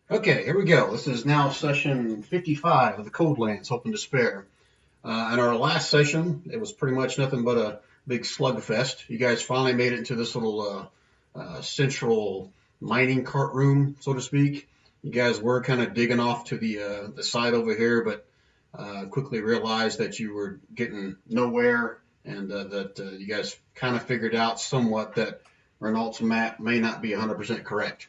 Okay, here we go. This is now session 55 of the Coldlands, Hope and Despair. In our last session, it was pretty much nothing but a big slugfest. You guys finally made it into this little central mining cart room, so to speak. You guys were kind of digging off to the side over here, but quickly realized that you were getting nowhere, and that you guys kind of figured out somewhat that Renault's map may not be 100% correct.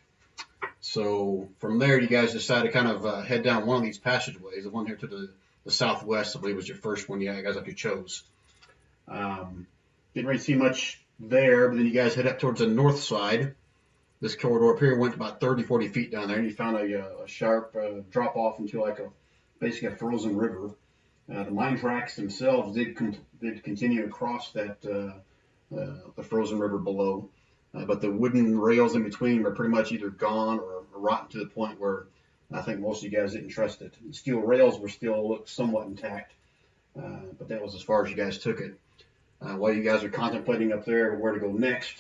So from there, you guys decided to kind of head down one of these passageways. The one here to the southwest, I believe, was your first one. Yeah, you guys actually chose. Didn't really see much there, but then you guys head up towards the north side. This corridor up here went about 30, 40 feet down there, and you found a sharp drop off into like basically a frozen river. The mine tracks themselves did continue across the frozen river below. But the wooden rails in between were pretty much either gone or rotten to the point where I think most of you guys didn't trust it. The steel rails were still looked somewhat intact, but that was as far as you guys took it. While you guys are contemplating up there where to go next,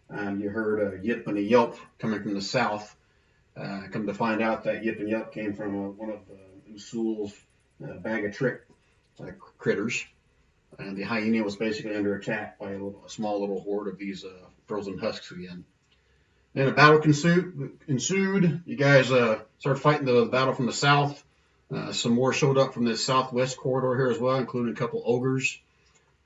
you heard a yip and a yelp coming from the south. Come to find out that yip and yelp came from one of Usul's bag of trick critters. And the hyena was basically under attack by a small little horde of these frozen husks again. Then a battle ensued. You guys started fighting the battle from the south. Some more showed up from the southwest corridor here as well, including a couple ogres.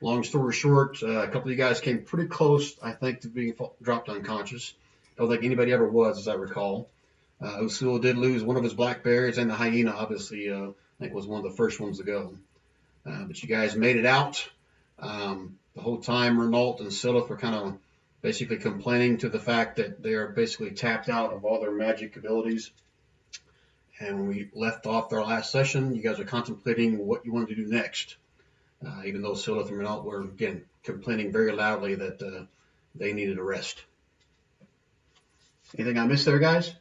Long story short, a couple of you guys came pretty close, I think, to being dropped unconscious. Don't think anybody ever was, as I recall. Usul did lose one of his blackberries, and the hyena, obviously, I think was one of the first ones to go. But you guys made it out. The whole time, Renault and Silith were kind of basically complaining to the fact that they are basically tapped out of all their magic abilities. And when we left off our last session, you guys are contemplating what you wanted to do next. Even though Silith and Renault were, again, complaining very loudly that they needed a rest. Anything I missed there, guys?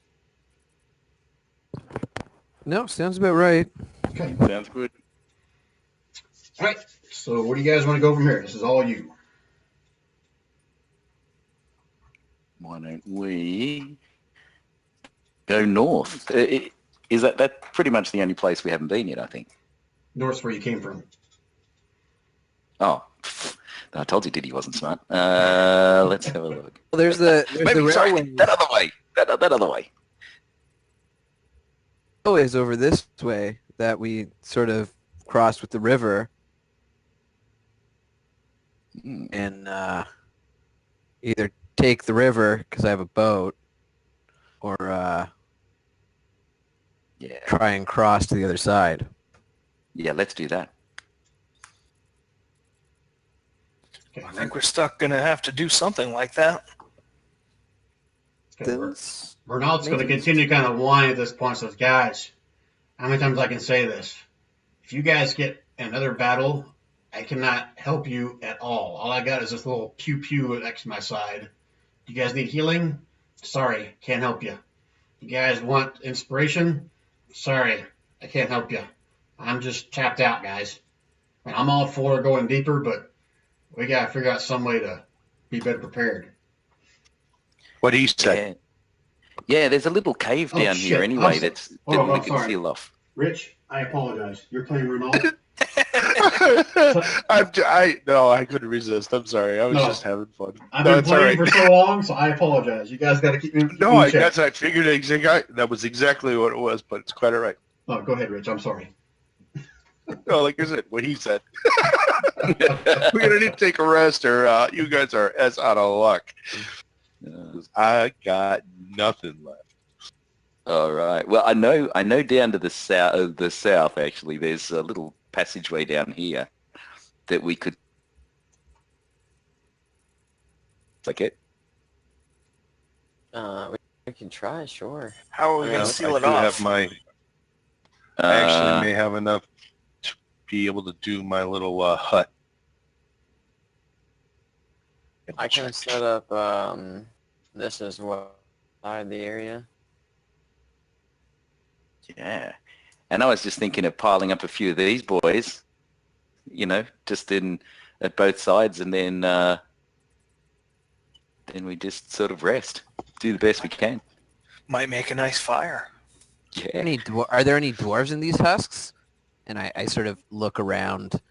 No, sounds about right. Okay. Sounds good. All right. So where do you guys want to go from here? This is all you. Why don't we go north? Is that pretty much the only place we haven't been yet, I think? North's where you came from. Oh, I told you Diddy wasn't smart. Let's have a look. Well, there's the Sorry, railway. that other way. That other way. Is over this way that we sort of crossed with the river, and either take the river because I have a boat, or Yeah. try and cross to the other side. Yeah, let's do that. Okay. I think we're going to have to do something like that. Okay. That's Renault's going to continue kind of whine at this point. Says, guys, how many times I can say this? If you guys get another battle, I cannot help you at all. All I got is this little pew pew next to my side. You guys need healing? Sorry, can't help you. You guys want inspiration? Sorry, I can't help you. I'm just tapped out, guys. And I'm all for going deeper, but we got to figure out some way to be better prepared. What do you say? Yeah, there's a little cave down here anyway that we can seal off. Rich, I apologize. You're playing Renault? I couldn't resist. I'm sorry. I was just having fun. I've been playing for so long, so I apologize. You guys got to keep me. I figured that was exactly what it was, but it's quite all right. Oh, go ahead, Rich. I'm sorry. No, like I said, what he said. We're gonna need to take a rest, or you guys are as out of luck. I got nothing left. All right. Well, I know down to the south actually, there's a little passageway down here that we could take it. We can try, sure. How are we going to seal it off? off? I actually may have enough to be able to do my little hut. I can set up this as well side the area. Yeah. And I was just thinking of piling up a few of these boys, just at both sides, and then we just sort of rest, do the best we can. Might make a nice fire. Yeah. Are there any dwarves in these husks? And I sort of look around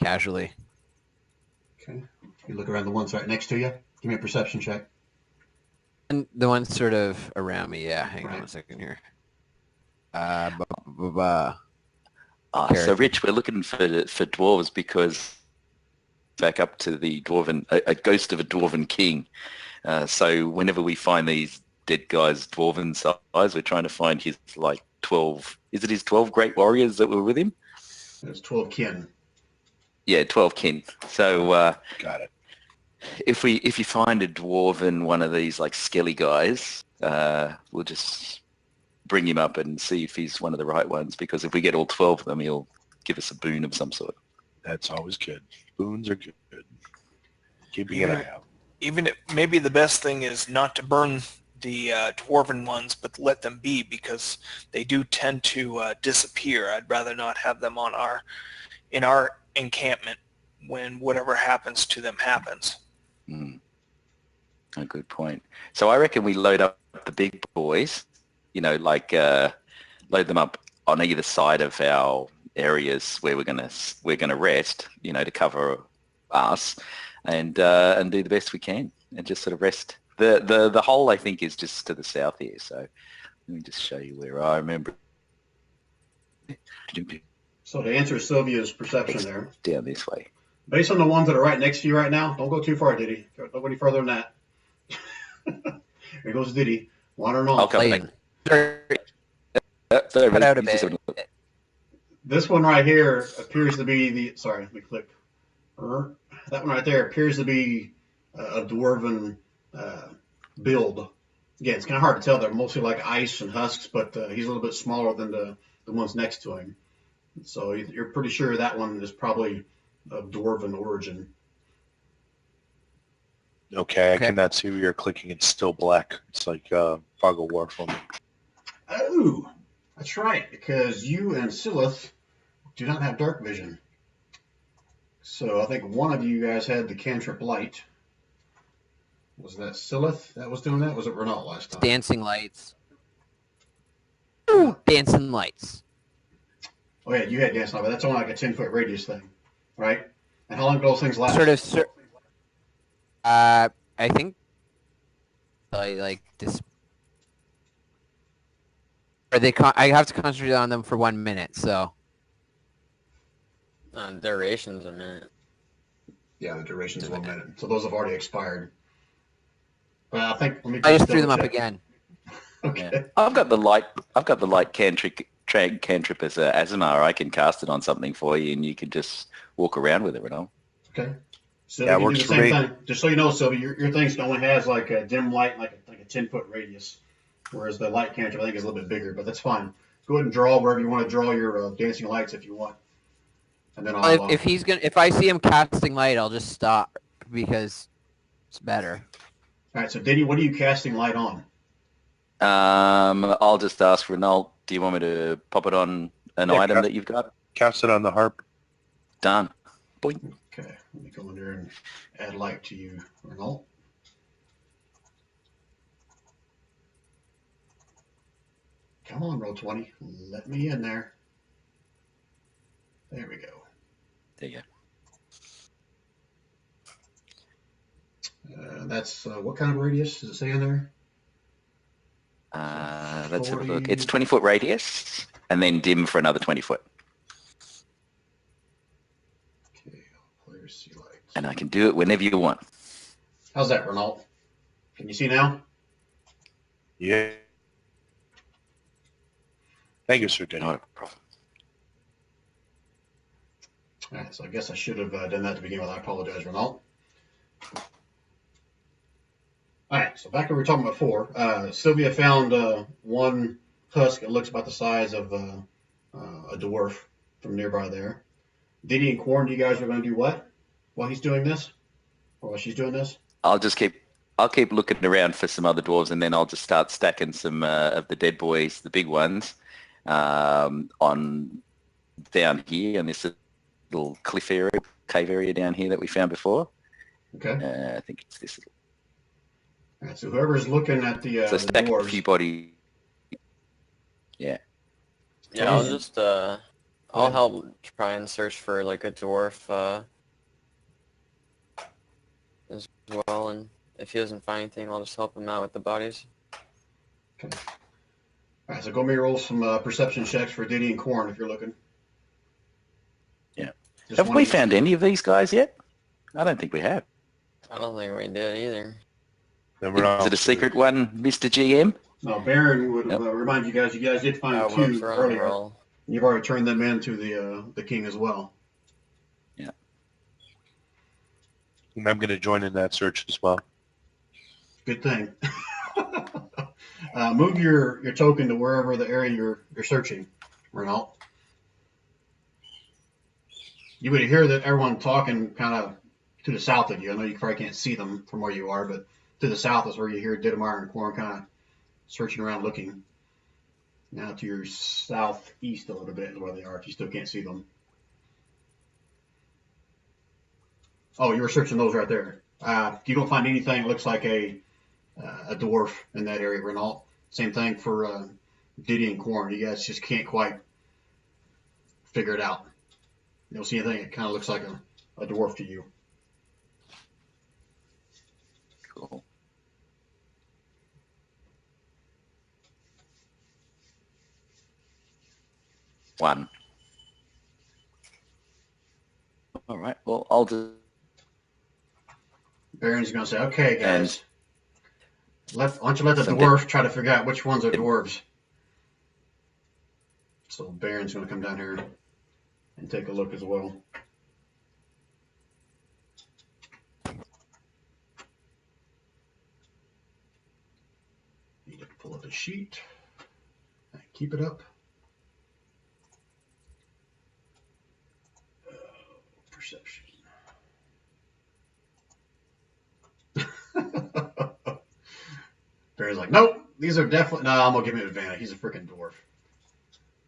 casually. Okay. You look around the ones right next to you. Give me a perception check. And the ones sort of around me, yeah. Hang on Right. a second here. Ba-ba-ba-ba. So Character. Rich, we're looking for dwarves because back up to the dwarven, a ghost of a dwarven king. So whenever we find these dead guys dwarven size, we're trying to find his like 12. Is it his 12 great warriors that were with him? There's 12 kin. Yeah, 12 kin. So Got it. if you find a dwarven one of these like skelly guys, we'll just bring him up and see if he's one of the right ones. Because if we get all 12 of them, he'll give us a boon of some sort. That's always good. Boons are good. Keeping an eye out. Even if, maybe the best thing is not to burn the dwarven ones, but let them be, because they do tend to disappear. I'd rather not have them on in our encampment when whatever happens to them happens. A good point. So I reckon we load up the big boys, like load them up on either side of our areas where we're gonna rest, to cover us, and do the best we can, and just sort of rest. The hole, I think, is just to the south here. So let me just show you where I remember. So to answer Sylvia's perception there, Down this way. based on the ones that are right next to you right now, don't go too far, Diddy. Don't go any further than that. Here goes Diddy. Wandering I'll off. come Playing. back. Sorry, Cut out a you just bit. have a look. This one right here appears to be the. Sorry, let me click. That one right there appears to be a dwarven build. Again, it's kind of hard to tell. They're mostly like ice and husks, but he's a little bit smaller than the ones next to him. So you're pretty sure that one is probably of dwarven origin. Okay, I Okay. cannot see where you're clicking. It's still black. It's like fog of war for me. Oh, that's right, because you and Silith do not have dark vision. So I think one of you guys had the cantrip light. Was that Silith that was doing that? Was it Renault last time? Dancing lights. Ooh, dancing lights. Oh yeah, you had dance light, but that's only like a 10-foot radius thing, right? And how long do those things last? I think I like this. Or I have to concentrate on them for 1 minute, so. Duration's a minute. Yeah, the duration's 1 minute. So those have already expired. But I think let me I just threw them double up check. again. Okay. Yeah. I've got the light cantrip as a Azamar. I can cast it on something for you, and you can just walk around with it, Okay. So Yeah, it you can works do the for same me. thing. Just so you know, Sylvia, your thing only has like a dim light, like a 10-foot radius, whereas the light cantrip I think is a little bit bigger. But that's fine. Go ahead and draw wherever you want to draw your dancing lights if you want, and then I'll. If I see him casting light, I'll just stop because it's better. All right. So Diddy, what are you casting light on? I'll just ask Renault, do you want me to pop it on an Yeah, item that you've got? Cast it on the harp. Done. Boing. Okay. Let me go in there and add light to you, Renault. Come on, roll 20. Let me in there. There we go. There you go. That's what kind of radius does it say in there? Let's have a look. 40. It's 20-foot radius, and then dim for another 20 foot. Okay, player see light. And I can do it whenever you want. How's that, Renault? Can you see now? Yeah. Thank you, Sir Denny. No problem. All right, so I guess I should have done that to begin with. I apologize, Renault. All right, so back where we were talking about before, Sylvia found one husk that looks about the size of a dwarf from nearby there. Diddy and Quarren, you guys are going to do what while he's doing this? Or while she's doing this? I'll keep looking around for some other dwarves, and then I'll just start stacking some of the dead boys, the big ones, on down here in this little cliff area, cave area down here that we found before. Okay. I think it's this little. All right, so whoever's looking at the So stack a dwarves, few body. Yeah. Yeah, I'll just I'll ahead. help try and search for like a dwarf as well, and if he doesn't find anything, I'll just help him out with the bodies. All right, so go me roll some perception checks for Diddy and Corn if you're looking. Yeah. Just Have one we of each. found any of these guys yet? I don't think we have. I don't think we did either. Then we're Is it a secret one, Mr. GM? No, Baron would Nope. remind you guys. You guys did find We'll two throw a earlier. roll. You've already turned them in to the king as well. And I'm going to join in that search as well. Good thing. Move your token to wherever the area you're searching, Renault. You would hear that everyone talking kind of to the south of you. I know you probably can't see them from where you are, but to the south is where you hear Dittmar and Corn kind of searching around looking. Now to your southeast a little bit is where they are if you still can't see them. Oh, you were searching those right there. You don't find anything that looks like a dwarf in that area, Renault. Same thing for Diddy and Corn. You guys just can't quite figure it out. You don't see anything that kind of looks like a dwarf to you. Cool. One. All right. Well, I'll do. Baron's going to say, okay, guys. Why don't you let the dwarf try to figure out which ones are dwarves? So Baron's going to come down here and take a look as well. Need to pull up the sheet and keep it up. Perception. Barry's like, nope, these are definitely, no, I'm going to give him an advantage. He's a freaking dwarf.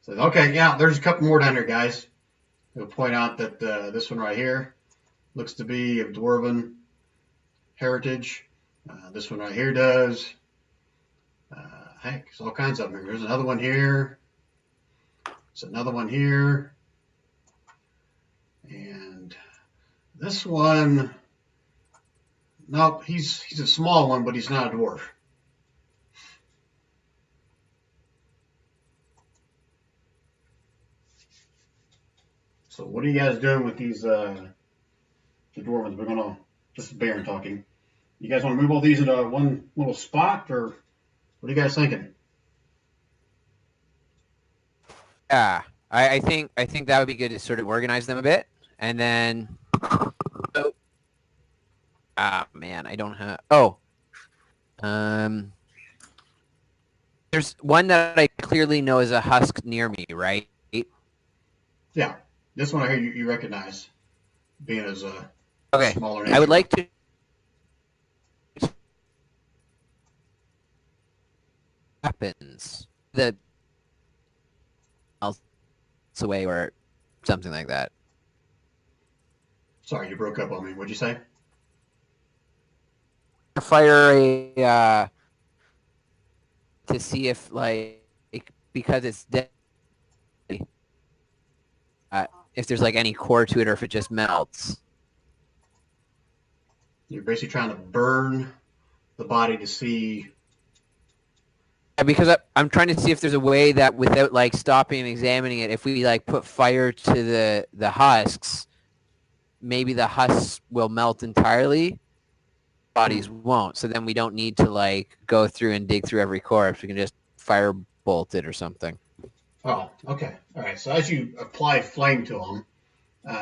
So, okay, yeah, there's a couple more down here, guys. He'll point out that this one right here looks to be of dwarven heritage. This one right here does. Heck, there's all kinds of them here. There's another one here. There's another one here. And this one, nope, he's a small one, but he's not a dwarf. So what are you guys doing with these the dwarves? We're gonna, this is Baron talking. You guys want to move all these into one little spot, or what are you guys thinking? Yeah, I think that would be good to sort of organize them a bit, and then. Oh, man, I don't have. Oh, there's one that I clearly know is a husk near me, right? Yeah, this one I hear you recognize, being as a Okay, smaller. I would like to. Weapons that else away or something like that. Sorry, you broke up on me. What'd you say? Fire a to see if like because it's dead, if there's like any core to it or if it just melts. You're basically trying to burn the body to see. Because I'm trying to see if there's a way that without like stopping and examining it, if we like put fire to the husks, maybe the husks will melt entirely. Bodies won't. So then we don't need to like go through and dig through every corpse. We can just firebolt it or something. Oh, okay. All right. So as you apply flame to them,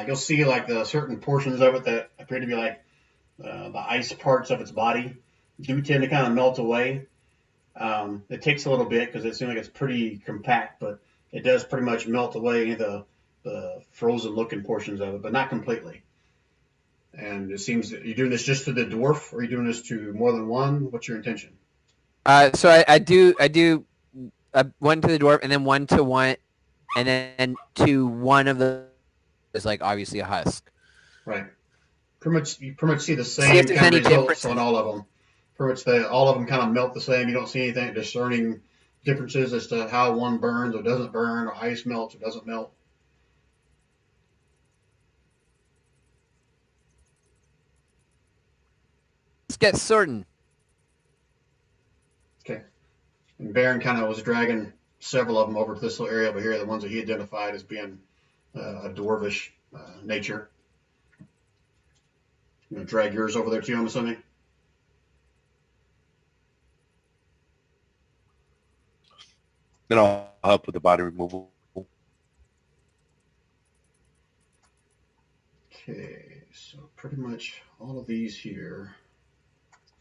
you'll see like the certain portions of it that appear to be like the ice parts of its body do tend to kind of melt away. It takes a little bit because it seems like it's pretty compact, but it does pretty much melt away the frozen looking portions of it, but not completely. And it seems that you're doing this just to the dwarf, or are you doing this to more than one? What's your intention? So I do one to the dwarf and then one to one, and then to one of the is like obviously a husk. Right. You pretty much see the See same if there's kind of any results differences. on all of them. Pretty much all of them kind of melt the same. You don't see anything discerning differences as to how one burns or doesn't burn, or ice melts or doesn't melt? Let's get certain. Okay. And Baron kind of was dragging several of them over to this little area over here, the ones that he identified as being a dwarvish nature. You know, drag yours over there too, I'm assuming. Then I'll help with the body removal. Okay, so pretty much all of these here,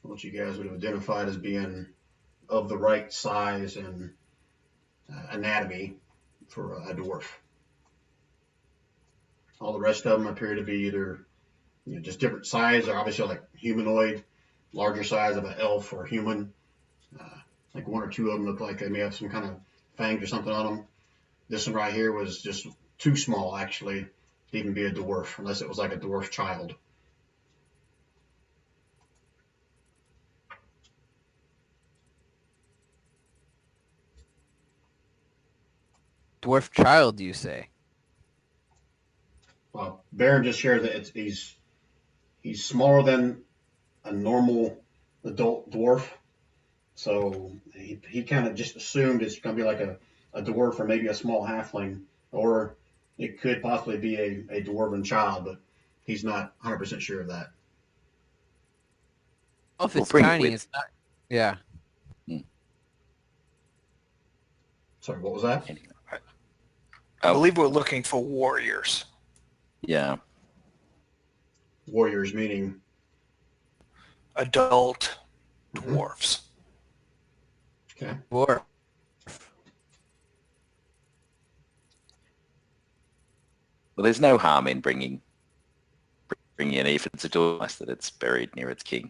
what you guys would have identified as being of the right size and anatomy for a dwarf. All the rest of them appear to be either just different size, or obviously like humanoid, larger size of an elf or a human. Like one or two of them look like they may have some kind of fangs or something on them. This one right here was just too small, actually, to even be a dwarf, unless it was like a dwarf child. Dwarf child, you say? Well, Baron just shared that he's smaller than a normal adult dwarf. So he kind of just assumed it's going to be like a dwarf or maybe a small halfling, or it could possibly be a dwarven child, but he's not 100% sure of that. Oh, if it's bring it tiny, with- it's not. Yeah. Sorry, what was that? Anyway. I believe we're looking for warriors. Yeah. Warriors meaning Adult dwarves. okay. Dwarf. Well, there's no harm in bringing in, if it's a dwarf, that it's buried near its king.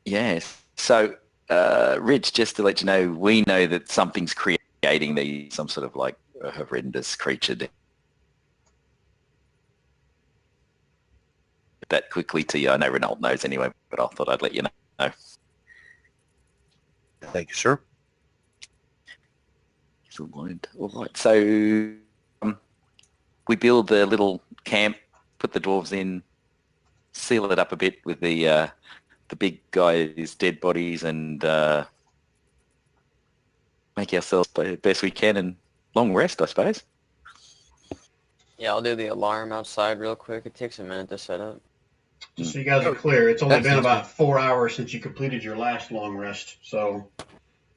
Yeah. So, Rich, just to let you know, we know that something's creating some sort of like a horrendous creature that quickly to you. I know Renault knows anyway, but I thought I'd let you know. Thank you, sir. Excellent. All right. So we build the little camp, put the dwarves in, seal it up a bit with the big guy's dead bodies, and make ourselves the best we can and long rest, I suppose. Yeah, I'll do the alarm outside real quick. It takes a minute to set up. Just so you guys are clear, it's only That been sounds about 4 hours since you completed your last long rest. So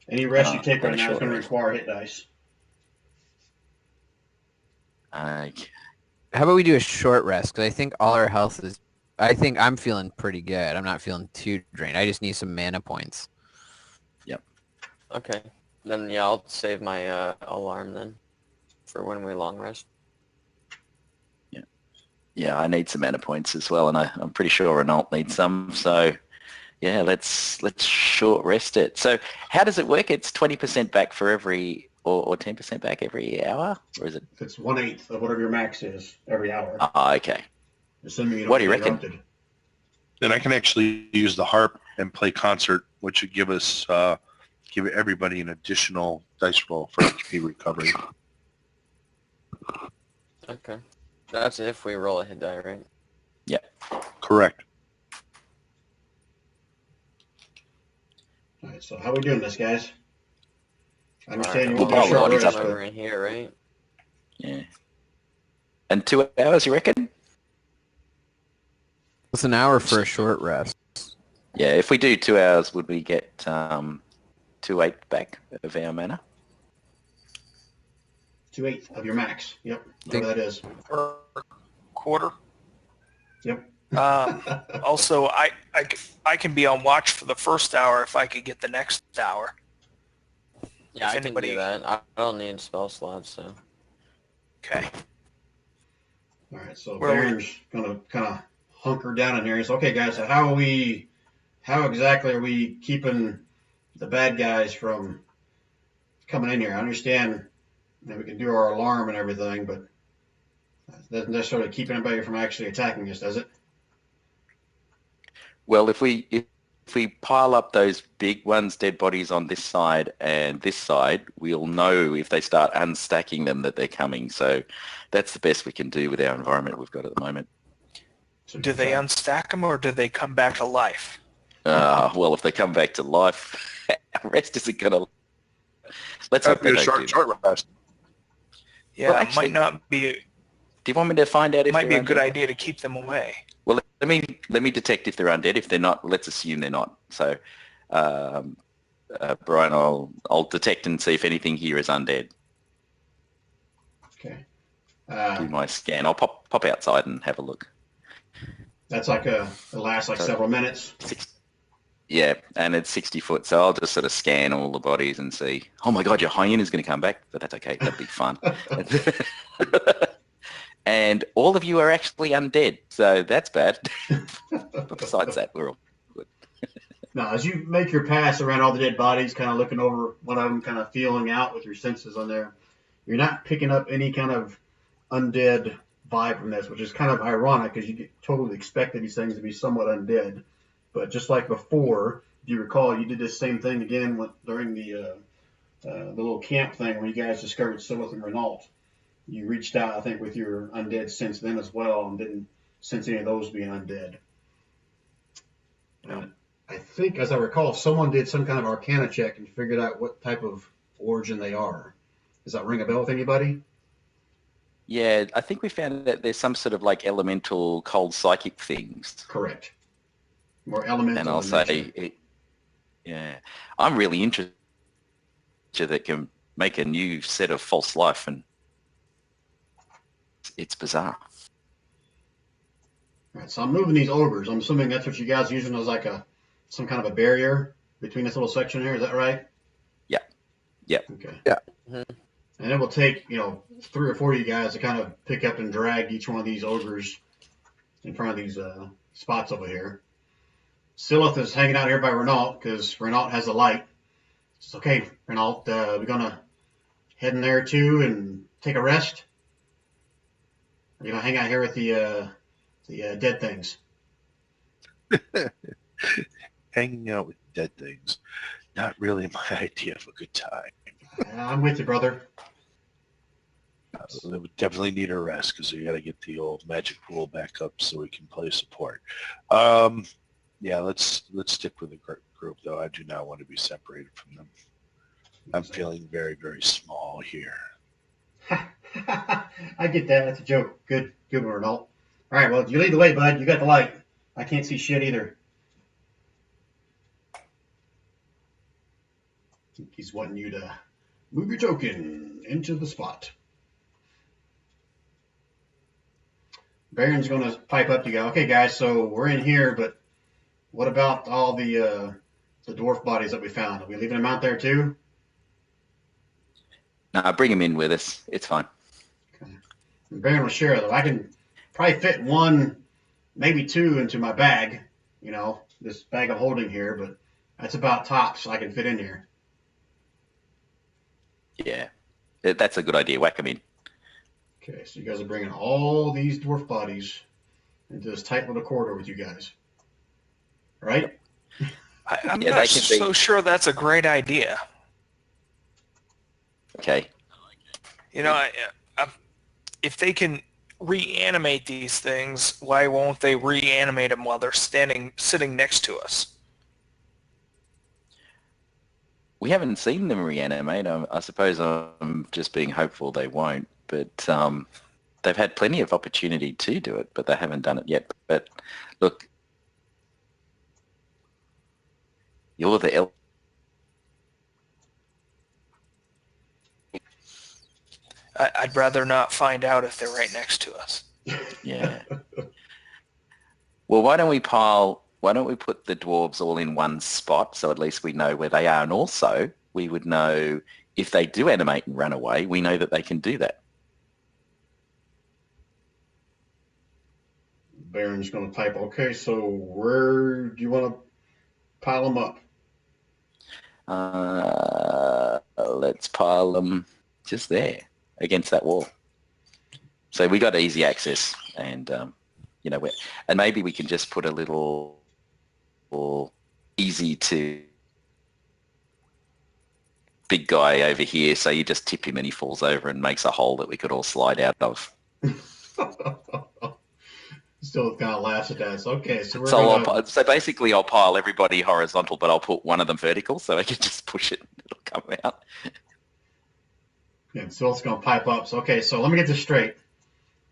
any rest you take right pretty now is short going to rest. require hit dice. Okay. How about we do a short rest? Because I think all our health is. I think I'm feeling pretty good. I'm not feeling too drained. I just need some mana points. Okay. Then, yeah, I'll save my alarm then for when we long rest. Yeah, I need some mana points as well, and I'm pretty sure Renault needs some. So, yeah, let's short rest it. So, how does it work? It's 20% back for every, or 10% back every hour, or is it? It's 1/8 of whatever your max is every hour. Okay. Assuming you don't What do you get reckon? interrupted. Then I can actually use the harp and play concert, which would give us give everybody an additional dice roll for HP recovery. Okay. That's if we roll a hit die, right? Correct. All right, so how are we doing this, guys? I understand you Alright, want to Well, do a short it's rest, up but over in here, right? Yeah. And 2 hours, you reckon? What's an hour for a short rest? Yeah, if we do 2 hours, would we get 2/8 back of our mana? 2/8 of your max. Yep, whatever that is. Per quarter. Yep. Also, I can be on watch for the first hour if I could get the next hour. Yeah, If I can anybody- do that. I don't need spell slots, so. Okay. All right, so Where are we? Baron's gonna kind of hunker down in here. So, okay, guys, so how exactly are we keeping the bad guys from coming in here? I understand that we can do our alarm and everything, but that doesn't necessarily keep anybody from actually attacking us, does it? Well, if we if we pile up those big ones, dead bodies on this side and this side, we'll know if they start unstacking them that they're coming. So that's the best we can do with our environment we've got at the moment. So Do they unstack them or do they come back to life? Well, if they come back to life, our rest isn't going to... Let's hope That'd they be a don't do short rest. Yeah, Well, it actually- might not be. Do you want me to find out It if might be they're a good undead? idea to keep them away. Well, let me detect if they're undead. If they're not, let's assume they're not. So, Brian, I'll detect and see if anything here is undead. Okay. Do my scan. I'll pop outside and have a look. That's like it lasts like several minutes. Yeah, and it's 60 foot, so I'll just sort of scan all the bodies and see. Oh my God, your hyena's going to come back, but that's okay. That'd be fun. And all of you are actually undead, so that's bad. But besides that, we're all good. Now, as you make your pass around all the dead bodies, kind of looking over one of them, kind of feeling out with your senses on there, you're not picking up any kind of undead vibe from this, which is kind of ironic because you totally expected these things to be somewhat undead. But just like before, if you recall, you did this same thing again during the little camp thing where you guys discovered Silith and Renault. You reached out, I think, with your undead sense then as well and didn't sense any of those being undead. I think, as I recall, someone did some kind of Arcana check and figured out what type of origin they are. Does that ring a bell with anybody? Yeah, I think we found that there's some sort of like elemental cold psychic things. Correct. More elemental. And I'll say, yeah, I'm really interested that can make a new set of false life, and it's bizarre. All right, so I'm moving these ogres. I'm assuming that's what you guys are using as like some kind of a barrier between this little section here. Is that right? Yeah. Yep. Okay. Yeah. Mhm. And it will take, 3 or 4 of you guys to kind of pick up and drag each one of these ogres in front of these spots over here. Silith is hanging out here by Renault because Renault has the light. It's okay, Renault, we're going to head in there too and take a rest. We're going to hang out here with the dead things. Hanging out with dead things. Not really my idea of a good time. I'm with you, brother. They would definitely need a rest because we got to get the old magic pool back up so we can play support. Yeah, let's stick with the group though. I do not want to be separated from them. I'm feeling very, very small here. I get that. That's a joke. Good one, Renault. All right, well, you lead the way, bud. You got the light. I can't see shit either. I think he's wanting you to move your token into the spot. Baron's going to pipe up to go, okay, guys, so we're in here, but what about all the dwarf bodies that we found? Are we leaving them out there too? No, bring him in with us. It's fine. Okay. And Baron will share, though. I can probably fit 1, maybe 2 into my bag, this bag I'm holding here, but that's about tops I can fit in here. Yeah, that's a good idea. Whack him in. Okay, so you guys are bringing all these dwarf bodies into this tight little corridor with you guys. Right? I'm Yeah, not they can be- so sure that's a great idea. Okay. If they can reanimate these things, why won't they reanimate them while they're sitting next to us? We haven't seen them reanimate. I suppose I'm just being hopeful they won't. But they've had plenty of opportunity to do it, but they haven't done it yet. But look, you're the I'd rather not find out if they're right next to us. Yeah. Well, why don't we put the dwarves all in one spot so at least we know where they are, and also we would know if they do animate and run away, we know that they can do that. Baron's going to type, okay, so where do you want to pile them up? Let's pile them just there against that wall. So we got easy access, and and maybe we can just put a little easy to big guy over here, so you just tip him and he falls over and makes a hole that we could all slide out of. Still kind of laughs at that. So, okay, so we're So, gonna, so basically I'll pile everybody horizontal, but I'll put one of them vertical so I can just push it and it'll come out. yeah, so it's gonna pipe up. So okay, so let me get this straight.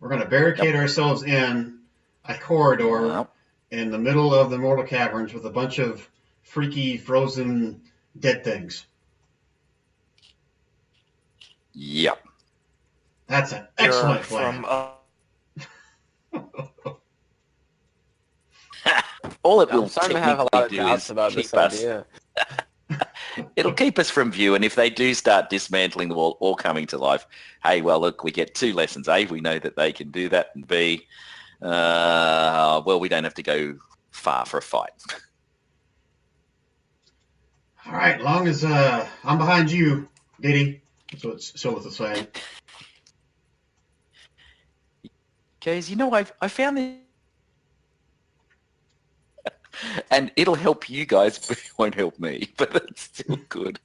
We're gonna barricade ourselves in a corridor Yep. in the middle of the Mortal Caverns with a bunch of freaky frozen dead things. Yep. That's an excellent plan. From All it I'm will starting to have a lot of technically do doubts is about this keep us. idea. It'll keep us from view, and if they do start dismantling the wall or coming to life, hey, well, look, we get two lessons. A, we know that they can do that, and B, well, we don't have to go far for a fight. All right, long as I'm behind you, Diddy. That's what Silith is saying. Guys, you know, I found this, and it'll help you guys, but it won't help me, but it's still good.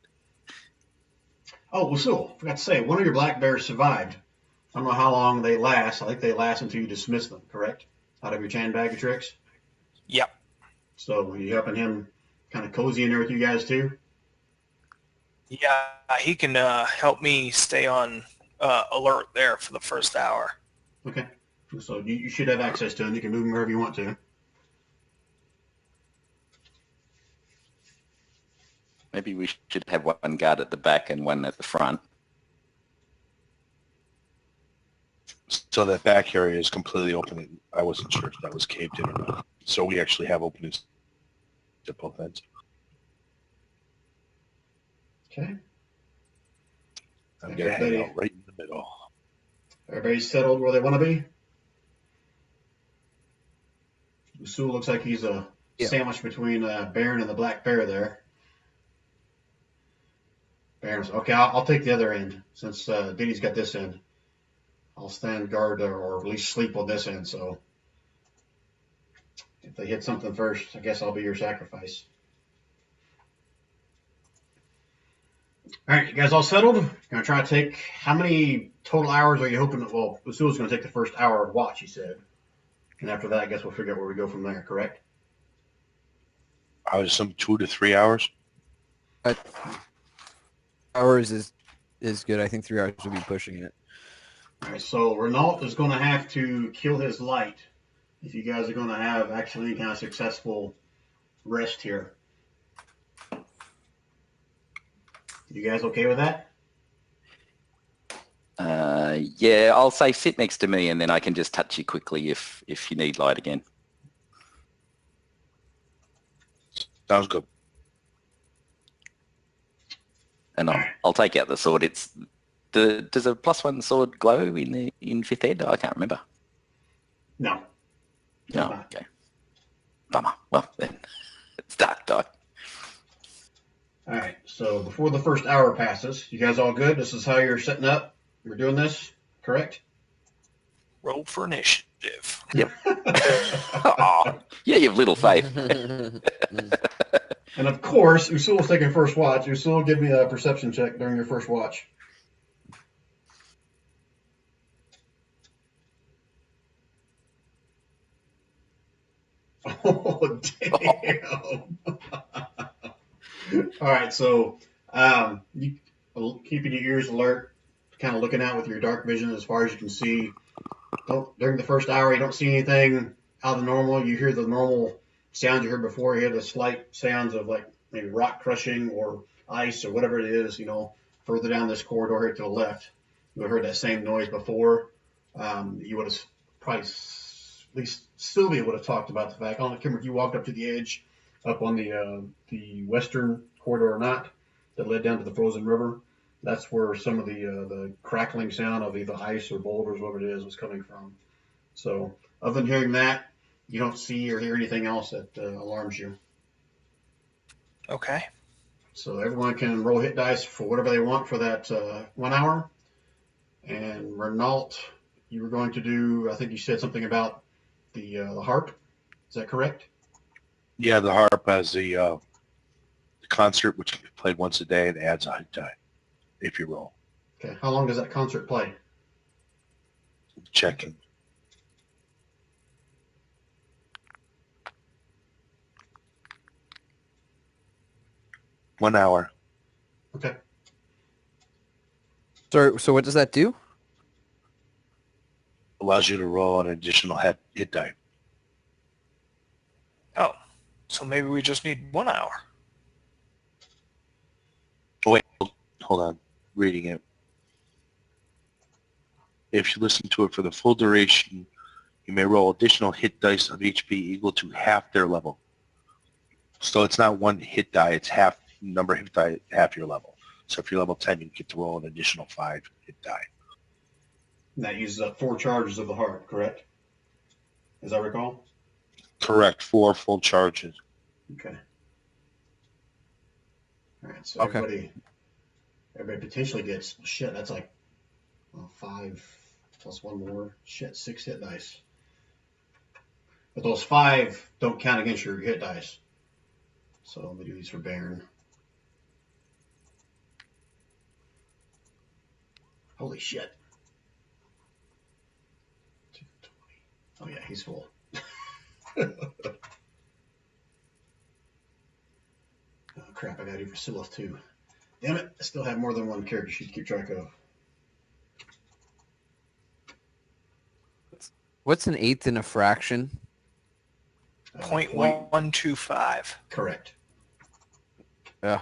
Oh, Usul, forgot to say, one of your black bears survived. I don't know how long they last. I think they last until you dismiss them, correct? Out of your chain bag of tricks. Yep. So were you helping him kind of cozy in there with you guys too? Yeah, he can help me stay on alert there for the first hour. Okay. So you should have access to him. You can move him wherever you want to. Maybe we should have one guard at the back and one at the front. So that back area is completely open. I wasn't sure if that was caved in or not. So we actually have openings at both ends. Okay. I'm going to hang out right in the middle. Everybody's settled where they want to be? Usul looks like he's a sandwich between Baron and the black bear there. Baron's okay. I'll take the other end since Diddy's got this end. I'll stand guard or at least sleep on this end. So if they hit something first, I guess I'll be your sacrifice. All right, you guys all settled? Gonna try to take how many total hours are you hoping? Well, Usul's gonna take the first hour of watch, he said, and after that, I guess we'll figure out where we go from there. Correct? I would assume 2 to 3 hours. Hours is good. I think 3 hours would be pushing it. All right, so Renault is going to have to kill his light if you guys are going to have actually any kind of successful rest here. You guys okay with that? Yeah, I'll say sit next to me, and then I can just touch you quickly if you need light again. Sounds good. And I'll take out the sword. Does a +1 sword glow in 5th ed? I can't remember. No. No. Okay. Bummer. Well, then it's dark time. All right, so before the first hour passes, you guys all good? This is how you're setting up? You're doing this, correct? Roll for initiative. Yep. Aw, yeah, you have little faith. And of course, Usul's taking first watch. Usul, give me a perception check during your first watch. Oh, damn. All right, so you keeping your ears alert, kind of looking out with your dark vision as far as you can see. During the first hour, you don't see anything out of the normal. You hear the normal sounds you heard before. You hear the slight sounds of like maybe rock crushing or ice or whatever it is, further down this corridor here to the left. You heard that same noise before. You would have probably, at least Sylvia would have talked about the fact. I don't remember if you walked up to the edge up on the western corridor or not that led down to the frozen river. That's where some of the crackling sound of either ice or boulders, whatever it is, was coming from. So other than hearing that, you don't see or hear anything else that alarms you. Okay. So everyone can roll hit dice for whatever they want for that 1 hour. And Renault, you were going to do, I think you said something about the harp. Is that correct? Yeah, the harp has the concert, which can be played once a day, and adds a hit die if you roll. Okay. How long does that concert play? Checking. One hour. Okay. So what does that do? Allows you to roll an additional hit die. Oh, so maybe we just need 1 hour. Oh, wait, hold on. Reading it. If you listen to it for the full duration, you may roll additional hit dice of HP equal to half their level. So it's not one hit die, it's half number of hit die, half your level. So if you're level 10, you get to roll an additional 5 hit die. And that uses up 4 charges of the heart, correct? As I recall? Correct, 4 full charges. Okay. All right, so Okay. everybody potentially gets, shit, that's like 5 plus 1 more. Shit, 6 hit dice. But those 5 don't count against your hit dice. So let me do these for Baron. Holy shit. 220. Oh yeah, he's full. Oh crap, I gotta do for Sylith too. Damn it, I still have more than one character sheet to keep track of. What's an eighth in a fraction? 0.125. Correct. Ugh.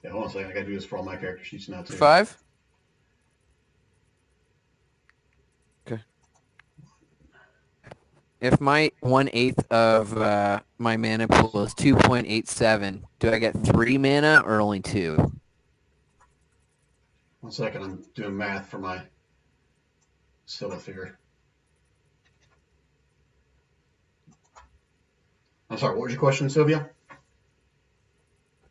Yeah, hold on a second. I gotta do this for all my character sheets now too. 5? Okay. If my 1/8 of my mana pool is 2.87, do I get 3 mana or only 2? 1 second, I'm doing math for my Sylith here. I'm sorry, what was your question, Sylvia?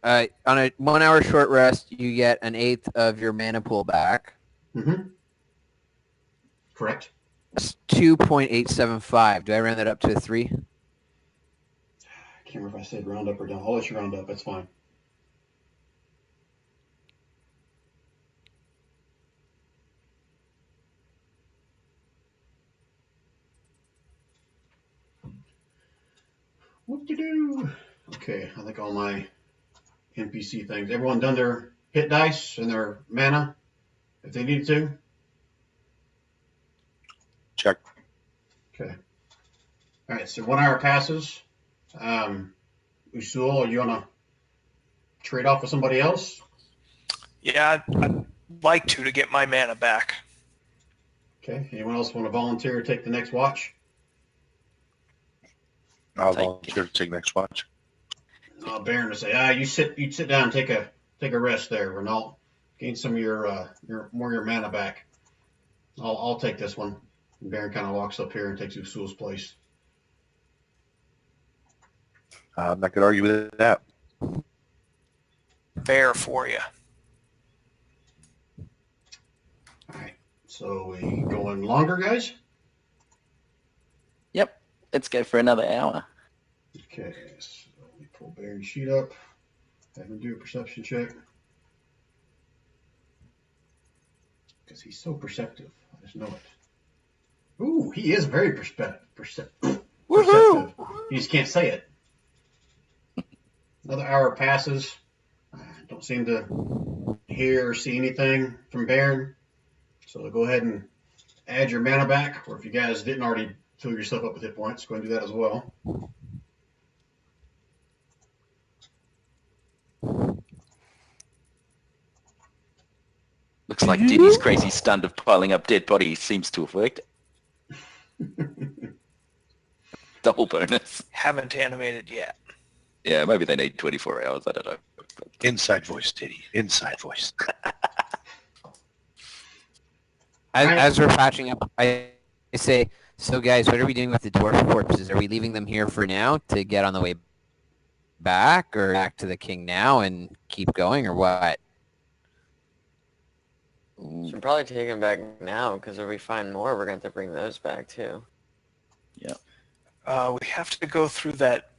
On a 1 hour short rest, you get an eighth of your mana pool back. Mm-hmm. Correct. That's 2.875. Do I round that up to a 3? I can't remember if I said round up or down. I'll let you round up. That's fine. Whoop-de-doo. Okay, I think all my NPC things. Everyone done their hit dice and their mana if they needed to? Check. Okay. All right, so 1 hour passes. Usul, are you going to trade off with somebody else? Yeah, I'd like to get my mana back. Okay. Anyone else want to volunteer to take the next watch? I'll Take- volunteer to take next watch. Baron to say, you sit down and take a rest there, Renault. Gain some of your mana back. I'll take this one. And Baron kind of walks up here and takes Usul's place. I'm not going to argue with that. Fair for you. All right. So we going longer, guys? Yep. Let's go for another hour. Okay. So let me pull Baron's sheet up. Have him do a perception check. Because he's so perceptive. I just know it. Ooh, he is very perceptive. Woohoo! You just can't say it. Another hour passes. I don't seem to hear or see anything from Baron. So go ahead and add your mana back, or if you guys didn't already fill yourself up with hit points, go ahead and do that as well. Looks like Diddy's crazy stunt of piling up dead bodies seems to have worked. Double bonus. Haven't animated yet. Yeah, maybe they need 24 hours. I don't know. Inside voice, Diddy. Inside voice. As we're patching up, I say, so guys, what are we doing with the dwarf corpses? Are we leaving them here for now to get on the way back, or back to the king now and keep going, or what? Should probably take them back now, because if we find more, we're going to have to bring those back too. We have to go through that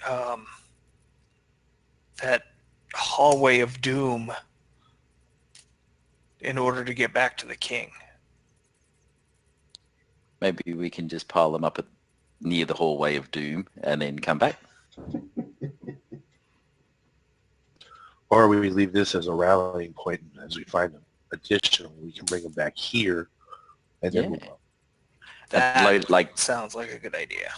that hallway of doom in order to get back to the king. Maybe we can just pile them up near the hallway of doom and then come back. Or we leave this as a rallying point, and as we find them additionally, we can bring them back here and then move up. That sounds like a good idea.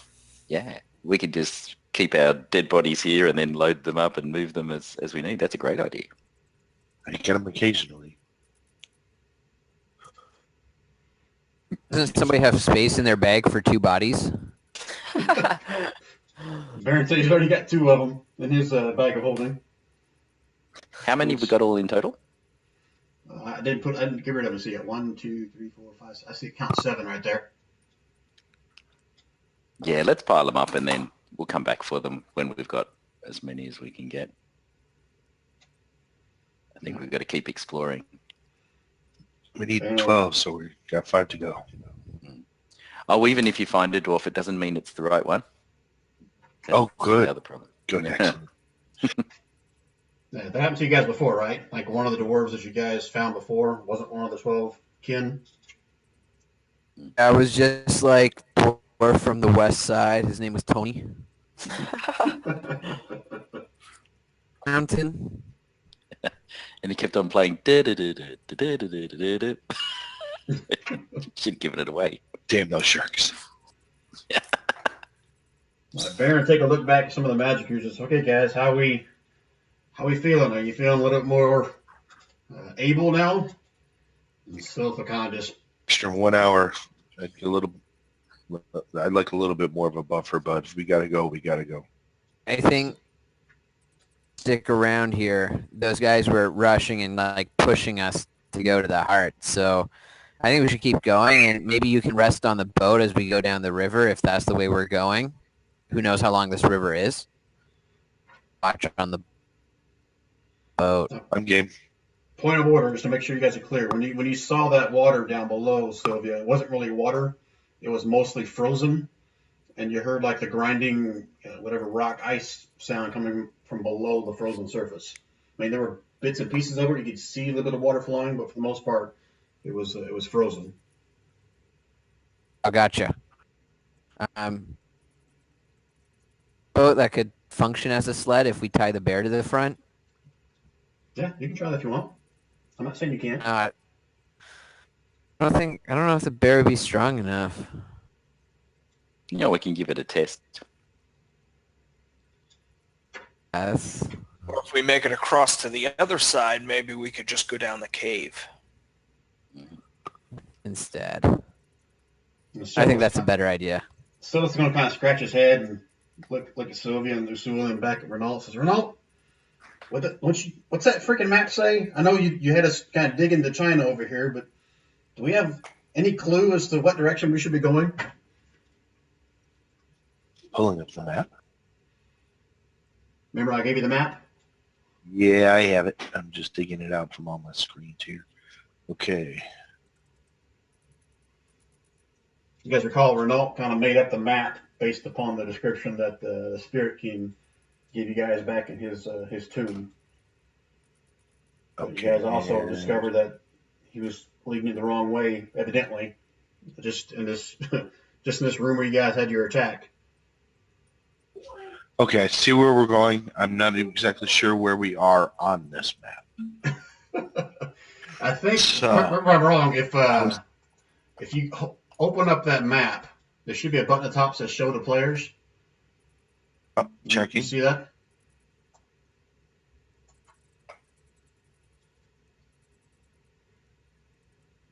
Yeah, we could just keep our dead bodies here and then load them up and move them as we need. That's a great idea. I get them occasionally. Doesn't somebody have space in their bag for 2 bodies? Baron said he's already got 2 of them in his bag of holding. How many have we got all in total? I didn't get rid of them. See it. 1, 2, 3, 4, 5. I see count 7 right there. Yeah, let's pile them up and then we'll come back for them when we've got as many as we can get. I think we've got to keep exploring. We need 12, so we've got 5 to go. Oh, even if you find a dwarf, it doesn't mean it's the right one. Oh, good. The other problem. Good, excellent. Yeah, that happened to you guys before, right? Like one of the dwarves that you guys found before wasn't one of the 12 kin. I was just like dwarf from the west side. His name was Tony. Mountain. And he kept on playing. Should have given it away. Damn those sharks. Baron, take a look back at some of the magic users. Okay, guys, how we feeling? Are you feeling a little bit more able now? And still kind of just Extra 1 hour. I'd like a little bit more of a buffer, but if we got to go, we got to go. I think stick around here. Those guys were rushing and like pushing us to go to the heart. So I think we should keep going, and maybe you can rest on the boat as we go down the river if that's the way we're going. Who knows how long this river is? Watch on the boat. I'm game. point of order is to make sure you guys are clear. When you saw that water down below, Sylvia, it wasn't really water. It was mostly frozen, and you heard like the grinding, whatever rock ice sound coming from below the frozen surface. I mean, there were bits and pieces of it. You could see a little bit of water flowing, but for the most part, it was frozen. I gotcha. Boat that could function as a sled if we tie the bear to the front. Yeah, you can try that if you want. I'm not saying you can't. I don't know if the bear would be strong enough. You know, we can give it a test. Yes. Or if we make it across to the other side, maybe we could just go down the cave. Instead. I think that's a better idea. Silas is going to kind of scratch his head and look at Sylvia and Ursula and back at Renault. Says, Renault, what's that freaking map say? I know you had us kind of dig into China over here, but do we have any clue as to what direction we should be going? Pulling up the map. Remember I gave you the map? Yeah, I have it. I'm just digging it out from all my screens here. Okay. You guys recall Renault kind of made up the map based upon the description that the Spirit King gave you guys back in his tomb. Okay. You guys also discovered that he was leading you the wrong way, evidently, just in this room where you guys had your attack. Okay, I see where we're going. I'm not exactly sure where we are on this map. I think, So- if I'm wrong, if you open up that map, there should be a button at the top that says Show to Players. Oh, You checking. see that?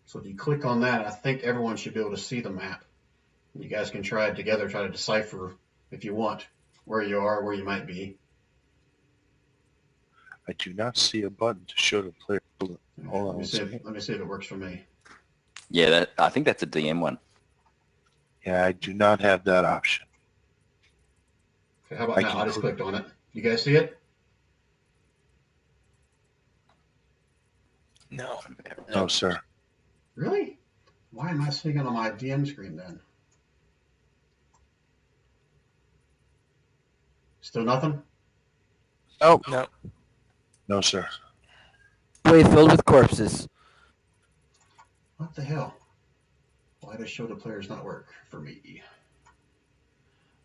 So if you click on that, I think everyone should be able to see the map. You guys can try it together, try to decipher, if you want, where you are, where you might be. I do not see a button to show the player. Hold on Let one second. me see if it works for me. Yeah, I think that's a DM one. Yeah, I do not have that option. Okay, how about I now? can I just click. clicked on it. You guys see it? No. No, sir. Really? Why am I seeing it on my DM screen then? Still nothing? Oh, No. No, sir. way filled with corpses. What the hell? Why does show the players not work for me?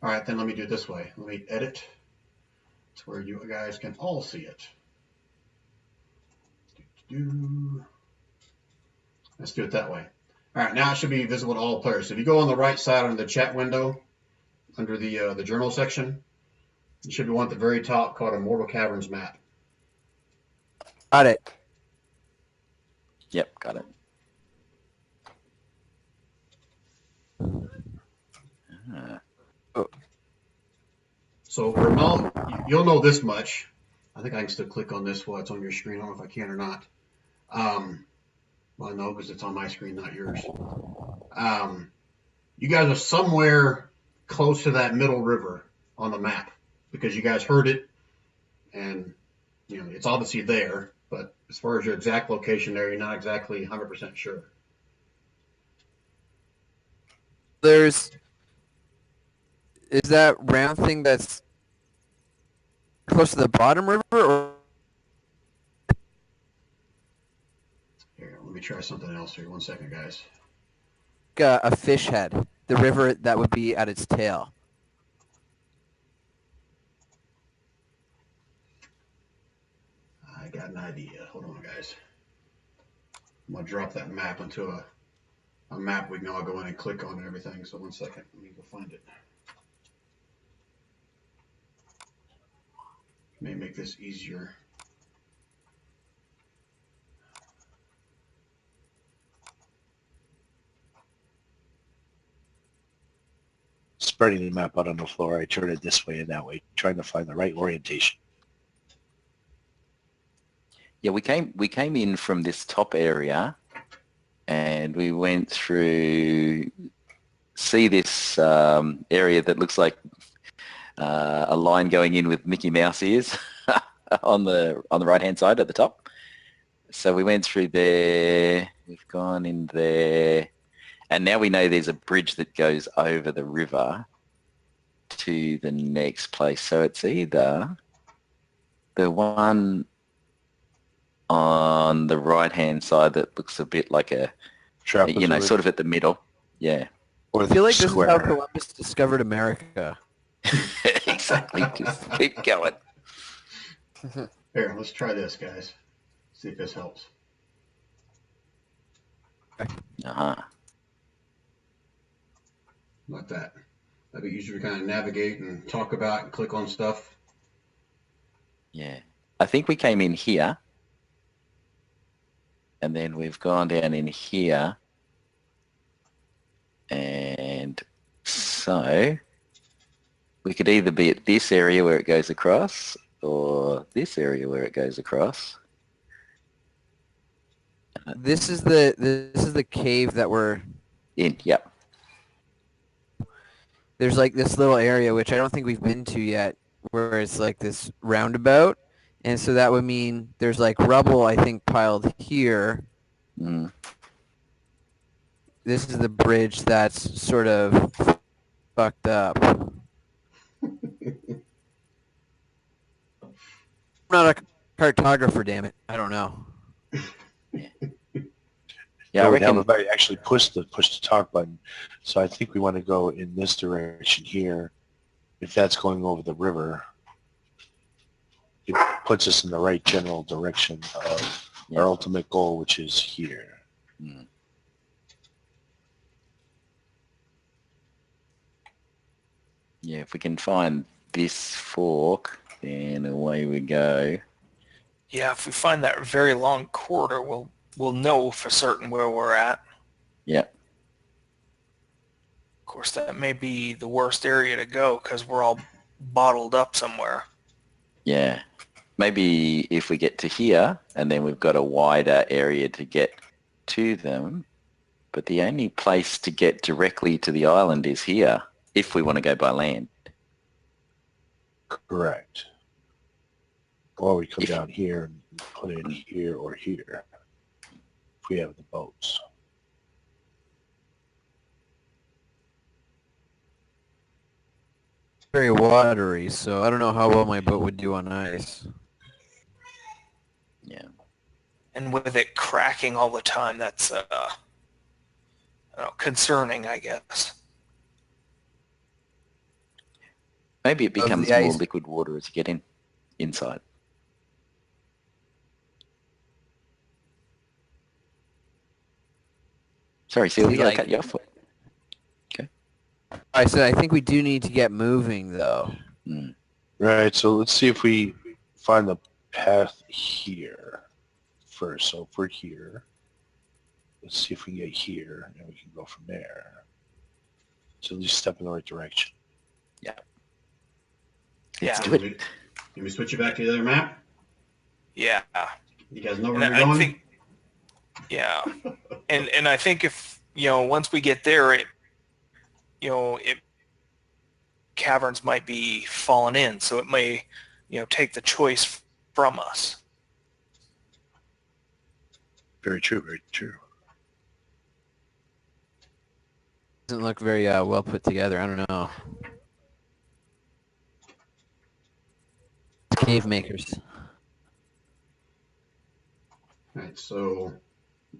All right, then let me do it this way. Let me edit to where you guys can all see it. Let's do it that way. All right, now it should be visible to all players. So if you go on the right side under the chat window, under the journal section, there should be one at the very top called Immortal Caverns map. Got it. Yep, got it. Ah. So Ramel, you'll know this much. I think I can still click on this while it's on your screen. I don't know if I can or not. Well, no, because it's on my screen, not yours. You guys are somewhere close to that middle river on the map because you guys heard it, and it's obviously there. But as far as your exact location there, you're not exactly 100% sure. Is that round thing that's close to the bottom river, or Here, let me try something else here. 1 second, guys. a fish head? The river that would be at its tail. I got an idea. Hold on, guys. I'm gonna drop that map into a map we can all go in and click on and everything. So 1 second, let me go find it. May make this easier. Spreading the map out on the floor, I turn it this way and that way, trying to find the right orientation. Yeah, we came in from this top area, and we went through. See this area that looks like a line going in with Mickey Mouse ears on the right hand side at the top. So we went through there. We've gone in there, and now we know there's a bridge that goes over the river to the next place. So it's either the one on the right-hand side that looks a bit like sort of at the middle. Yeah. Or I feel like the this is how square. Columbus discovered America. Exactly. Just keep going. Here, let's try this, guys. See if this helps. Uh-huh. Like that. That'd be easier to kind of navigate and talk about and click on stuff. Yeah. I think we came in here, and then we've gone down in here, and so we could either be at this area where it goes across or this area where it goes across. This is the cave that we're In, yep. there's like this little area which I don't think we've been to yet, where it's like this roundabout, and so that would mean there's like rubble, I think, piled here. Mm. This is the bridge that's sort of fucked up. I'm not a cartographer, damn it. I don't know. Yeah, I we have reckon. everybody actually push the talk button. So I think we want to go in this direction here. If that's going over the river, it puts us in the right general direction of our ultimate goal, which is here. Mm. Yeah, if we can find this fork, then away we go. Yeah, if we find that very long corridor, we'll know for certain where we're at. Yeah. Of course, that may be the worst area to go because we're all bottled up somewhere. Yeah. Maybe if we get to here, and then we've got a wider area to get to them, but the only place to get directly to the island is here, if we want to go by land. Correct. Or we come down here and put it in here or here if we have the boats. very watery, so I don't know how well my boat would do on ice. Yeah. And with it cracking all the time, that's I don't know, concerning, I guess. Maybe it Of the becomes more ice. liquid water as you get inside. Sorry, Sylvia, I like- cut you off. I said I think we do need to get moving, though. Mm. Right, so let's see if we find the path here first. So if we're here, let's see if we can get here, and we can go from there. So at least step in the right direction. Yeah. Do it. Can we switch you back to the other map? Yeah. You guys know where And you're I going? think, yeah. And I think if, once we get there, it caverns might be fallen in, so it may, take the choice from us. Very true, very true. Doesn't look very well put together. I don't know. Cave makers. All right, so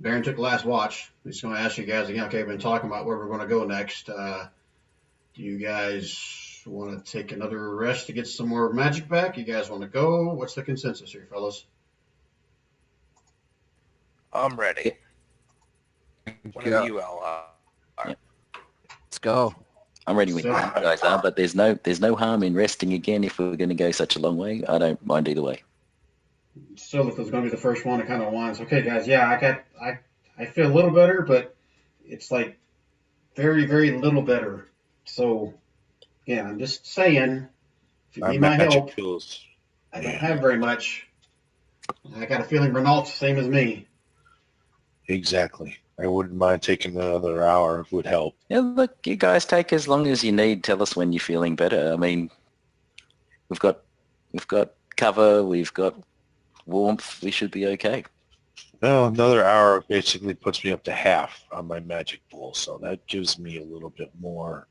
Baron took the last watch. He's going to ask you guys again. Okay, we've been talking about where we're going to go next. Do you guys want to take another rest to get some more magic back? You guys want to go? What's the consensus here, fellas? I'm ready. Whenever you all are. Let's go. I'm ready with you guys are, but there's no harm in resting again if we're going to go such a long way. I don't mind either way. Silith was going to be the first one to kind of whines. Okay, guys, yeah, I feel a little better, but it's like very, very little better. So, yeah, I'm just saying, if you need my help, Kills. I don't have very much. I got a feeling Renault's the same as me. Exactly. I wouldn't mind taking another hour. It would help. Yeah, look, you guys take as long as you need. Tell us when you're feeling better. I mean, we've got cover, we've got warmth. We should be okay. Well, another hour basically puts me up to half on my magic pool, so that gives me a little bit more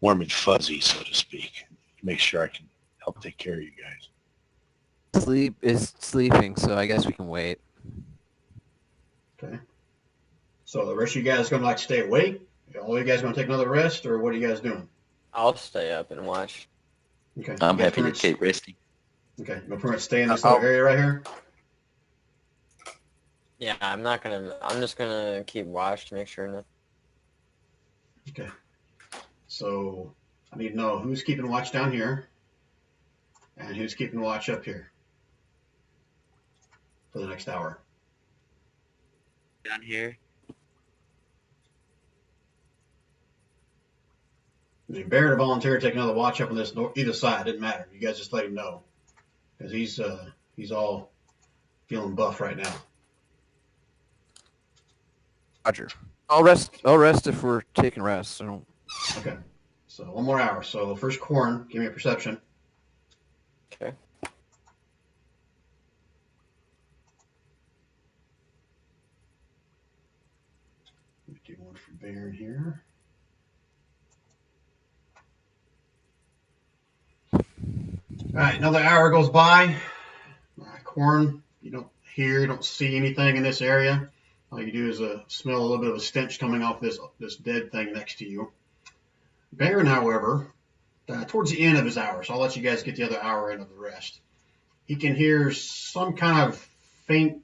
warm and fuzzy, so to speak. Make sure I can help take care of you guys. Sleep is sleeping, so I guess we can wait. Okay. So the rest of you guys going to like stay awake? All you guys going to take another rest, or what are you guys doing? I'll stay up and watch. Okay. I'm You guys happy to pretty much- keep resting. Okay. You pretty much stay in this little area right here? Yeah, I'm just gonna keep watch to make sure nothing. Okay. So I need to know who's keeping watch down here and who's keeping watch up here for the next hour. Down here. I mean, Barrett to volunteer to take another watch up on this either side. Didn't matter. You guys just let him know because he's all feeling buff right now. Roger. I'll rest if we're taking rest. So Okay. So one more hour. So first Corn, give me a perception. Okay. Let me do one for Baron here. All right, another hour goes by. Corn, you don't hear, you don't see anything in this area. All you do is smell a little bit of a stench coming off this dead thing next to you. Baron, however, towards the end of his hour, so I'll let you guys get the other hour in of the rest. He can hear some kind of faint,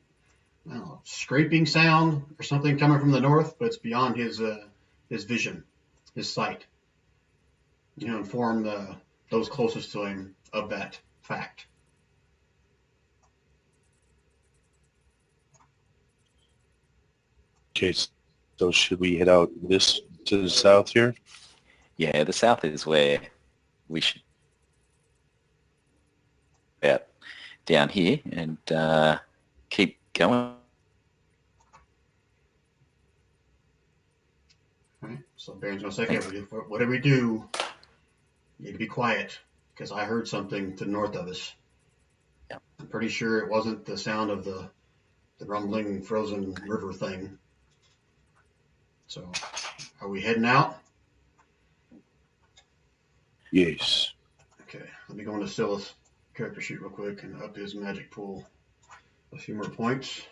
I don't know, scraping sound or something coming from the north, but it's beyond his vision, his sight. Inform those closest to him of that fact. Okay, so should we head out this to the south here? Yeah, the south is where we should out down here and keep going. All right. So Baron's going to say, okay, whatever we do, you need to be quiet because I heard something to the north of us. Yeah. I'm pretty sure it wasn't the sound of the rumbling frozen river thing. So are we heading out? Yes. Okay, let me go into Silas character sheet real quick and up his magic pool a few more points.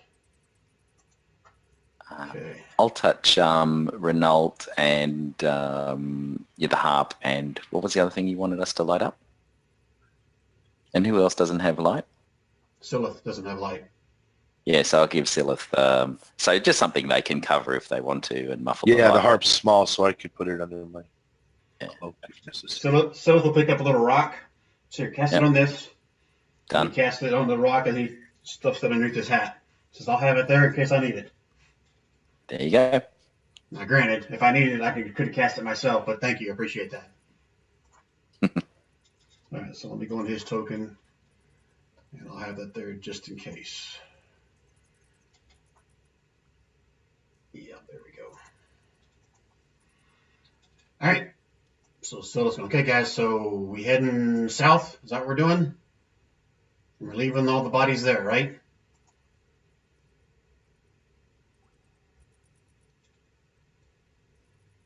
Okay. I'll touch Renault and the harp, and what was the other thing you wanted us to light up? And who else doesn't have light? Silith doesn't have light. Yeah, so I'll give Silith. So just something they can cover if they want to and muffle the Yeah, light. the harp's small, so I could put it under my cloak if necessary. Silith will pick up a little rock. So you cast it on this. Done. He casts it on the rock and he stuffs it underneath his hat. Says, I'll have it there in case I need it. There you go. Now, granted, if I needed it, I could have cast it myself, but thank you. I appreciate that. All right, so let me go into his token, and I'll have that there just in case. Yeah, there we go. All right. So still listening. Okay, guys, so we heading south? Is that what we're doing? We're leaving all the bodies there, right?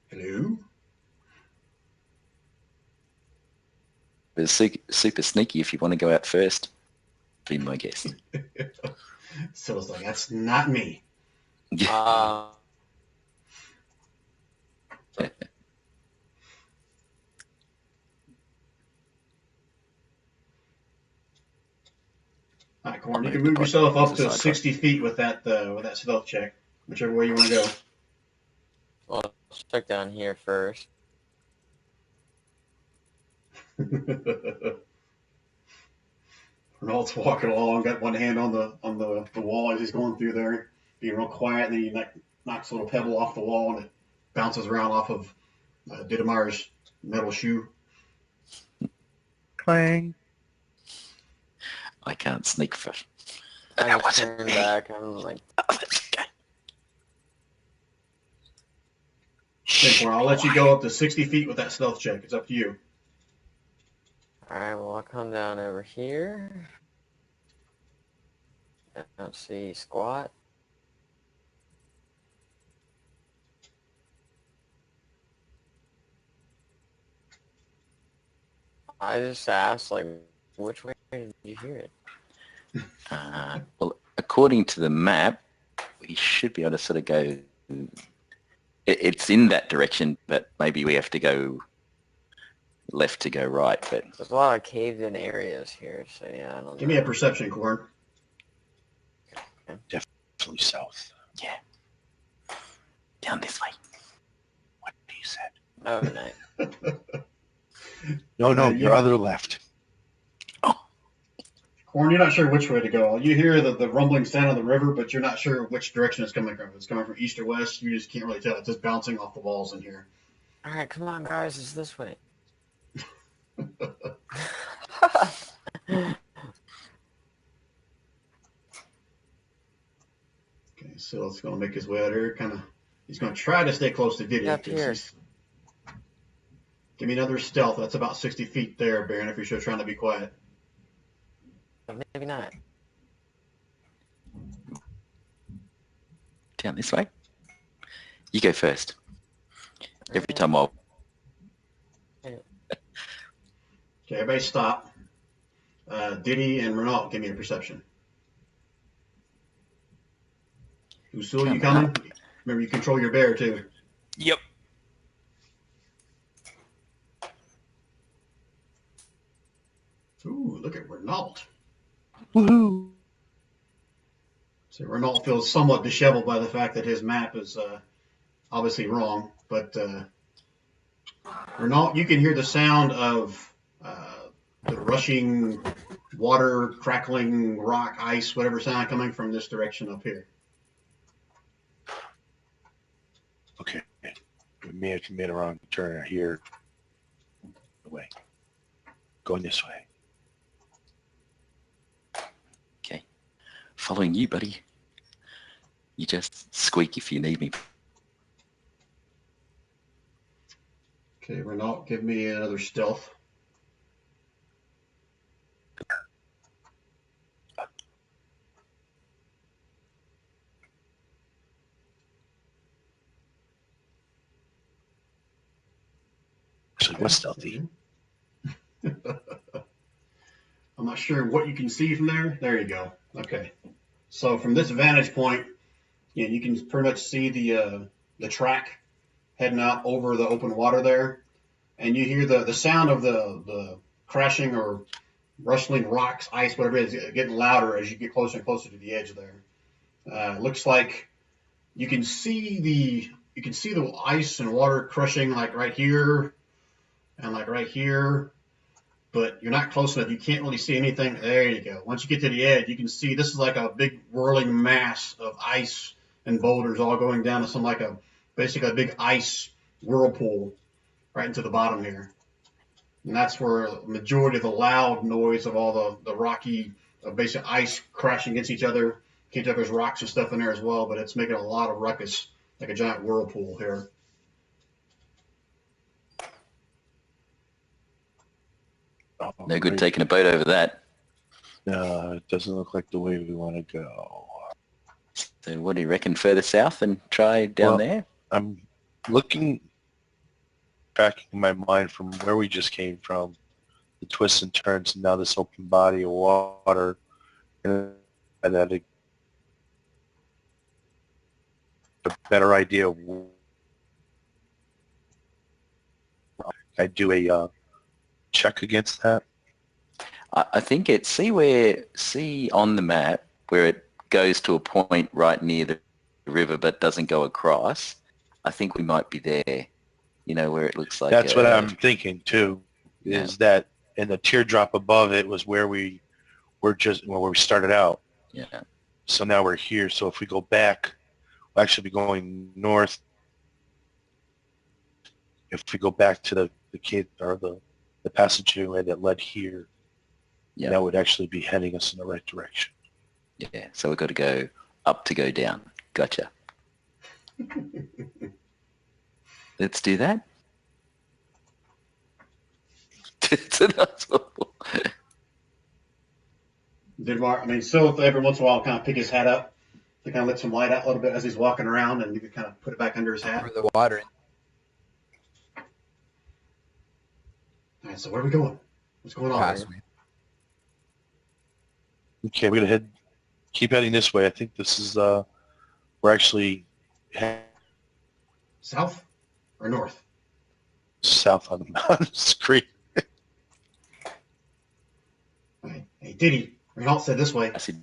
Hello? It's super sneaky if you want to go out first. Be my guest. So it's like, that's not me. Uh, All right, Corn, you I'll can move move the yourself pod up to the to side, 60 feet with that stealth check, whichever way you want to well, let's check down here first. go. Renault's walking along, got one hand on the wall as he's going through there, being real quiet, and then he knocks a little pebble off the wall, and it bounces around off of Didemar's metal shoe. Clang. I can't sneak for. I That just wasn't turned me. back. I'm like, Oh, that's okay. Okay, Corn, I'll let you go up to 60 feet with that stealth check. It's up to you. alright, well, I'll come down over here. Let's see, squat. I just asked, like, which way did you hear it? Well, according to the map, we should be able to sort of go. It's in that direction, but maybe we have to go left to go right. But There's a lot of caved-in areas here, so yeah, I don't Give know. me a perception, Corn. Definitely south. yeah, down this way. What you said. Oh, nice. No, you- your other left. Corn, you're not sure which way to go. You hear the rumbling sound of the river, but you're not sure which direction it's coming from. If it's coming from east or west. You just can't really tell. It's just bouncing off the walls in here. Alright, come on, guys, it's this way. Okay, so it's going to make his way out here. He's going to try to stay close to Diddy. Up 'cause here. Give me another stealth. That's about 60 feet there, Baron, if you're still trying to be quiet. Maybe not. Down this way. You go first. Every time I'll. Okay, everybody stop. Diddy and Renault, give me a perception. Usul, you coming? Remember, you control your bear, too. Yep. Ooh, look at Renault. Woohoo! So Renault feels somewhat disheveled by the fact that his map is obviously wrong. But Renault, you can hear the sound of the rushing water, crackling rock, ice, whatever sound coming from this direction up here. Okay. We may have made a wrong turn here. Away. Going this way. Okay. Following you, buddy. You just squeak if you need me. Okay, Renault, give me another stealth. Actually, what's stealthy? I'm not sure what you can see from there. There you go. Okay. So from this vantage point, you can pretty much see the track heading out over the open water there, and you hear the sound of the crashing or rustling rocks, ice, whatever it is, getting louder as you get closer and closer to the edge there. Looks like you can see the ice and water crushing like right here and like right here, but you're not close enough. You can't really see anything. There you go. Once you get to the edge, you can see this is like a big whirling mass of ice and boulders all going down to basically a big ice whirlpool right into the bottom here. And that's where the majority of the loud noise of all the rocky, basic ice crashing against each other. There's rocks and stuff in there as well, but it's making a lot of ruckus, like a giant whirlpool here. No good taking a boat over that. No, it doesn't look like the way we want to go. So what do you reckon, further south and try down there? I'm looking back in my mind from where we just came from, the twists and turns, and now this open body of water, and that a better idea of I do a check against that. I think it's, see on the map where it goes to a point right near the river but doesn't go across. I think we might be there, where it looks like That's what I'm thinking too, is that, and the teardrop above it was where we were where we started out. Yeah. So now we're here. So if we go back, we'll actually be going north. If we go back to the kid or the passageway that led here, that would actually be heading us in the right direction. Yeah, so we've got to go up to go down. Gotcha. Let's do that. Still every once in a while kind of pick his hat up to kind of let some light out a little bit as he's walking around, and you can kind of put it back under his hat. For the water. All right, so where are we going? What's going on here? Okay, we're gonna keep heading this way. I think this is we're actually south or north? South on the mountain. Creek. Hey, Diddy, Renault said this way. I see.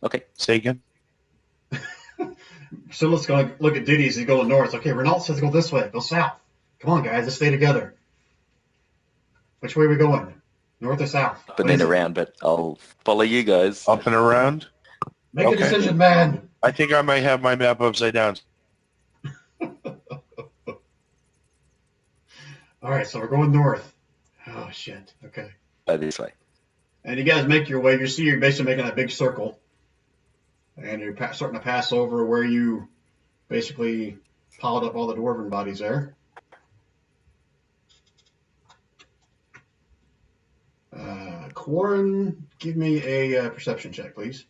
Okay. Say again. So let's go look at Diddy as he's going north. Okay, Renault says go this way. Go south. Come on, guys, let's stay together. Which way are we going? North or south? Up and then around, but I'll follow you guys. Up and around? Make a decision, man. I think I might have my map upside down. All right, so we're going north. Oh, shit. Okay. This way. And you guys make your way. You see you're basically making a big circle. And you're starting to pass over where you basically piled up all the dwarven bodies there. Quarren, give me a perception check, please.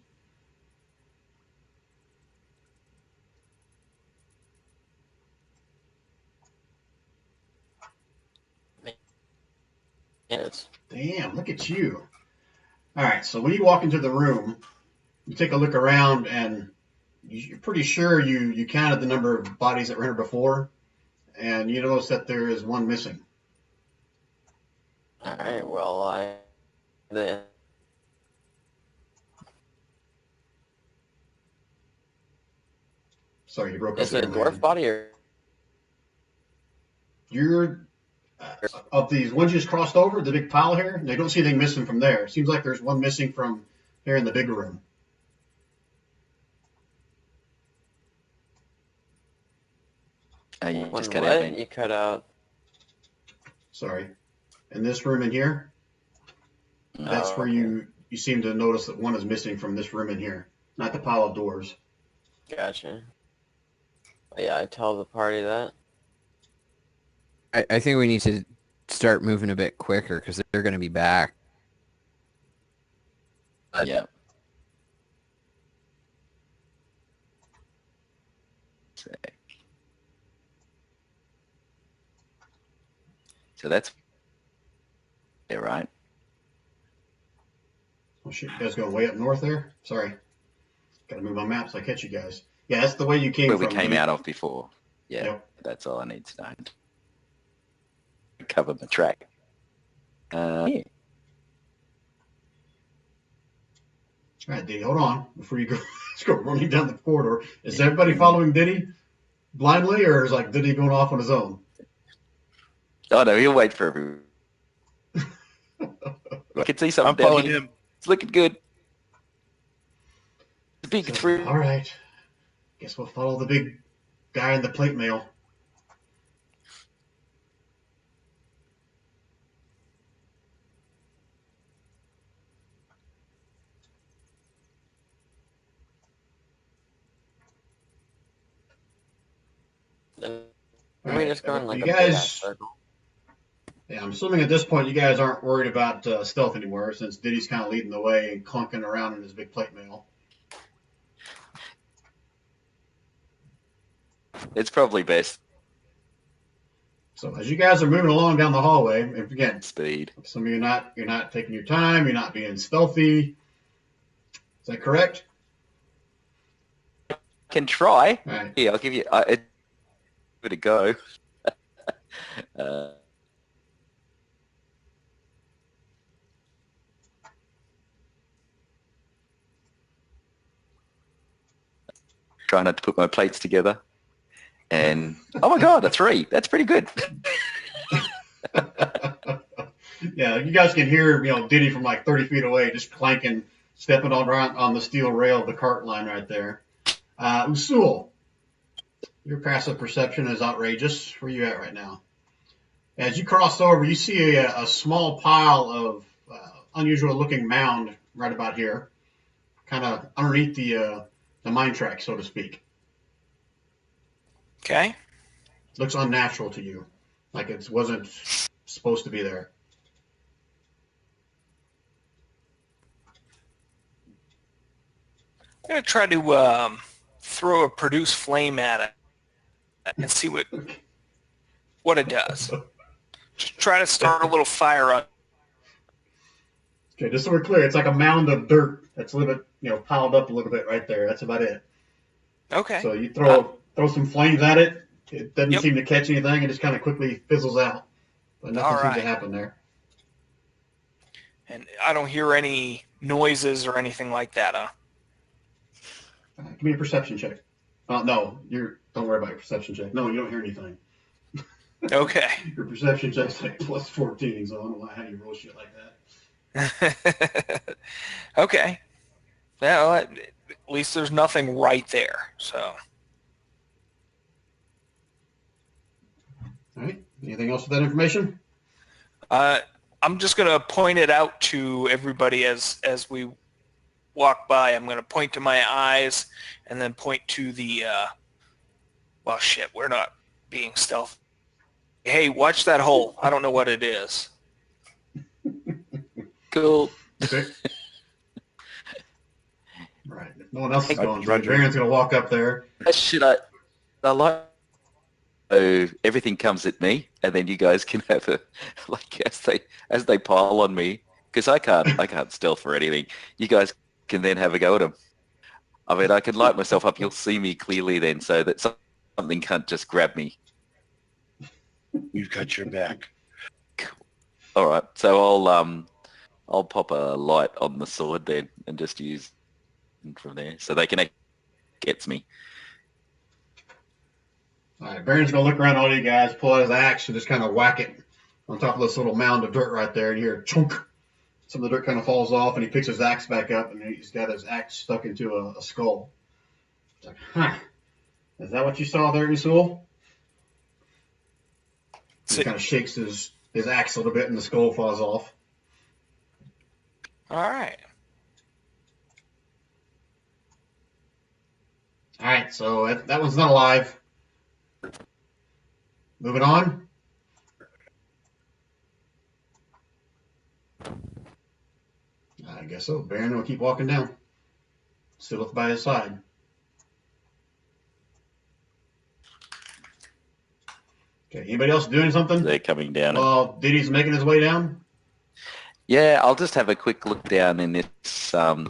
Yes. Damn, look at you. All right, so when you walk into the room, you take a look around, and you're pretty sure you counted the number of bodies that were here before, and you notice that there is one missing. All right. Well, Sorry, you broke up. Is it a dwarf body or? You're of these ones you just crossed over, the big pile here. They don't see anything missing from there. It seems like there's one missing from here in the big room. You just What? cut out. You cut out. Sorry, in this room in here. That's where you seem to notice that one is missing from this room in here, not the pile of doors. Gotcha. Yeah, I tell the party that. I think we need to start moving a bit quicker because they're going to be back. Yeah. So that's right. Oh shit, you guys go way up north there? Sorry. Gotta move my map so I catch you guys. Yeah, that's the way you came Where from. we came Lee. out of before. Yeah, Yep. that's all I need to know. Cover my track. Yeah. All right, Diddy, hold on before you go. Let's go running down the corridor. Is everybody following Diddy blindly, or is like Diddy going off on his own? Oh no, he'll wait for everyone. I can see something I'm down following here. him. It's looking good. The big So, three. all right. Guess we'll follow the big guy in the plate mail. Then All we right, just go in like you a big ass guys. circle. Yeah, I'm assuming at this point you guys aren't worried about stealth anymore, since Diddy's kind of leading the way and clunking around in his big plate mail. It's probably best So as you guys are moving along down the hallway, and again, speed. some of you you're not taking your time, you're not being stealthy. Is that correct? Can try. All right. Yeah, I'll give you. Give it a go. uh, try not to put my plates together. And oh my god, a 3. That's pretty good. Yeah, you guys can hear Diddy from like 30 feet away, just clanking, stepping on the steel rail of the cart line right there. Usul, your passive perception is outrageous. Where you at right now? As you cross over, you see a small pile of unusual-looking mound right about here, kind of underneath the mine track, so to speak. Okay. Looks unnatural to you, like it wasn't supposed to be there. I'm gonna try to throw a produce flame at it and see what it does. Just try to start a little fire on. Okay, just so we're clear, it's like a mound of dirt that's a little bit, piled up a little bit right there. That's about it. Okay. So you throw some flames at it. It doesn't Yep. seem to catch anything. It just kind of quickly fizzles out. But nothing All seems to right. happen there. And I don't hear any noises or anything like that, huh? Give me a perception check. No, don't worry about your perception check. No, you don't hear anything. Okay. Your perception check's like plus 14, so I don't know how you roll shit like that. Okay. Well, at least there's nothing right there. So. All right. Anything else with that information? I'm just going to point it out to everybody as we walk by. I'm going to point to my eyes and then point to the, well, shit, we're not being stealthy. Hey, watch that hole. I don't know what it is. Cool. Okay. Right. If no one else is going, Roger. Baron's going to walk up there. Should I like? So everything comes at me, and then you guys can have a like as they pile on me, because I can't stealth for anything. You guys can then have a go at them. I mean, I can light myself up. You'll see me clearly then, so that something can't just grab me. We've got your back. All right, so I'll pop a light on the sword then, and just use it from there, so they can gets me. All right. Baron's going to look around all you guys, pull out his axe, and just kind of whack it on top of this little mound of dirt right there. And you hear chunk. Some of the dirt kind of falls off, and he picks his axe back up, and he's got his axe stuck into a skull. It's like, huh. Is that what you saw there, Usul? He kind of shakes his axe a little bit, and the skull falls off. All right. All right, so that one's not alive. Moving on. I guess so. Baron will keep walking down. Sylph by his side. Okay. Anybody else doing something? They're coming down. Well, Diddy's making his way down. Yeah, I'll just have a quick look down in this. Oh,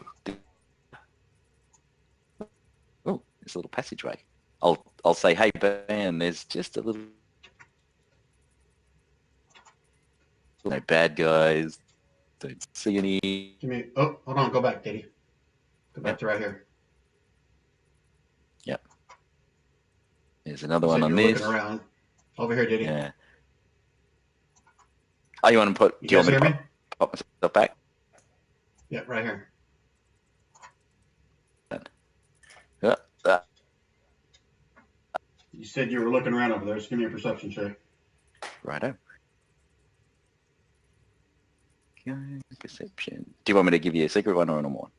there's a little passageway. I'll say, hey, Ben, there's just a little. No bad guys. Don't see any. Give me. Oh, hold on. Go back, Diddy. Go back to right here. Yep. There's another You one said on you were this. looking around. Over here, Diddy. Yeah. Oh, you want to put? You Do you guys want me hear to me? pop myself back? Yeah, right here. Uh, You said you were looking around over there. Just give me a perception check. Righto. Okay, perception. Do you want me to give you a secret one or a normal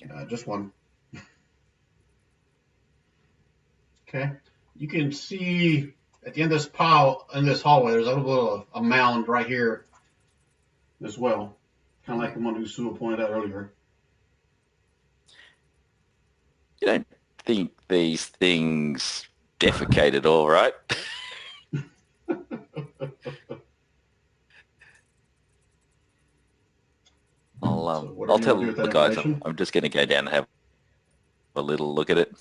one? Just one. Okay. You can see at the end of this pile in this hallway, there's a little a mound right here as well, kind of like the one who Sue pointed out earlier. You don't think these things defecate at all, right? So what are I'll you tell gonna do with the that guys information? I'm just going to go down and have a little look at it.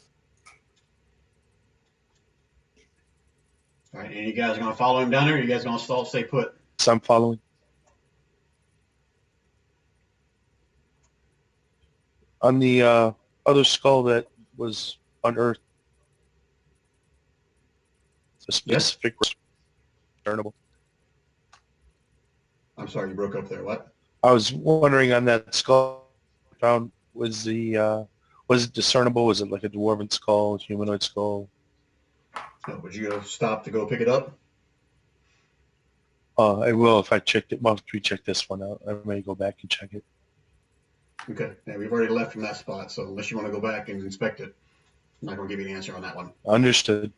All right, and you guys gonna follow him down there? Or you guys gonna stay put? So I'm following. On the other skull that was unearthed, the specific discernible. I'm sorry, you broke up there. What? I was wondering on that skull found was it discernible? Was it like a dwarven skull, humanoid skull? Oh, would you go stop to go pick it up? I will if I checked it. Well, if we check this one out, I may go back and check it. Okay. Yeah, we've already left from that spot, so unless you want to go back and inspect it, I'm not gonna give you an answer on that one. Understood.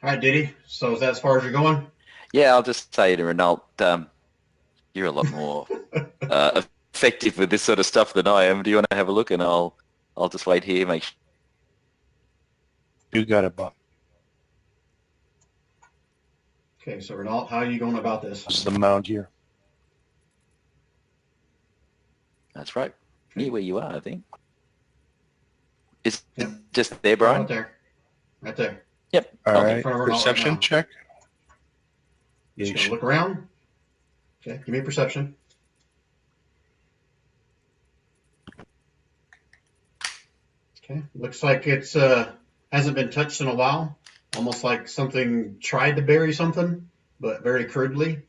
All right, Diddy. So is that as far as you're going? Yeah, I'll just say to Renault, you're a lot more effective with this sort of stuff than I am. Do you want to have a look? And I'll just wait here, make sure. You got it, Bob. Okay, so Renault, how are you going about this? This is the mound here. That's right. Near where you are, I think. Is Yep. just there, Brian? Right there. Right there. Yep. All Okay. right. front of Renault right Perception now. check. Yeah, Just you gonna should. look around. Okay, give me a perception. Okay, looks like it's hasn't been touched in a while. Almost like something tried to bury something, but very crudely.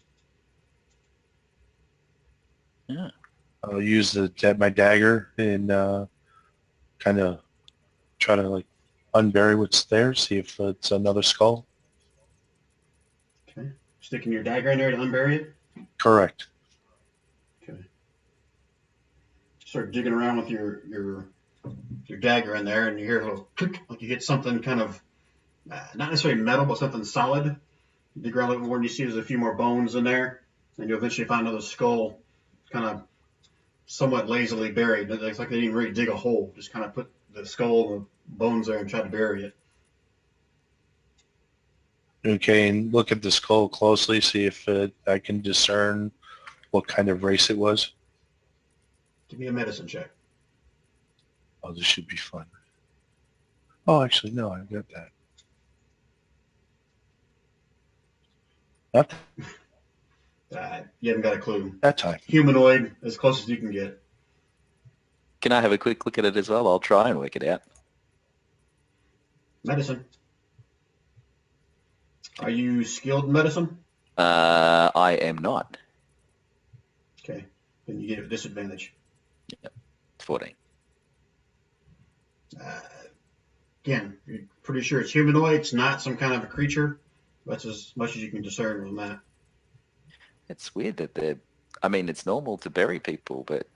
Yeah. I'll use my dagger and kind of try to like unbury what's there, see if it's another skull. Okay, sticking your dagger in there to unbury it. Correct. Okay. Start digging around with your dagger in there, and you hear a little click, like you hit something kind of not necessarily metal, but something solid. You dig around a little more, and you see there's a few more bones in there, and you eventually find another skull, kind of somewhat lazily buried. It's like they didn't really dig a hole; just kind of put the skull and the bones there and tried to bury it. Okay, and look at the skull closely, see if I can discern what kind of race it was. Give me a medicine check. Oh, this should be fun. Oh, actually, no, I got that. Not You haven't got a clue. that time. Humanoid, as close as you can get. Can I have a quick look at it as well? I'll try and work it out. Medicine. Are you skilled in medicine? I am not. Okay, then you get a disadvantage. 14. Again, you're pretty sure it's humanoid. It's not some kind of a creature. That's as much as you can discern from that. It's weird that they're... I mean, it's normal to bury people, but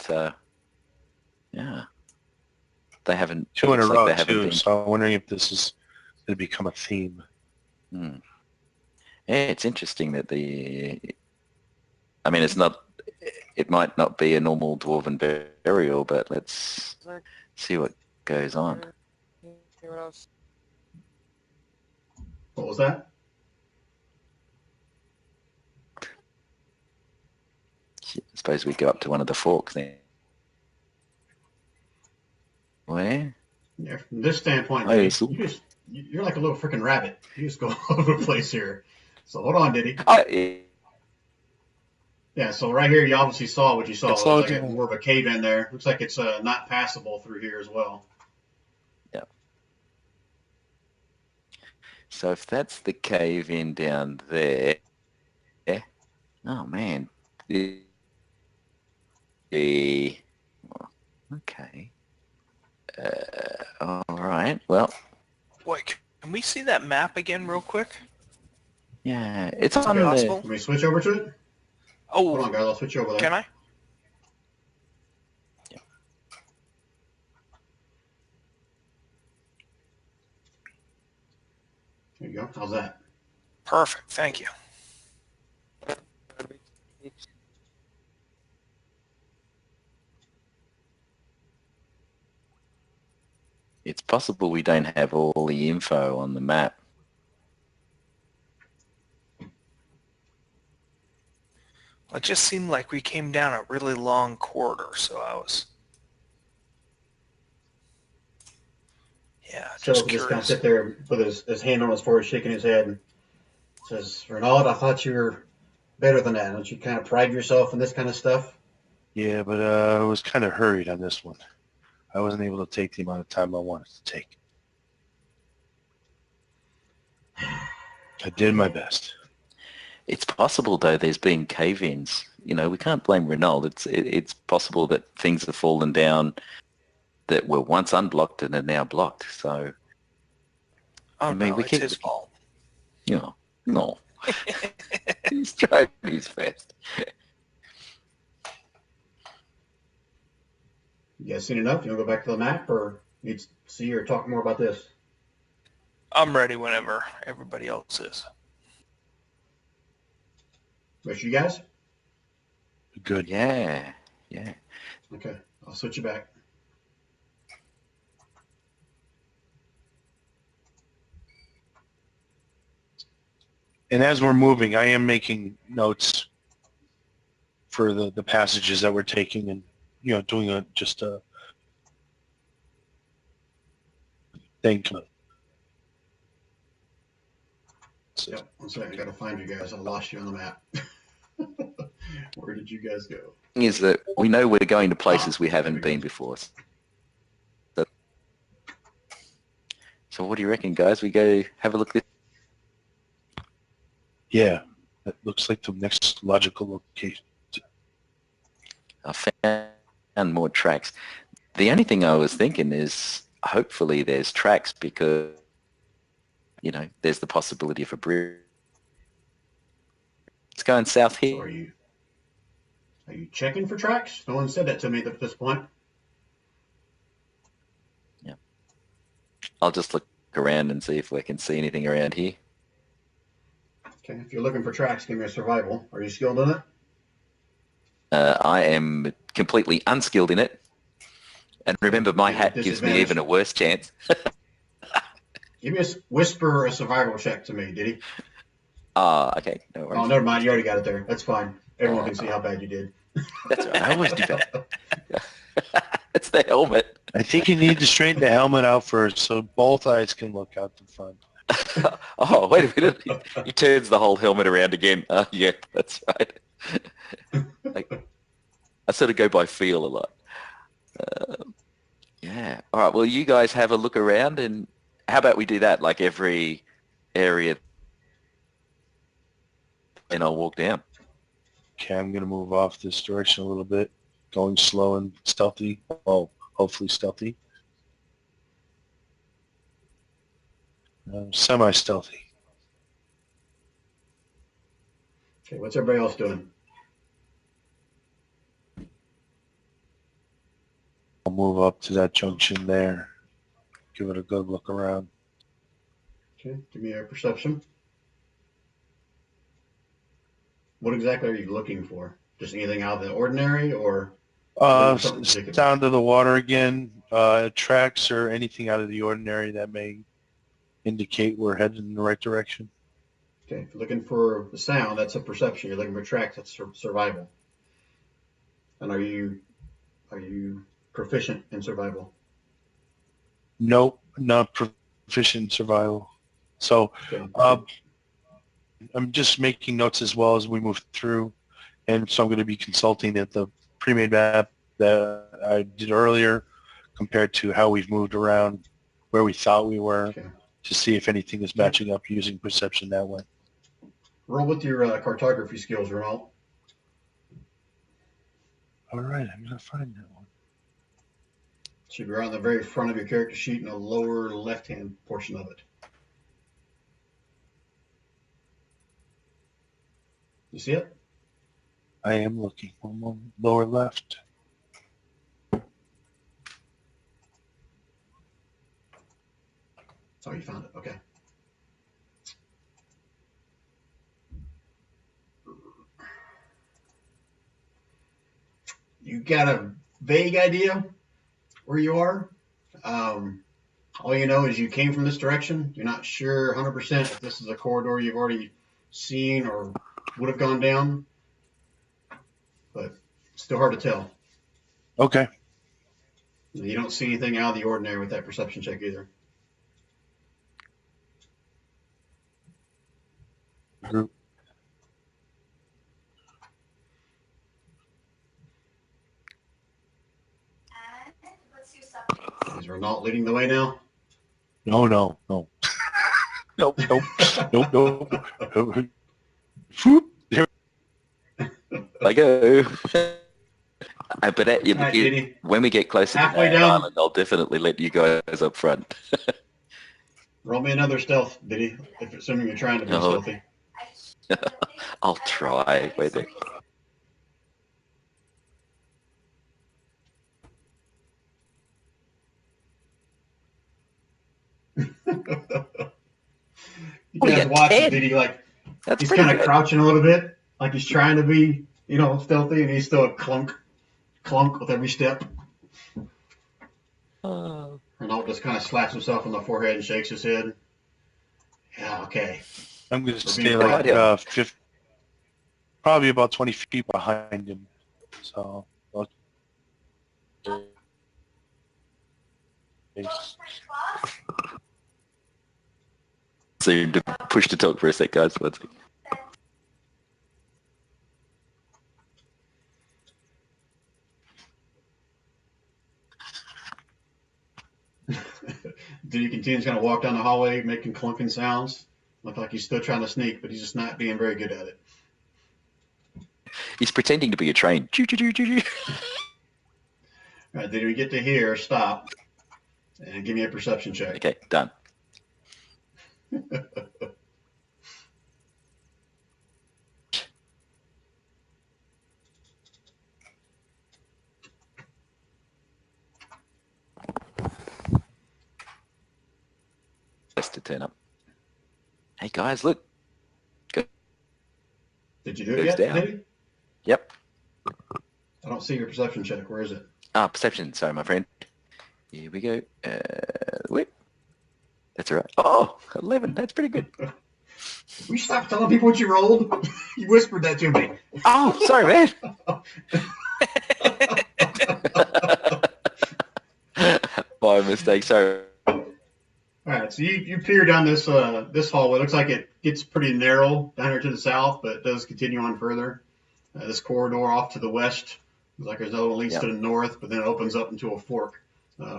yeah. They haven't... Two in a looks like row, they haven't too, been- so I'm wondering if this is going to become a theme. Hmm. Yeah, it's interesting that the... I mean, it's not... It might not be a normal dwarven burial, but let's see what goes on. What was that? I suppose we go up to one of the forks then. Where? Yeah, from this standpoint, Oh, Diddy, yes. you're like a little freaking rabbit. You just go all over the place here. So hold on, Diddy. Oh, Yeah, so right here, you obviously saw what you saw. It's There's like loading. more of a cave in there. Looks like it's not passable through here as well. so if that's the cave in down there, oh man, okay, all right. Well, Boy, can we see that map again real quick? yeah, it's Is it on the. possible? Can we switch over to it? Hold on, Oh, guys. I'll switch over there. can I? There you go. How's that? Perfect. Thank you. It's possible we don't have all the info on the map. It just seemed like we came down a really long corridor, so I was, yeah, just So just kind of curious. sit there with his hand on his forehead, shaking his head, and says, "Ronald, I thought you were better than that. Don't you kind of pride yourself in this kind of stuff?" Yeah, but I was kind of hurried on this one. I wasn't able to take the amount of time I wanted to take. I did my best. It's possible though. There's been cave-ins. You know, we can't blame Renault. It's possible that things have fallen down that were once unblocked and are now blocked. So, Oh I mean, no, we it's keep, his fault. you know, no, he's trying his best. You guys seen enough? You want to go back to the map, or need to see or talk more about this? I'm ready whenever everybody else is. Rest you guys? Good. Yeah, yeah. Okay, I'll switch you back. And as we're moving, I am making notes for the passages that we're taking and, you know, doing just a thing. Yep, one second. I gotta find you guys. I lost you on the map. Where did you guys go? Is that we know we're going to places we haven't been before. So what do you reckon, guys? We go have a look at Yeah, that looks like the next logical location. I found more tracks. The only thing I was thinking is hopefully there's tracks because, you know, there's the possibility of a bridge. It's going south So here. are you checking for tracks? No one said that to me at this point. Yeah. I'll just look around and see if we can see anything around here. Okay, if you're looking for tracks, give me a survival. Are you skilled in it? I am completely unskilled in it. And remember, my hat gives me even a worse chance. Give me a whisper a survival check to me, did he? Okay. No worries. Oh, never mind. You already got it there. That's fine. Everyone can see how bad you did. That's all right. I always do that. It's the helmet. I think you need to straighten the helmet out first so both eyes can look out the front. Oh, wait a minute. He turns the whole helmet around again. Yeah, that's right. I sort of go by feel a lot. Yeah. All right. Well, you guys have a look around, and how about we do that? Like every area, and I'll walk down. Okay, I'm going to move off this direction a little bit, going slow and stealthy. Well, hopefully stealthy. Semi-stealthy. Okay, what's everybody else doing? I'll move up to that junction there. Give it a good look around. Okay, give me a perception. What exactly are you looking for? Just anything out of the ordinary, or something particular? Down to the water again. Tracks or anything out of the ordinary that may indicate we're headed in the right direction. Okay, if you're looking for the sound, that's a perception. You're looking for tracks, that's survival. And are you proficient in survival? Nope, not proficient in survival. So Okay. I'm just making notes as well as we move through. And so I'm going to be consulting the pre-made map that I did earlier compared to how we've moved around where we thought we were Okay. to see if anything is matching up using perception that way. Roll with your cartography skills, Ronald. All right, I'm going to find that one. Should be right on the very front of your character sheet in the lower left-hand portion of it. You see it? I am looking. One moment. Lower left. Oh, you found it. Okay. You got a vague idea where you are. All you know is you came from this direction. You're not sure 100% if this is a corridor you've already seen or would have gone down, but it's still hard to tell. Okay. You don't see anything out of the ordinary with that perception check either. Group. Is Renault leading the way now? No. Nope. Nope. Whoop. There. I go. I bet All right, Diddy. when we get closer Halfway to that down. island, I'll definitely let you guys up front. Roll me another stealth, Diddy, if assuming you're trying to be No. stealthy. I'll try. Wait there. You Oh, guys yeah, watch 10. Diddy, like, That's he's pretty kind of good. crouching a little bit, like he's trying to be, stealthy, and he's still a clunk with every step. Oh. Renault just kind of slaps himself on the forehead and shakes his head. Yeah, okay. I'm going to We're stay being like quiet. 50, probably about 20 feet behind him. So, Seem to push to talk for a sec, guys. One sec. Diddy continues to kind of walk down the hallway, making clunking sounds. Look like he's still trying to sneak, but he's just not being very good at it. He's pretending to be a train. Choo, choo, choo, choo, choo. All right, Diddy, we get to here, stop, and give me a perception check. Okay, done. Best to turn up. Hey guys, look. Did you do it Goes yet, down. Diddy? Yep. I don't see your perception check. Where is it? Perception. Sorry, my friend. Here we go. Wait. That's all right. Oh, 11. That's pretty good. Will you stop telling people what you rolled? You whispered that to me. Oh, sorry, man. My mistake. Sorry. All right, so you peer down this hallway. It looks like it gets pretty narrow down here to the south, but it does continue on further. This corridor off to the west looks like there's no one leads Yep. to the north, but then it opens up into a fork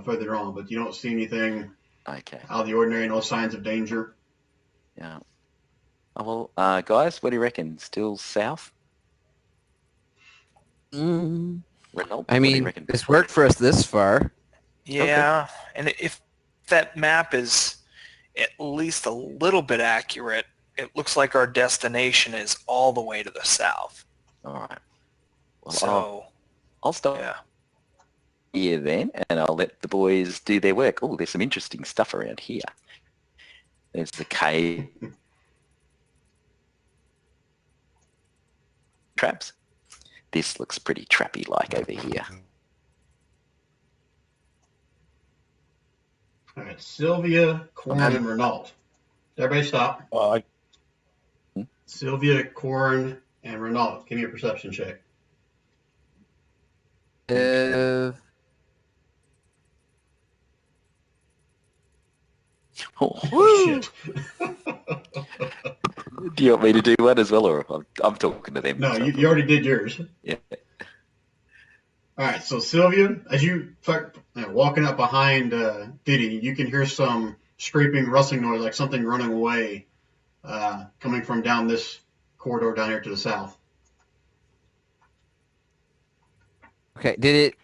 further on. But you don't see anything Okay. out of the ordinary, no signs of danger. Yeah. Oh, well, guys, what do you reckon? Still south? Mm, Renault, I what do you mean, reckon? it's worked for us this far. Yeah, and if that map is at least a little bit accurate, it looks like our destination is all the way to the south. All right. Well, So, I'll stop yeah. here then, and I'll let the boys do their work. Oh, there's some interesting stuff around here. There's the cave. Traps. This looks pretty trappy-like over here. All right, Sylvia, Corn, and Renault. Everybody stop. Well, Sylvia, Corin, and Renault. Give me a perception check. Uh, Oh, shit. Do you want me to do one as well, or I'm talking to them? No, so- you already did yours. Yeah. All right, so Sylvia, as you start walking up behind Diddy, you can hear some scraping, rustling noise, like something running away, coming from down this corridor down here to the south. okay. Did it?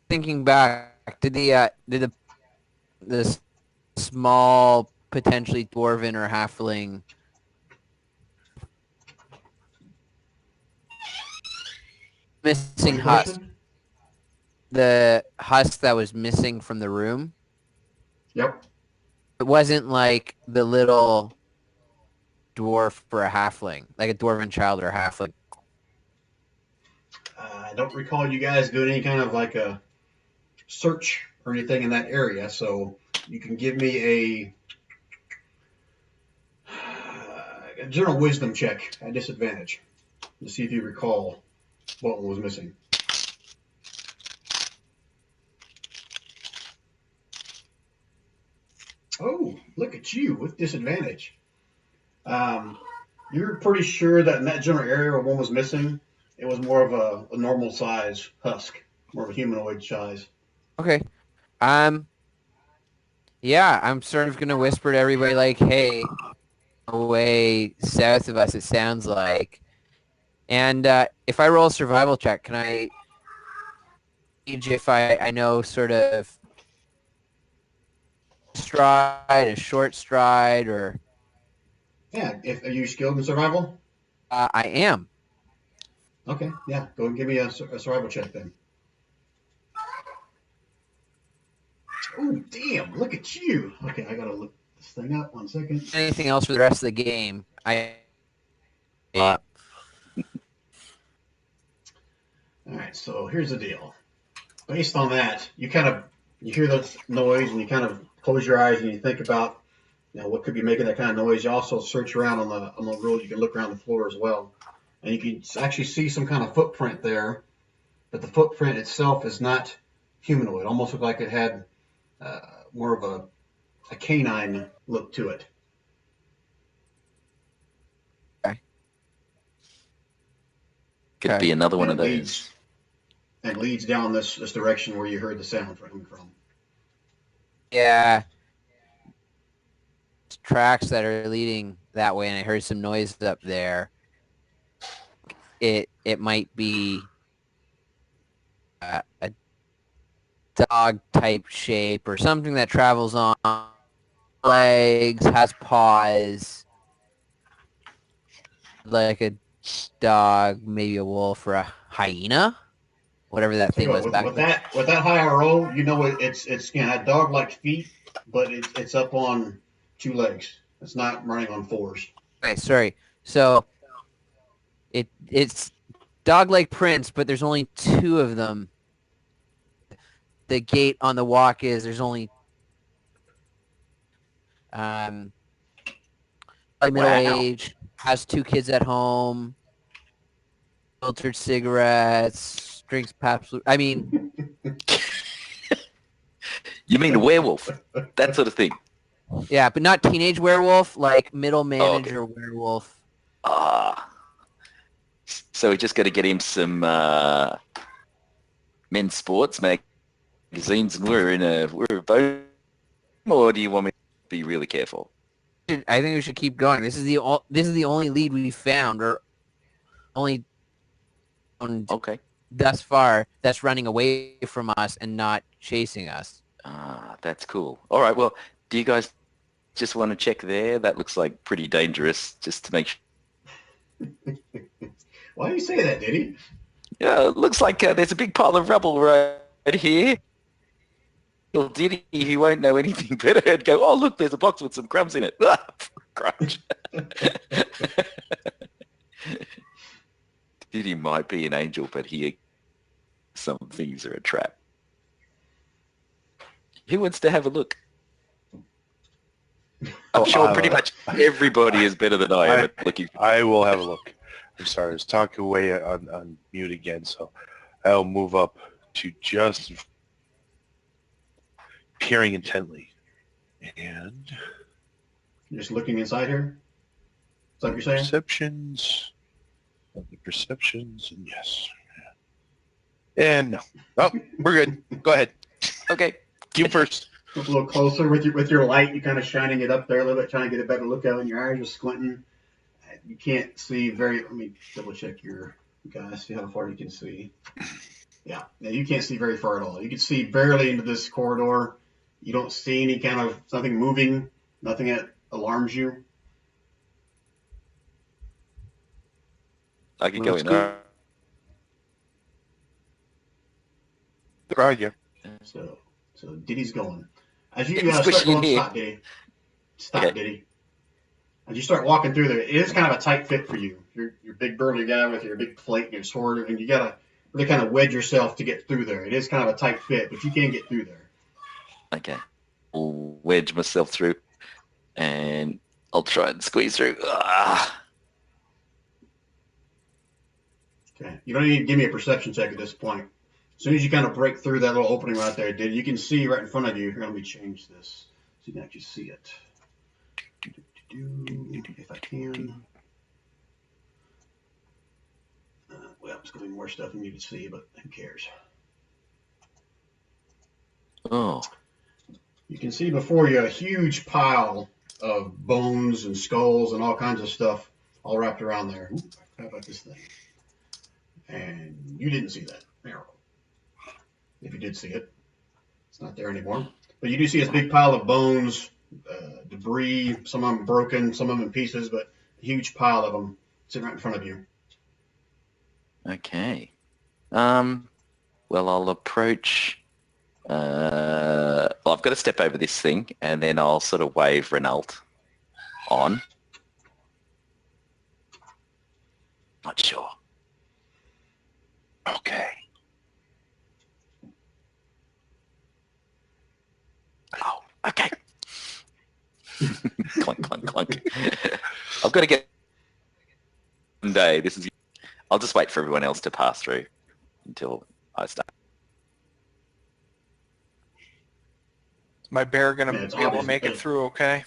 Thinking back, did the small, potentially dwarven or halfling missing What's your husk, question? the husk that was missing from the room? Yep. It wasn't like the little dwarf or a halfling, like a dwarven child or a halfling. I don't recall you guys doing any kind of like a search or anything in that area, so you can give me a general wisdom check at disadvantage to see if you recall what one was missing. Oh, look at you with disadvantage. You're pretty sure that in that general area where one was missing, it was more of a normal size husk, more of a humanoid size. Okay. Yeah, I'm sort of gonna whisper to everybody like, "Hey, away south of us, it sounds like." And if I roll a survival check, can I gauge if I know sort of stride, a short stride, or Yeah, are you skilled in survival? I am. Okay, yeah, go and give me a survival check then. Oh, damn, look at you. Okay, I gotta look this thing up 1 second. Anything else for the rest of the game? All right, so here's the deal. Based on that, you hear the noise and you kind of close your eyes and you think about what could be making that kind of noise. You also search around on the road. You can look around the floor as well, and you can actually see some kind of footprint there, but the footprint itself is not humanoid. It almost looked like it had more of a canine look to it. Could be another one of And those. leads down this direction where you heard the sound coming from. Yeah. Tracks that are leading that way, and I heard some noise up there. It might be a dog type shape or something that travels on legs, has paws, like a dog, maybe a wolf or a hyena, whatever that thing was back then. With that high roll, it's had dog like feet, but it's up on 2 legs. It's not running on 4s. Okay, sorry. So it's dog-like prints, but there's only 2 of them. The gait on the walk is there's only middle age, has 2 kids at home, filtered cigarettes, drinks Pabst. I mean, You mean a werewolf? That sort of thing. yeah, but not teenage werewolf, like middle manager werewolf. Ah. So we just got to get him some men's sports magazines, and we're a boat. Or do you want me to be really careful? I think we should keep going. This is the only lead we found, or only Okay. thus far that's running away from us and not chasing us. Ah, that's cool. All right. Well, do you guys just want to check there? That looks like pretty dangerous, just to make sure. Why do you say that, Diddy? Yeah, it looks like there's a big pile of rubble right here. Well, Diddy, he won't know anything better, and go, oh, look, there's a box with some crumbs in it. Crunch. Diddy might be an angel, but some things are a trap. Who wants to have a look? I'm sure pretty much everybody is better than I am at looking. I will have a look. I'm sorry, I was talking away on mute again, so I'll move up to just peering intently. And You're just looking inside here? Is that what you're saying? Perceptions, and yes. And no. Oh, we're good. Go ahead. Okay. You first. Look a little closer with your light. You're kind of shining it up there a little bit, trying to get a better look at it. And your eyes are squinting. You can't see very. Let me double check your guys. See how far you can see. Yeah, you can't see very far at all. You can see barely into this corridor. You don't see any kind of something moving. Nothing that alarms you. I can go in there. Right, yeah. So Diddy's going. As you It's start squishy in going, here. stop, Diddy. Stop, Okay. Diddy. As you start walking through there, it is kind of a tight fit for you. You're a big burly guy with your big plate and your sword, and you gotta really kind of wedge yourself to get through there. It is kind of a tight fit, but you can get through there. Okay. I'll wedge myself through and I'll try and squeeze through. Okay. You don't need to give me a perception check at this point. As soon as you kind of break through that little opening right there, Diddy, you can see right in front of you. Here, let me change this so you can actually see it. If I can. Well, it's going to be more stuff than you can see, but who cares? Oh. You can see before you a huge pile of bones and skulls and all kinds of stuff all wrapped around there. Ooh, I forgot about this thing. And you didn't see that arrow. If you did see it, it's not there anymore. But you do see this big pile of bones, debris, some of them broken, some of them in pieces, but a huge pile of them sitting right in front of you. Okay. Well, I'll approach. Well, I've got to step over this thing, and then I'll sort of wave Renault on. Not sure. Okay. Oh, okay. Clunk, clunk, clunk. I've got to get one day. This is. I'll just wait for everyone else to pass through until I start. Is my bear going Yeah, to it's be able to obvious, make it but- through okay?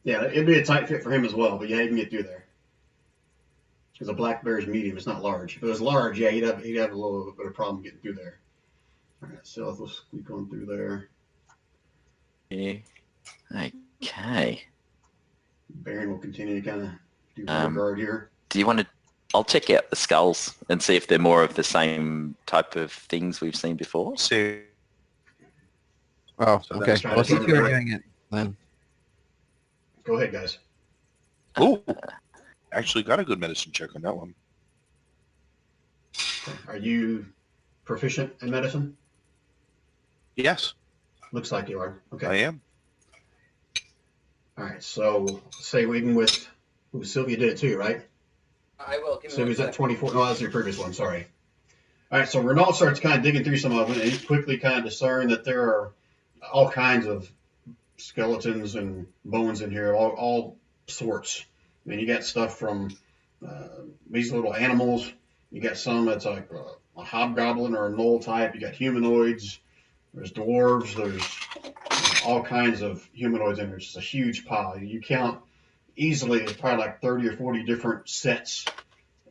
Yeah, it'd be a tight fit for him as well, but yeah, he can get through there. Because a black bear is medium, it's not large. If it was large, yeah, he'd have a little bit of problem getting through there. All right, so let's squeak on through there. Yeah. Okay. Baron will continue to kind of do rear guard here. Do you want to? I'll check out the skulls and see if they're more of the same type of things we've seen before. See. Oh, So okay. that's Well, since right. you're doing it, then Go ahead, guys. Oh, actually got a good medicine check on that one. Okay. Are you proficient in medicine? Yes, Looks like you are. Okay. I am. All right, so say even with Sylvia did it too, right? I will. Sylvia's at 24. No, that's your previous one. Sorry. All right, so Renault starts kind of digging through some of it, and he quickly kind of discerned that there are all kinds of skeletons and bones in here, all sorts. I mean, you got stuff from these little animals. You got some that's like a hobgoblin or a gnoll type. You got humanoids. There's dwarves. There's all kinds of humanoids in there. It's just a huge pile. You count easily, it's probably like 30 or 40 different sets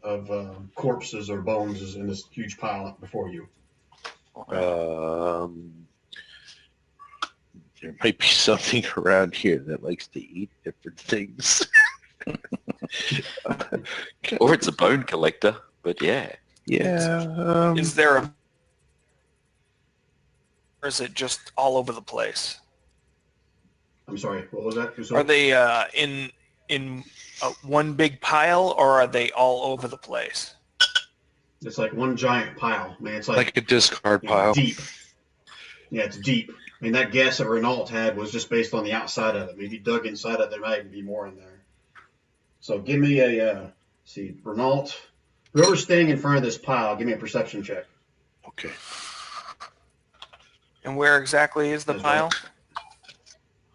of corpses or bones is in this huge pile before you. There might be something around here that likes to eat different things. Or it's a bone collector, but yeah. Yeah. Is there a... Or is it just all over the place? I'm sorry, what was that? Are they in one big pile, or are they all over the place? It's like one giant pile. I mean, it's like a discard pile. deep. Yeah, it's deep. I mean, that guess that Renault had was just based on the outside of it. Maybe dug inside of it, there might even be more in there. So give me a, see, Renault, whoever's staying in front of this pile, give me a perception check. Okay. And where exactly is the That's pile?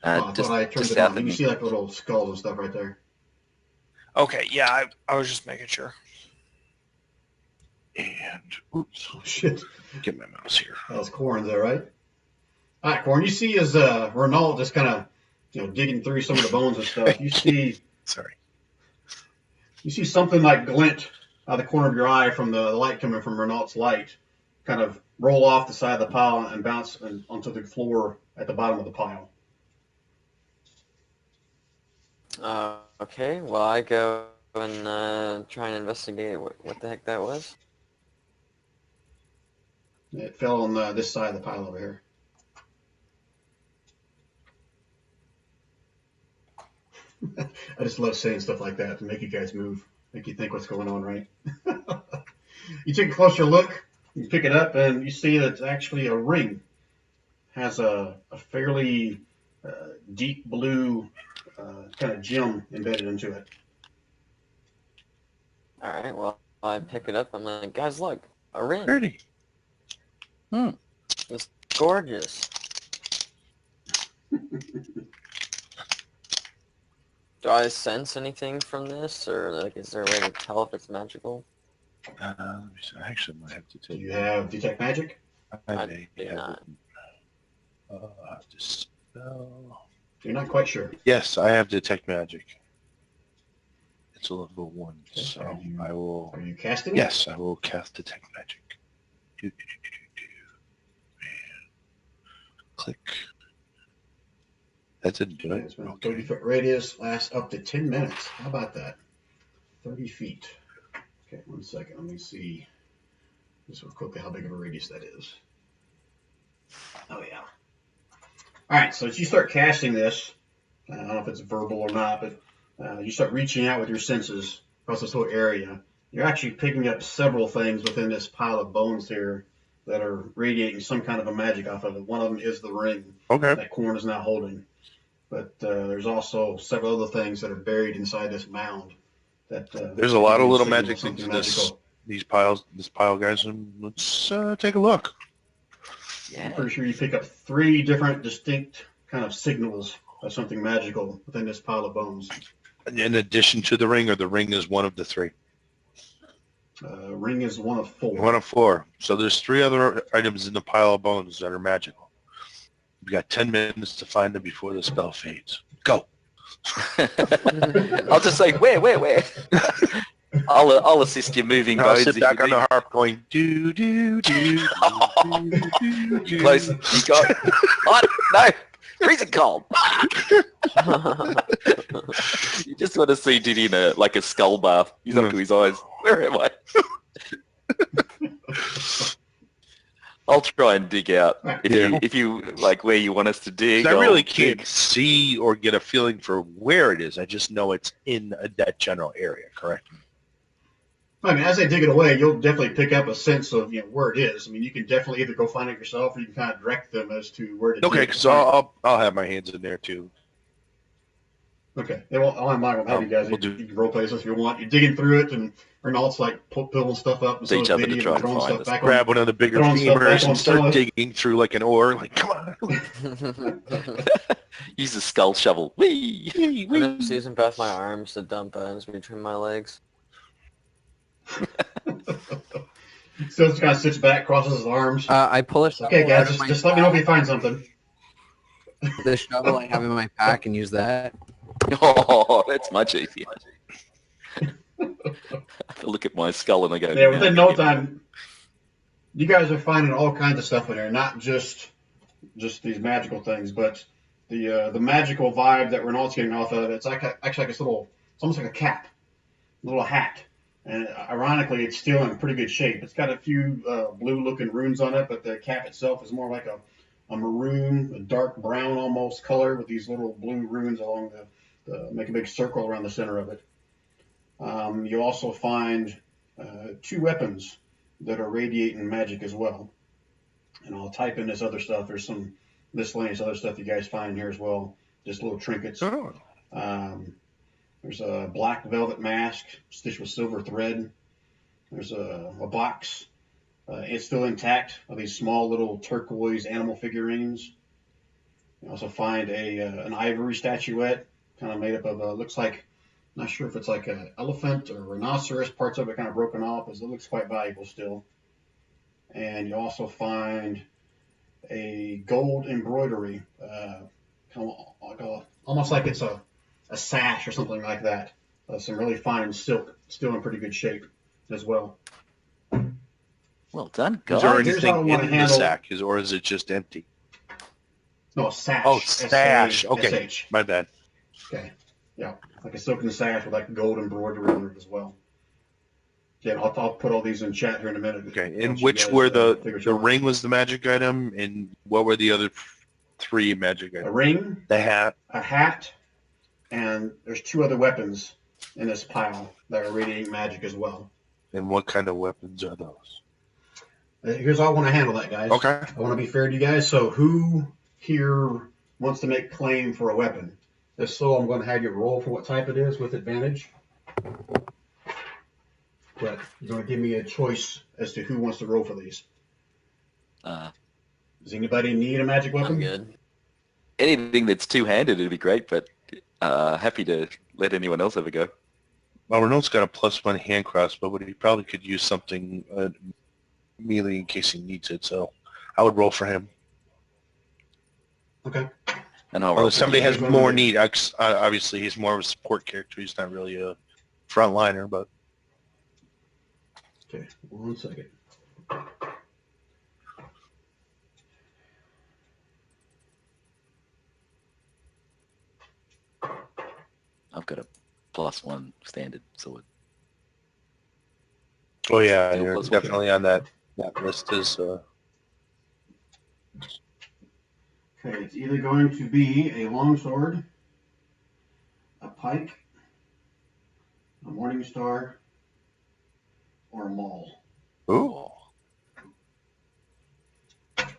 Oh, I Just thought I turned just it south on. of You can me. see like little skulls and stuff right there. Okay, yeah, I was just making sure. And oops, Oh, shit. get my mouse here. That was Corn there, right? All right, Corn. You see as Renault just kind of, digging through some of the bones and stuff. You see Sorry. something like glint out of the corner of your eye from the light coming from Renault's light, kind of roll off the side of the pile and bounce onto the floor at the bottom of the pile. Okay, well, I go and try and investigate what the heck that was. It fell on this side of the pile over here. I just love saying stuff like that to make you guys move, make you think what's going on, right? You take a closer look, you pick it up, and you see that it's actually a ring. Has a fairly deep blue kind of gem embedded into it. All right, well, I pick it up. I'm like, guys, look, a ring. Pretty. It's gorgeous. Do I sense anything from this, or like, is there a way to tell if it's magical? Let me see. I actually might have to Do take. you have detect magic? I may do have not. it. I have to spell. You're not quite sure. Yes, I have detect magic. It's a level 1, Okay, so are you- I will. Are you casting it? Yes, I will cast detect magic. Do, do, do, do, do. And click. That didn't do It's it. been a Okay. 30-foot radius, lasts up to 10 minutes. How about that? 30 feet. Okay, 1 second. Let me see just real quickly how big of a radius that is. Oh, yeah. All right, so as you start casting this, I don't know if it's verbal or not, but you start reaching out with your senses across this whole area. You're actually picking up several things within this pile of bones here that are radiating some kind of a magic off of it. One of them is the ring Okay. that Corn is now holding. But there's also several other things that are buried inside this mound. That There's a lot of little signal magic something things in this magical. these piles, this pile, guys, and let's take a look. I'm Yeah. pretty sure you pick up 3 different distinct kind of signals of something magical within this pile of bones. In addition to the ring, or the ring is one of the 3? Ring is one of 4. One of 4. So there's 3 other items in the pile of bones that are magical. We got 10 minutes to find them before the spell fades. Go. I'll just say, where? I'll assist you moving I'll bones sit if back you on need. the harp going do do do do do do. You close. You got. What? No. Freezing cold. You just want to see Diddy in a skull bath. He's up to his eyes. Where am I? I'll try and dig out if you like where you want us to dig. I really I'll can't dig. see or get a feeling for where it is. I just know it's in that general area. Correct. I mean, as they dig it away, you'll definitely pick up a sense of where it is. I mean, you can definitely either go find it yourself, or you can kind of direct them as to where to Okay, dig. so I'll have my hands in there too. Okay. They won't, I'm not going to have you guys. We'll You can role play this if you want. You're digging through it, and Renault's like pulling stuff up, and so Each is other to Biddy, try and and throwing find stuff us. back Grab one of the bigger throwing stuff back femurs on and start Scylla. digging through like an oar. Like, come on. Use the skull shovel. Whee! Wee, I'm wee. just using both my arms to dump bones between my legs. Still just kind of sits back, crosses his arms. I pull a shovel Okay, guys, out of my just let me know if you find something. the shovel I have in my pack and use that. Oh, that's much easier. I have to look at my skull and I go, Yeah, within no "Now, time, you guys are finding all kinds of stuff in there, not just these magical things, but the magical vibe that Renault's getting off of. It's like actually like this little, it's almost like a cap, a little hat, and ironically, it's still in pretty good shape. It's got a few blue-looking runes on it, but the cap itself is more like a maroon, a dark brown almost color with these little blue runes along make a big circle around the center of it. You also find 2 weapons that are radiating magic as well. And I'll type in this other stuff. There's some miscellaneous other stuff you guys find in here as well. Just little trinkets. Oh. There's a black velvet mask stitched with silver thread. There's a box. It's still intact of these small little turquoise animal figurines. You also find an ivory statuette, kind of made up of looks like, not sure if it's like an elephant or rhinoceros. Parts of it kind of broken off, as it looks quite valuable still. And you also find a gold embroidery, kind of almost like it's a sash or something like that. Some really fine silk, still in pretty good shape as well. Well done, Is there guys. Here's how I anything wanna in the handle- sack, or is it just empty? No, sash. Oh, sash. Okay, S-A-S-H. my bad. Okay. Yeah, like a silken sash with like gold embroidery on it as well. Yeah, I'll put all these in chat here in a minute. Okay, and Once you which guys, were figure it the out. ring was the magic item, and what were the other 3 magic A items? ring, The hat. a hat, and there's 2 other weapons in this pile that are radiating magic as well. And what kind of weapons are those? Here's how I want to handle that, guys. Okay. I want to be fair to you guys. So who here wants to make claim for a weapon? If so, I'm going to have you roll for what type it is with advantage. But you're going to give me a choice as to who wants to roll for these. Does anybody need a magic weapon? I'm good. Anything that's two-handed would be great, but happy to let anyone else have a go. Well, Renault's got a +1 hand crossbow, but he probably could use something melee in case he needs it. So I would roll for him. Okay. And I'll Well, roll if somebody has you. more need, obviously he's more of a support character. He's not really a frontliner, but Okay. 1 second. I've got a +1 standard sword. oh yeah, Still you're +1. definitely on that list. Okay, it's either going to be a longsword, a pike, a morning star, or a maul. Ooh.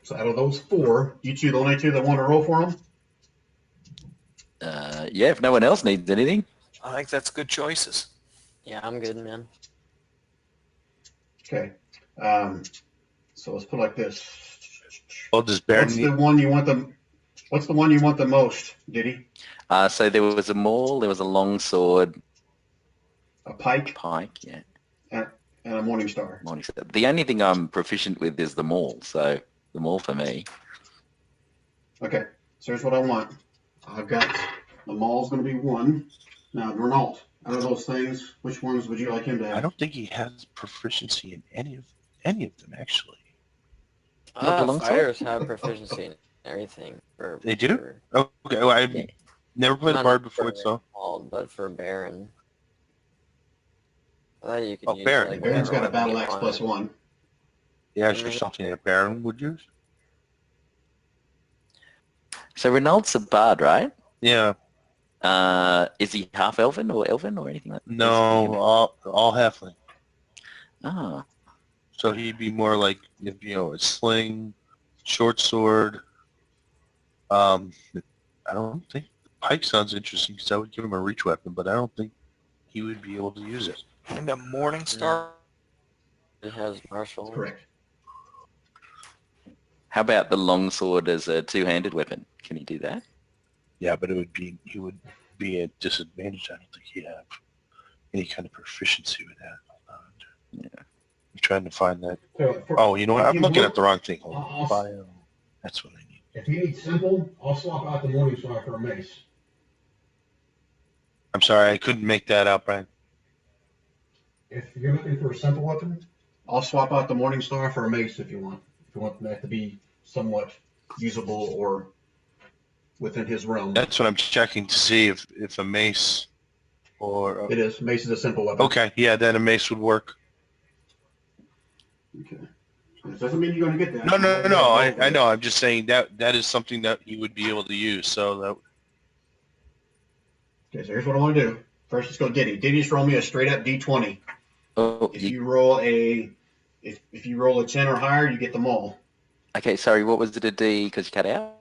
So out of those 4, you 2 the only 2 that want to roll for them? Yeah, if no one else needs anything. I think that's good choices. Yeah, I'm good, man. Okay. So let's put it like this. Well, does Baron What's need? the one you want the most, Diddy? So there was a maul, there was a long sword, A pike pike, yeah. and a morning star. Morning star. The only thing I'm proficient with is the maul, so the maul for me. Okay. So here's what I want. I've got the maul's going to be 1. Now, Renault, out of those things, which ones would you like him to have? I don't think he has proficiency in any of them actually. Not the long sword? Fighters have proficiency in everything. They do? Okay, well, I've Yeah. never played a Not bard before, for so Maul, but for Baron. I thought you could Oh, use Baron. like Baron's got a whatever battle you axe want. +1. yeah, sure, something that Baron would use. So Renault's a bard, right? Yeah, Is he half elven or anything like that? no, all halfling. Oh, So he'd be more like a sling, short sword. I don't think pike sounds interesting because I would give him a reach weapon, but I don't think he would be able to use it. And a morning star. He has martial. Correct. how about the long sword as a two-handed weapon? Can he do that? Yeah, but he would be at disadvantage. I don't think he'd have any kind of proficiency with that. Hold on. Yeah. I'm trying to find that. So Oh, you know what? if I'm you looking look- at the wrong thing. Hold on. I'll- Bio. That's what I need. If you need simple, I'll swap out the morning star for a mace. I'm sorry, I couldn't make that out, Brian. If you're looking for a simple weapon, I'll swap out the morning star for a mace if you want. If you want that to be somewhat usable or within his realm. That's what I'm checking to see if a mace or... It is. Mace is a simple weapon. Okay, yeah, then a mace would work. Okay. This doesn't mean you're going to get that. No. I know. I'm just saying that is something that he would be able to use. So that Okay, so here's what I want to do. First, let's go Diddy. Diddy just roll me a straight up D20. Oh, If you roll if you roll a 10 or higher, you get them all. okay, sorry, what was it a D, because you cut out?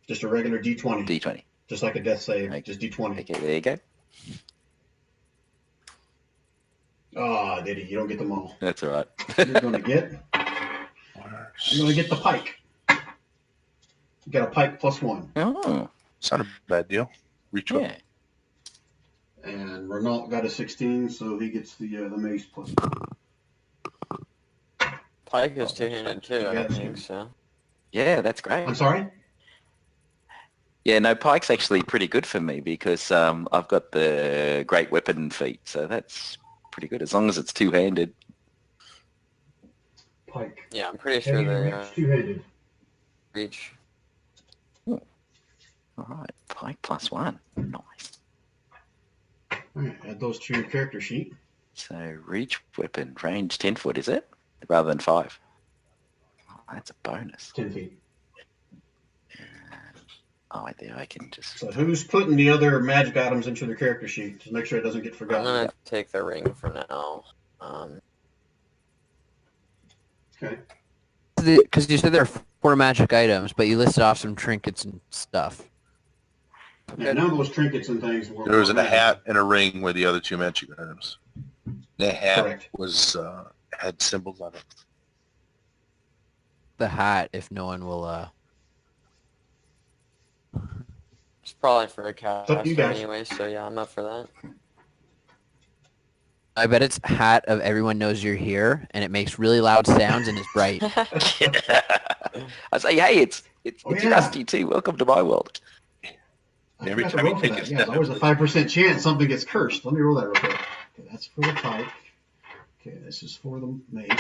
Just a regular D20. D20. Just like a death save. Okay. Just D20. Okay, there you go. Ah, Diddy, you don't get them all. That's all right. You're going to get the pike. You got a pike +1. Oh, It's not a bad deal. Reach up. yeah. And Renault got a 16, so he gets the mace +1. Pike is two-handed too, Yeah, I it's think two. so. Yeah, that's great. I'm sorry? Yeah, no, pike's actually pretty good for me because I've got the great weapon feat, so that's pretty good as long as it's two-handed. Pike. Yeah, I'm pretty sure Heavy they reach, two-handed. reach. All right, pike +1. Nice. All right, add those to your character sheet. So reach weapon, range 10 foot, is it? Rather than 5. Oh, that's a bonus. 10 feet. Oh, wait there, I can just... So who's putting the other magic items into their character sheet to make sure it doesn't get I'm forgotten? gonna take the ring for now. Okay. Because you said there are 4 magic items, but you listed off some trinkets and stuff. Yeah, none of those trinkets and things were. There was a hat and a ring were the other 2 magic items. The hat Correct. was had symbols on it. The hat, if no one will... It's probably for a up to you caster guys. anyway, so yeah, I'm up for that. I bet it's hat of everyone knows you're here, and it makes really loud sounds and is bright. I say, hey, it's Oh, yeah. Rusty too. Welcome to my world. I Every forgot to time you roll for take that. a Yeah, step, there's always a 5% chance something gets cursed. Let me roll that real quick. Okay, that's for the pike. Okay, this is for the mace.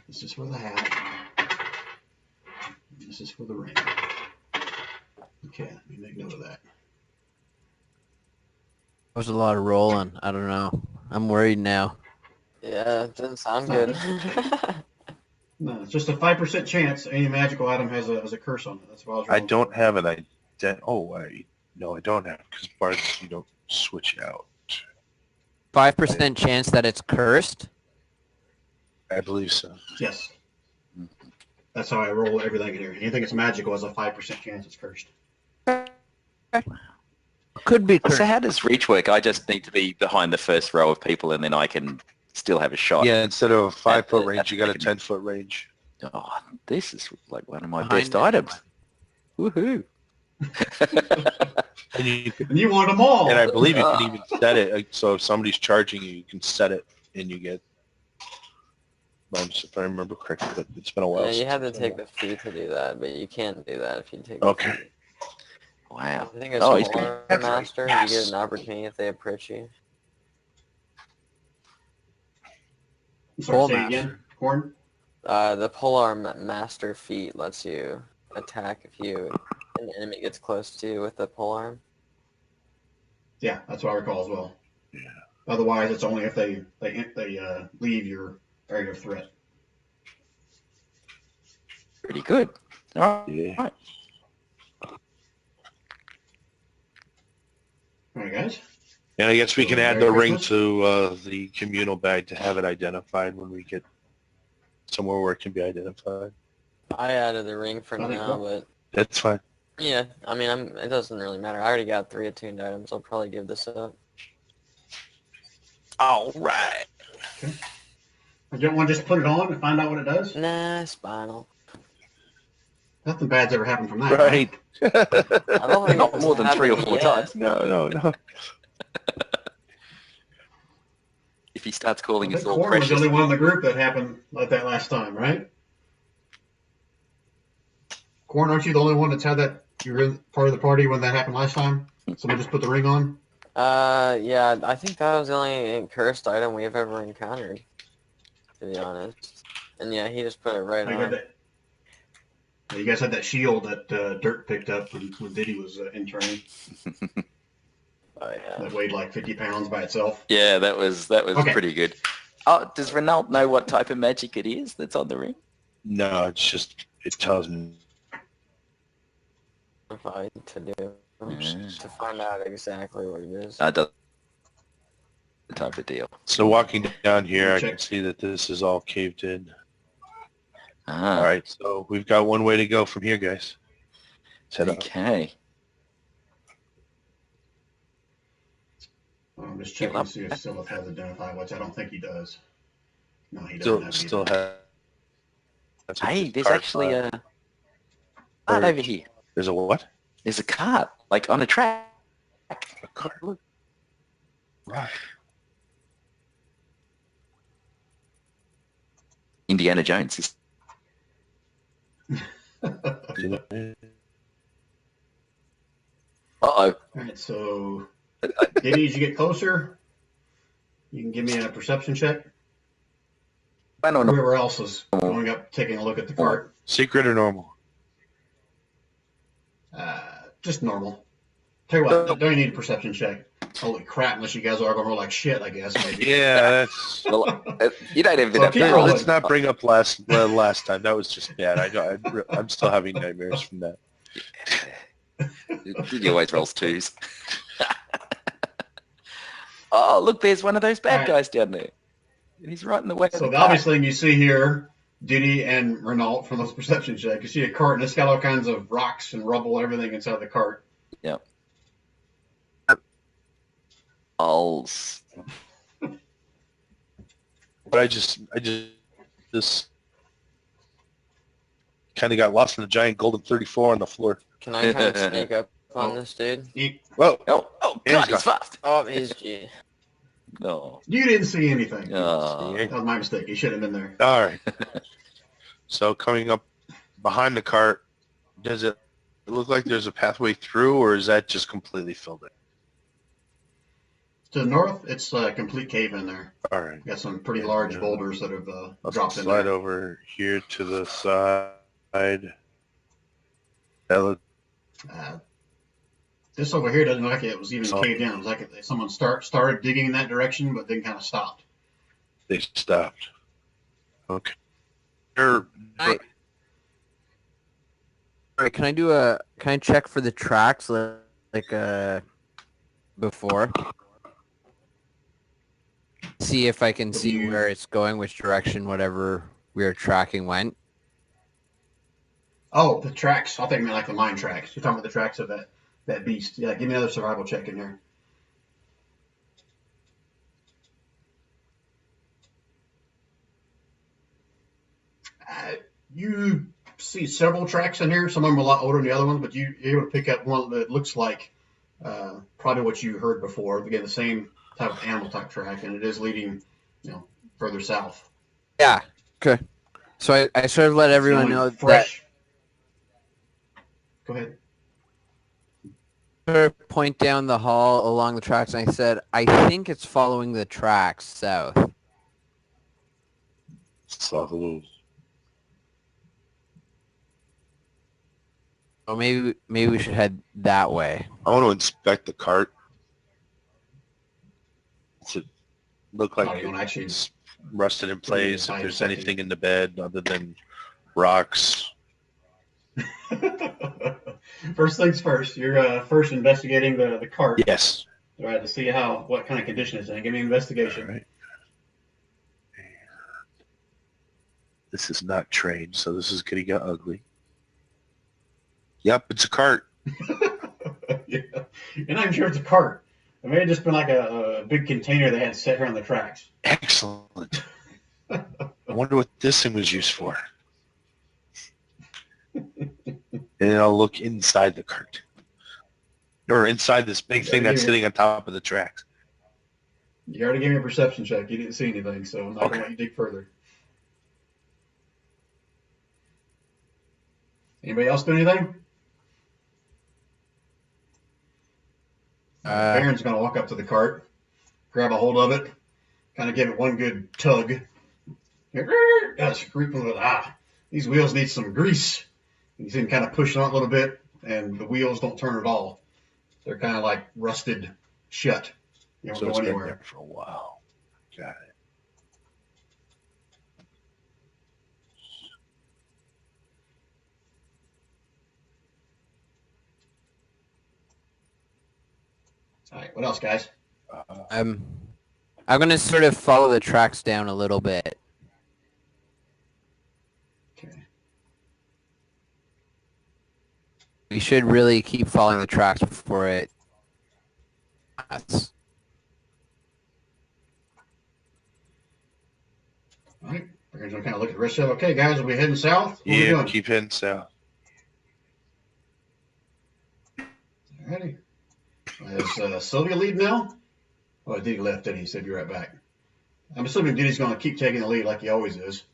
This is for the hat. This is for the ring. Okay, let me make note of that. That was a lot of rolling. I don't know. I'm worried now. Yeah, it doesn't sound No, good. No, it's just a 5% chance any magical item has a curse on it. That's why I was I rolling. don't have an ident. Oh, no, I don't have because bards you don't switch out. 5% chance that it's cursed? I believe so. Yes. That's how I roll everything in here. Anything that's magical has a 5% chance it's cursed. Could be cursed. So how does reach work? I just need to be behind the first row of people and then I can still have a shot. Yeah, instead of a 5-foot At range, you got a the 10-foot range. Oh, this is like one of my Behind best it. items. Woohoo. And you can, And you want them all. and I believe you can even set it. So if somebody's charging you, you can set it, and you get. If I remember correctly, but it's been a while. Yeah, you since have to I've done take that. the fee to do that, but you can't do that if you take the Okay. fee. Wow. I think it's Oh, he's Polar that's right. Master. Yes. You get an opportunity if they approach you. I'm sorry, Full say it master. again. Corn? The Polar Master feat lets you attack if an enemy gets close to you with the polearm. Yeah, that's what I recall as well. Yeah. Otherwise, it's only if they leave your area of threat. Pretty good. All right. Yeah. All right, guys. And I guess we can add Merry the ring Christmas. to the communal bag to have it identified when we get somewhere where it can be identified. I added the ring for I think now, so. but That's fine. yeah, I mean, it doesn't really matter. I already got 3 attuned items. I'll probably give this up. All right. I don't want to just put it on and find out what it does. Nah, spinal. Nothing bad's ever happened from that. Right. I don't think Not it's more than 3 or happened 4 yet. times. No. If he starts I calling think us all Corn was the precious. only one in the group that happened like that last time, right? Corn, aren't you the only one that's had that? You were part of the party when that happened last time? Someone just put the ring on? Yeah, I think that was the only cursed item we've ever encountered, to be honest. And yeah, he just put it right I got on. that. Yeah, you guys had that shield that Dirt picked up when Diddy was interning Oh yeah. that weighed like 50 pounds by itself. Yeah, that was Okay. pretty good. Oh, does Renault know what type of magic it is that's on the ring? No, it's just, it tells me. Fight to do Yeah. to find out exactly what it is. Does the type of deal. So walking down here, I Check. can see that this is all caved in. Ah, All right, so we've got one way to go from here, guys. Set up. okay. I'm just checking to see if Sylveth has identified, which I don't think he does. No, he doesn't Still, have it still either. have. Hey, there's actually a cart over here. There's a what? There's a cart, like on a track. A cart. Look. Right. Indiana Jones is Uh-oh. All right, so Diddy, as you get closer, you can give me a perception check. I don't know. Whoever else is going up, taking a look at the cart, Secret or normal? just normal. Tell you what, don't you need a perception check? Holy crap! Unless you guys are going to roll like shit, I guess. Maybe. Yeah, that's. Well, you don't even Well, have keep to rolling. Let's not bring up last time. That was just bad. I'm still having nightmares from that. He always rolls twos. Oh, look, there's one of those bad Right. guys down there. And he's right in the way of So the the cart. obvious thing you see here, Diddy and Renault from those perception checks, you see a cart and it's got all kinds of rocks and rubble, everything inside the cart. Alls. But I just kind of got lost in the giant golden 34 on the floor. Can I kind of sneak up on this dude? Whoa! Oh, Yeah, God, he's he's fast. Oh, he's G. No. You didn't see anything. Oh. That was my mistake. You should have been there. All right. So coming up behind the cart, does it look like there's a pathway through, or is that just completely filled in? To the north, it's a complete cave in there. All right. Got some pretty large boulders that have I'll dropped in slide there. over here to the side. That look, This over here doesn't look like it was even Oh. caved in. It was like someone started digging in that direction, but then kind of stopped. they stopped. Okay. They're- All right, can I check for the tracks before? See if I can see where it's going, which direction whatever we are tracking went. Oh, the tracks. I think you meant like the mine tracks. You're talking about the tracks of that beast. Yeah, give me another survival check in there. You see several tracks in here. Some of them are a lot older than the other ones, but you're able to pick up one that looks like probably what you heard before. Again, the same type of animal type track, and it is leading, further south. Yeah. Okay. So I sort of let everyone It's know going that fresh. Go ahead. sort of point down the hall along the tracks, and I said, I think it's following the tracks south. South of those. So maybe we should head that way. I want to inspect the cart. Does it look like Oh, you wanna actually- it's rusted in place? If Fine, there's second. anything in the bed other than rocks. First things first. You're first investigating the cart. Yes. All right, to see what kind of condition it's in. Give me an investigation. All right. This is not trained, so this is getting ugly. Yep, it's a cart. Yeah. You're not even sure it's a cart. It may have just been like a big container they had set here on the tracks. Excellent. I wonder what this thing was used for. And I'll look inside the cart. Or inside this big thing that's sitting on top of the tracks. You already gave me a perception check. You didn't see anything, so I'm not going to let you dig further. Anybody else do anything? Baron's going to walk up to the cart, grab a hold of it, kind of give it one good tug. Got scraping with these wheels need some grease. You see him kind of pushing on it a little bit, and the wheels don't turn at all. They're kind of like rusted shut. You don't So go it's been anywhere. there for a while. Got it. All right, what else, guys? I'm gonna sort of follow the tracks down a little bit. Okay. We should really keep following the tracks before it. That's All right, we're going to kind of look at the rest of it. Okay, guys, are we heading south? What are we Yeah, doing? keep heading south. Alrighty. Is Sylvia lead now? Oh, Diddy left, didn't he? He said be right back. I'm assuming Diddy's going to keep taking the lead like he always is.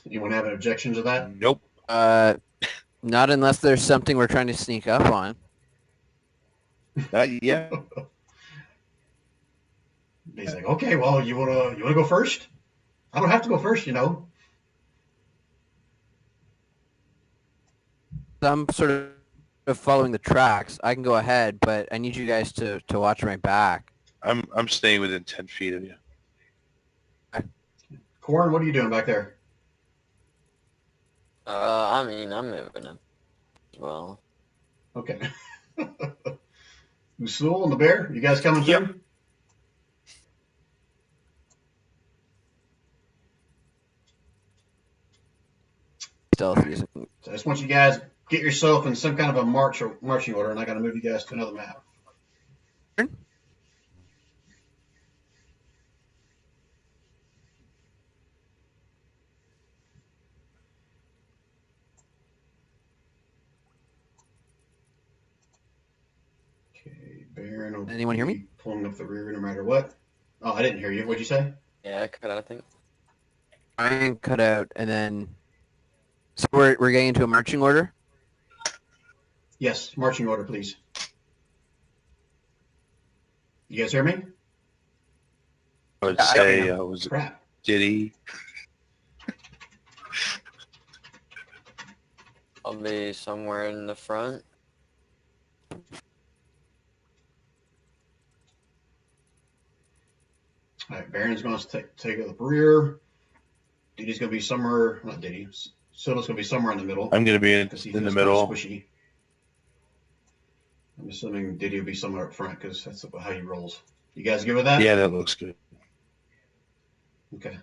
Anyone have an objection to that? Nope. Not unless there's something we're trying to sneak up on. Not yet. He's like, okay, well, you wanna go first? I don't have to go first, you know. I'm sort of following the tracks. I can go ahead, but I need you guys to watch my back. I'm staying within 10 feet of you. Corn, what are you doing back there? I mean, I'm moving up as well. Okay. Usul and the bear, you guys coming Yep. through? Stealth using. So I just want you guys get yourself in some kind of a marching order, and I got to move you guys to another map. Okay, Baron will Anyone hear me? be pulling up the rear no matter what. Oh, I didn't hear you. What'd you say? Yeah, I cut out, I think. Ryan cut out, and then so we're getting into a marching order. Yes, marching order, please. You guys hear me? I would Yeah, I say, am. was it Crap. Diddy? I'll be somewhere in the front. All right, Baron's going to take the rear. Diddy's going to be somewhere, not Diddy. Soda's going to be somewhere in the middle. I'm going to be in Because he the feels middle. kind of squishy. I'm assuming Diddy will be somewhere up front because that's how he rolls. You guys good with that? Yeah, that looks good. Okay.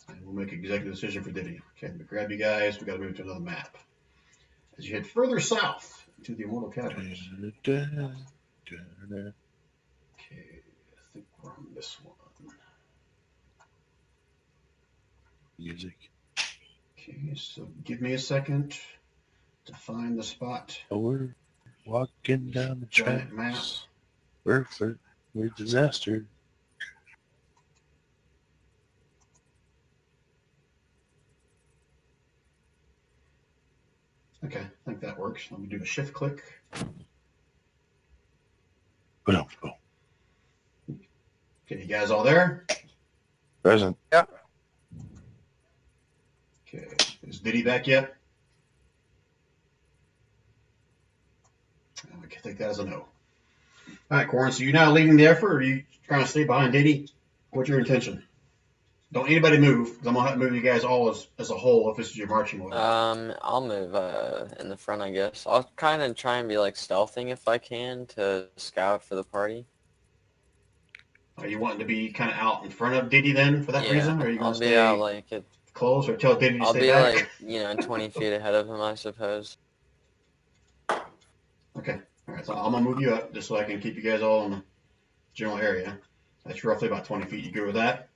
And we'll make an executive decision for Diddy. Okay, but grab you guys. We got to move to another map. As you head further south to the Immortal Caverns. Okay, I think we're on this one. Music. Okay, so give me a second to find the spot. Oh, we're walking down the Giant map. tracks. We're disaster. Okay, I think that works. Let me do a shift click. Boom. Okay, you guys all there? Present. Okay, is Diddy back yet? I can take that as a no. All right, Corn, so you're now leading the effort, or are you trying to stay behind Diddy? What's your intention? Don't anybody move, because I'm going to have to move you guys all as a whole if this is your marching order. I'll move in the front, I guess. I'll kind of try and be like stealthing if I can to scout for the party. Are you wanting to be kind of out in front of Diddy then for that Yeah, reason? Or are you going I'll to be stay out like it. close or tell Diddy to I'll stay be back? like 20 feet ahead of him, I suppose. Okay. All right, so I'm going to move you up just so I can keep you guys all in the general area. That's roughly about 20 feet. You good with that?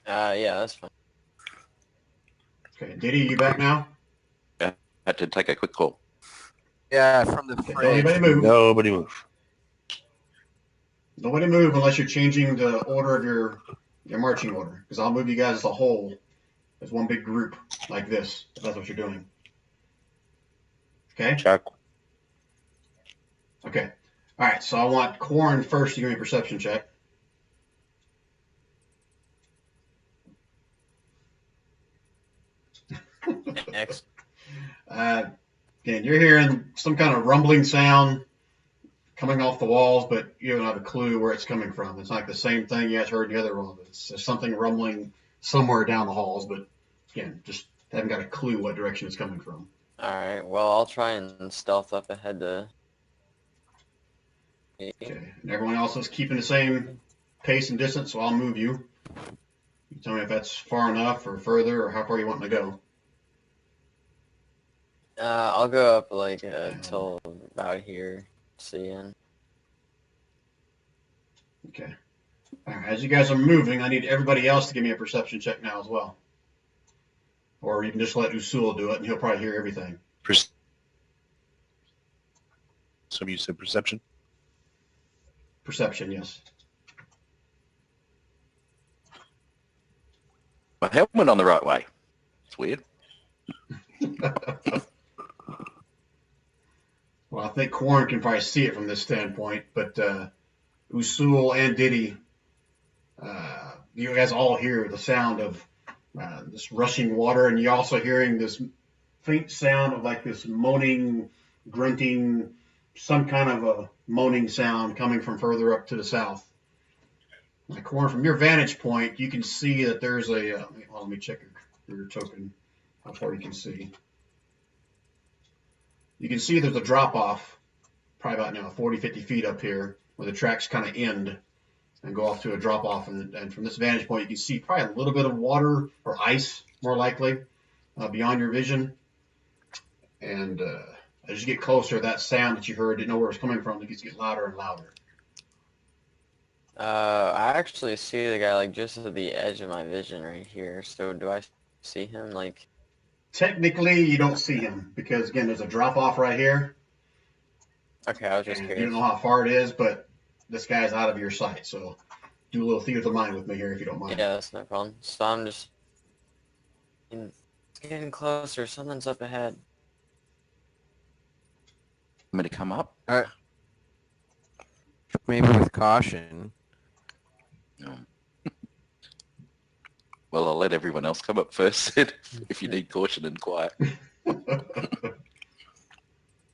Yeah, that's fine. Okay. Diddy, you back now? Had to take a quick call. Yeah, from the Okay, don't fridge. anybody move. Nobody move. Nobody move unless you're changing the order of your marching order. Because I'll move you guys as a whole, as one big group, like this, if that's what you're doing. Okay? Check. Okay. All right, so I want Corn first to give me a perception check. Next. Again, you're hearing some kind of rumbling sound coming off the walls, but you don't have a clue where it's coming from. It's not the same thing you guys heard in the other room. There's something rumbling somewhere down the halls, but again, just haven't got a clue what direction it's coming from. Alright, well, I'll try and stealth up ahead to... Okay, and everyone else is keeping the same pace and distance, so I'll move you. You tell me if that's far enough or further or how far you want to go. I'll go up like till about here, seeing. Okay. All right, as you guys are moving, I need everybody else to give me a perception check now as well. Or you can just let Usul do it, and he'll probably hear everything. assume you said perception. Perception, yes. My helmet on the right way. It's weird. Well, I think Corn can probably see it from this standpoint, but Usul and Diddy, you guys all hear the sound of this rushing water, and you're also hearing this faint sound of like this moaning, grunting, some kind of a moaning sound coming from further up to the south. Like Corn, from your vantage point, you can see that there's a. Let me check your token, how far you can see. You can see there's a drop off, probably about 40, 50 feet up here, where the tracks kind of end and go off to a drop off. And from this vantage point, you can see probably a little bit of water or ice, more likely, beyond your vision. And as you get closer, that sound that you heard, didn't know where it was coming from, it gets louder and louder. I actually see the guy like just at the edge of my vision right here. So do I see him like? Technically, you don't see him because, again, there's a drop-off right here. Okay, I was just And curious. you don't know how far it is, but this guy's out of your sight. So do a little theater of the mind with me here if you don't mind. Yeah, that's no problem. So I'm just... It's getting closer. Something's up ahead. Want me to come up? Maybe with caution. No. Well, I'll let everyone else come up first if you need caution and quiet.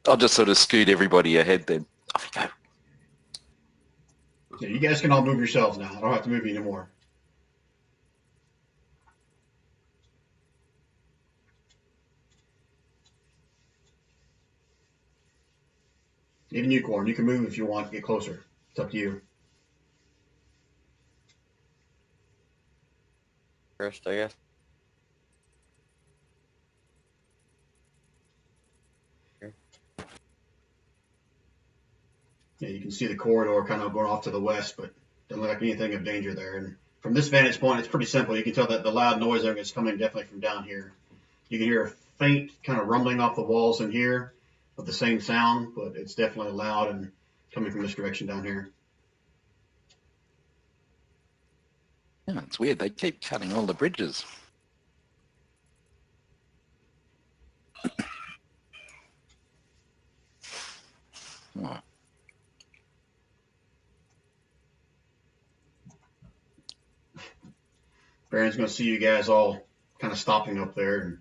I'll just sort of scoot everybody ahead then. Off you go. Yeah, you guys can all move yourselves now. I don't have to move you anymore. Even you, Corn, you can move if you want to get closer. It's up to you. First, I guess. Yeah, you can see the corridor kind of going off to the west, but doesn't look like anything of danger there. And from this vantage point, it's pretty simple. You can tell that the loud noise there is coming definitely from down here. You can hear a faint kind of rumbling off the walls in here of the same sound, but it's definitely loud and coming from this direction down here. Yeah, it's weird. They keep cutting all the bridges. Oh. Baron's going to see you guys all kind of stopping up there, and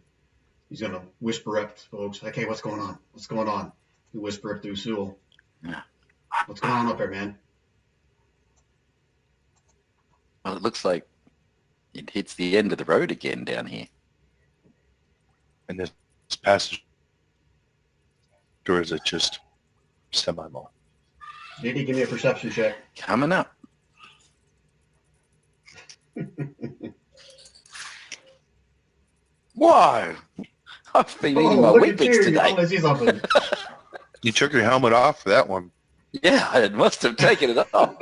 he's going to whisper up to folks, like, hey, what's going on? What's going on? He whisper up to Usul. Yeah. What's going on up there, man? Well, it looks like it hits the end of the road again down here. And this passage, or is it just semi-mall? Diddy, give me a perception check. Coming up. Whoa! I've been eating my look at Weet-Bix you. today. I want to see something. You took your helmet off for that one. Yeah, I must have taken it off.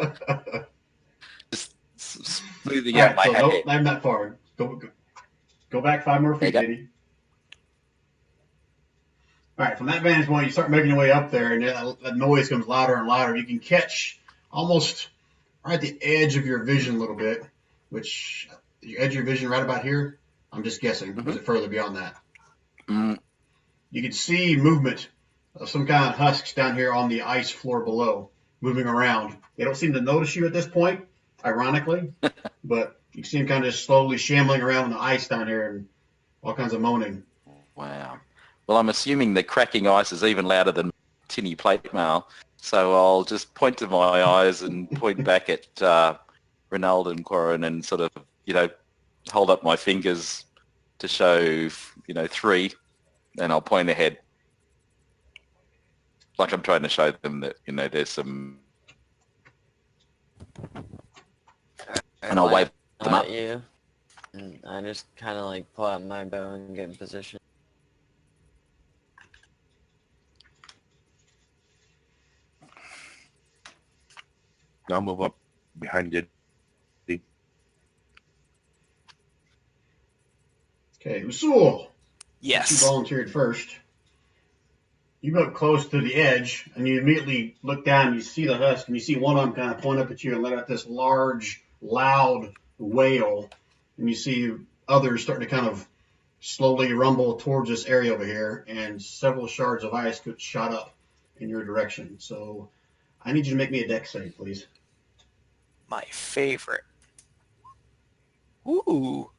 Just smoothing out my so hair. I'm not far. Go back 5 more feet, Okay. Diddy. All right, from that vantage point, you start making your way up there, and that noise comes louder and louder. You can catch almost right at the edge of your vision a little bit, which the edge of your vision right about here. I'm just guessing. Mhm. Is it further beyond that? Mm, You can see movement of some kind of husks down here on the ice floor below, moving around. They don't seem to notice you at this point, ironically, but you can see them kind of just slowly shambling around on the ice down here and all kinds of moaning. wow. Well, I'm assuming the cracking ice is even louder than tinny plate mail, so I'll just point to my eyes and point back at Ronald and Quarren and sort of, hold up my fingers to show, 3, and I'll point ahead. Like I'm trying to show them that, there's some... And I'll wave them up. At you. And I just kind of like pull out my bow and get in position. Now I'll move up behind it. Okay, Usul, you Yes. volunteered first. you go close to the edge, and you immediately look down, and you see the husk, and you see one of them kind of point up at you and let out this large, loud wail, and you see others starting to kind of slowly rumble towards this area over here, and several shards of ice could shot up in your direction. So I need you to make me a dex save, please. My favorite. Ooh.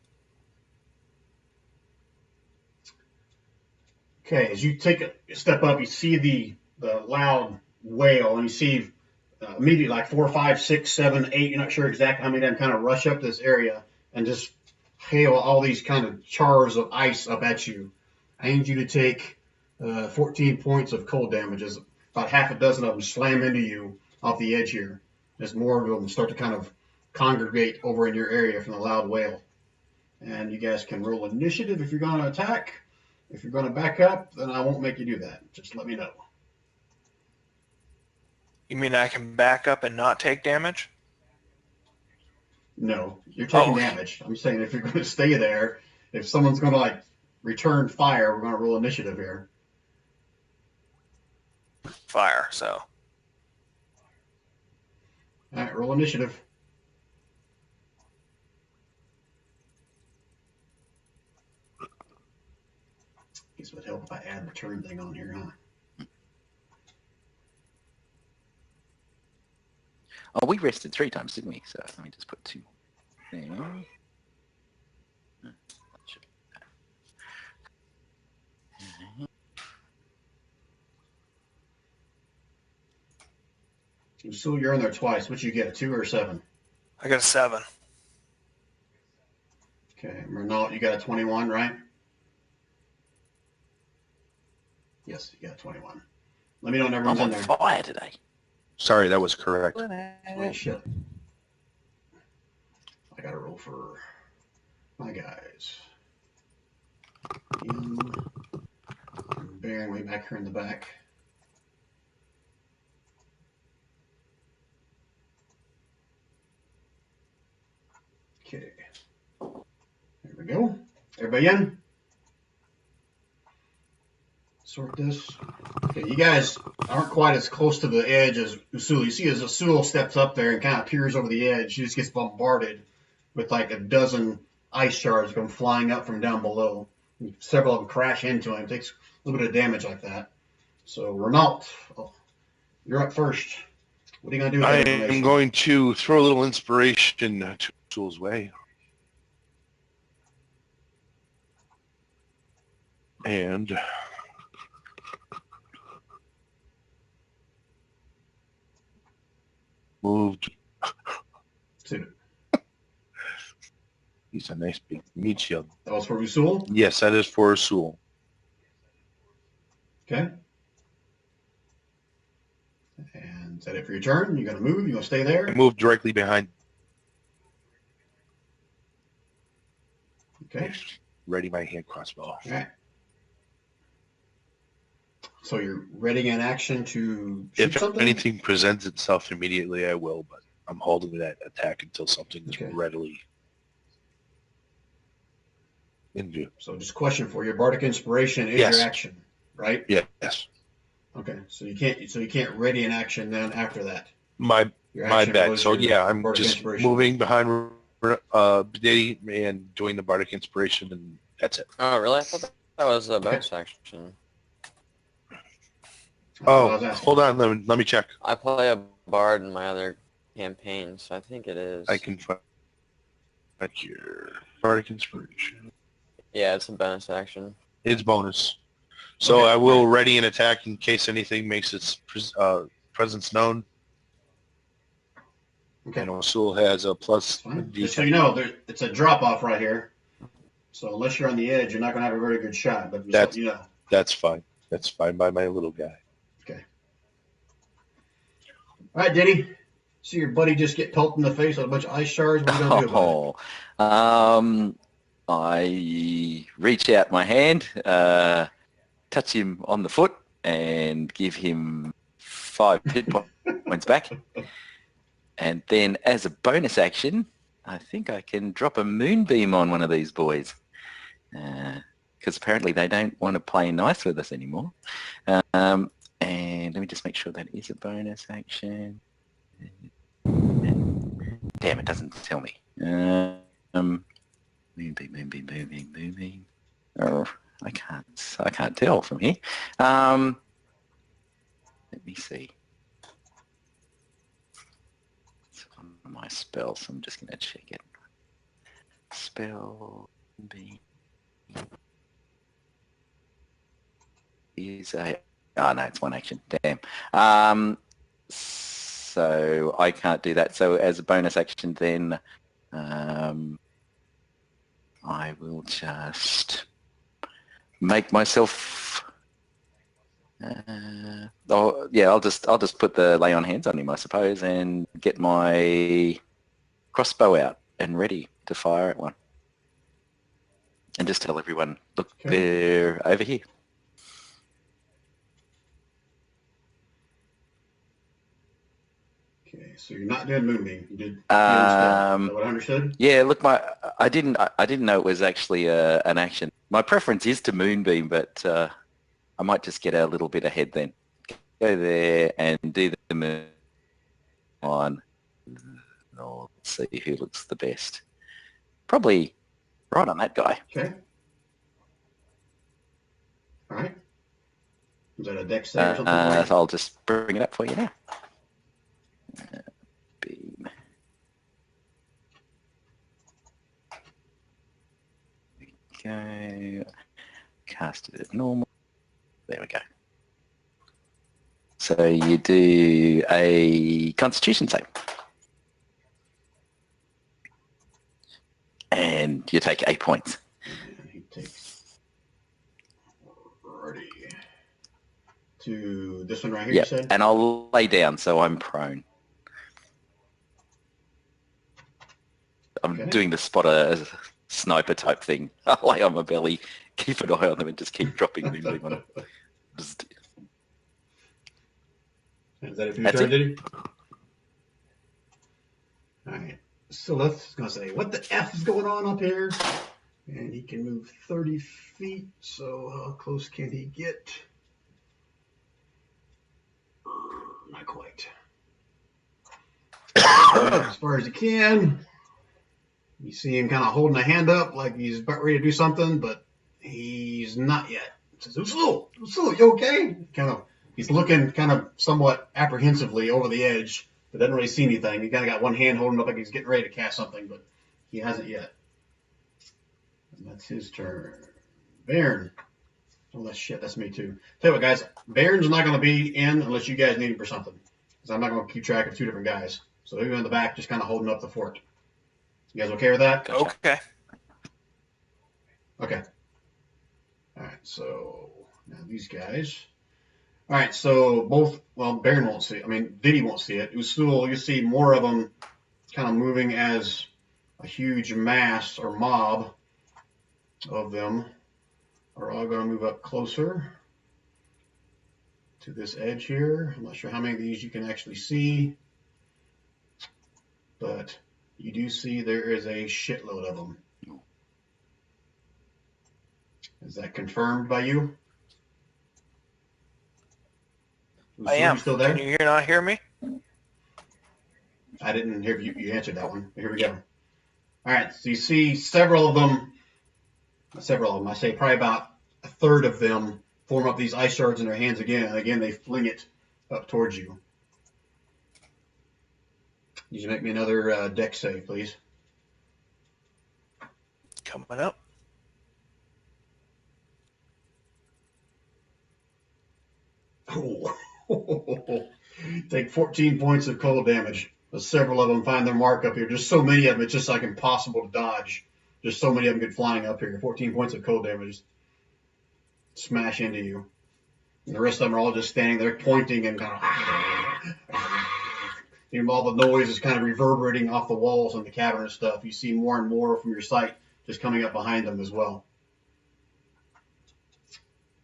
Okay, as you take a step up, you see the loud wail, and you see immediately like 4, 5, 6, 7, 8. You're not sure exactly how many of them kind of rush up this area and just hail all these kind of chars of ice up at you. I need you to take 14 points of cold damage as about half a dozen of them slam into you off the edge here. As more of them start to kind of congregate over in your area from the loud wail. And you guys can roll initiative if you're going to attack. If you're going to back up, then I won't make you do that. Just let me know. You mean I can back up and not take damage? No, you're taking Oh. damage. I'm saying if you're going to stay there, if someone's going to like return fire, we're going to roll initiative here. Fire, so. All right, roll initiative. Guess it would help if I add the turn thing on here, huh? Oh, we rested 3 times, didn't we? So let me just put 2 there. So you're in there twice. What you get, a 2 or a 7? I got a 7. Okay, Renault, you got a 21, right? Yes, you got a 21. Let me know when everyone's I'm in on there. fire today. Sorry, that was correct. Holy shit. I gotta roll for my guys. Ian and Baron way back here in the back. Okay. There we go. Everybody in? Sort this. Okay, you guys aren't quite as close to the edge as Usul. You see as Usul steps up there and kind of peers over the edge, she just gets bombarded with like a dozen ice shards come flying up from down below. Several of them crash into him. Takes a little bit of damage like that. So, Renault, you're up first. What are you going to do with I that am information? going to throw a little inspiration to Tool's way. And moved. Two. He's a nice big meat shield. That was for Usul? Yes, that is for Sul. Okay. And is that it for your turn? You going to move? You going to stay I there? moved directly behind. Okay. Ready my hand crossbow. All right. So you're readying an action to shoot If something? anything presents itself immediately, I will, but I'm holding that attack until something is Okay. readily in view. So just a question for you. Bardic Inspiration is Yes. your action, right? Yes. Okay. So you can't ready an action then after that. My Your my action bad. was So your yeah, I'm Bardic just Inspiration. moving behind Diddy and doing the Bardic Inspiration, and that's it. Oh, really? I thought that was a bonus action. That's what I Oh, was asking. hold on. Let me check. I play a bard in my other campaign, so I think it is. I can find your Bardic Inspiration. Yeah, it's a bonus action. It's bonus. So Okay. I will ready an attack in case anything makes its presence known. Okay. And Osul has a plus That's fine. D10. Just so you know, it's a drop off right here. So unless you're on the edge, you're not going to have a very good shot. But just That's- let you know. That's fine. That's fine by my little guy. All right, Diddy. See your buddy just get pelted in the face with a bunch of ice shards. What are you going to do about it? I reach out my hand, touch him on the foot, and give him 5 hit points back. And then as a bonus action, I think I can drop a moonbeam on one of these boys. because apparently they don't want to play nice with us anymore. And let me just make sure that is a bonus action. Damn, it doesn't tell me. Moving. Oh, I can't tell from here. Let me see. It's one of my spells, so I'm just going to check it. Spell B is a... Oh, no, it's one action. Damn. So I can't do that. So as a bonus action then, I will just make myself... I'll just put the lay on hands on him, I suppose, and get my crossbow out and ready to fire at one. And just tell everyone, look, they're over here. Okay, so you're not doing Moonbeam. You did. Is that what I understood? Yeah, look, I didn't know it was actually an action. My preference is to Moonbeam, but I might just get a little bit ahead then. Go there and do the moon on. Let's see who looks the best. Probably right on that guy. Okay. All right. Is that a dex save or something? So I'll just bring it up for you now. Beam. Go. Cast it at normal. There we go. So you do a Constitution save. And you take 8 points. And he takes... Alrighty. To this one right here, you said? And I'll lay down so I'm prone. I'm doing the spotter sniper type thing. I'll lay on my belly, keep an eye on them and just keep dropping Moonbeam on them. Is that it for your turn, Diddy? Alright. So let's gonna say, what the F is going on up here? And he can move 30 feet, so how close can he get? Not quite. As far as he can. You see him kind of holding a hand up like he's about ready to do something, but he's not yet. He says, Usul, you okay? He's looking kind of somewhat apprehensively over the edge, but doesn't really see anything. He kind of got one hand holding up like he's getting ready to cast something, but he hasn't yet. And that's his turn. Bairn. Oh, that's shit. That's me too. Tell you what, guys. Bairn's not going to be in unless you guys need him for something. Because I'm not going to keep track of two different guys. So he'll be in the back just kind of holding up the fort. You guys okay with that? Okay. Okay. All right. So now these guys. All right. So Bairn won't see it. I mean, Diddy won't see it. Usul, you see more of them kind of moving as a huge mass or mob of them are all going to move up closer to this edge here. I'm not sure how many of these you can actually see, but you do see there is a shitload of them. Is that confirmed by you? I am. Still there? Can you not hear me? I didn't hear you. You answered that one. Here we go. All right. So you see several of them. I say probably about a third of them form up these ice shards in their hands again. And again, they fling it up towards you. You make me another dex save, please. Coming up. Oh. Take 14 points of cold damage. Several of them find their mark up here. There's so many of them, it's just like impossible to dodge. There's so many of them get flying up here. 14 points of cold damage. Smash into you. And the rest of them are all just standing there pointing and kind of all the noise is kind of reverberating off the walls and the cavern and stuff. You see more and more from your sight just coming up behind them as well.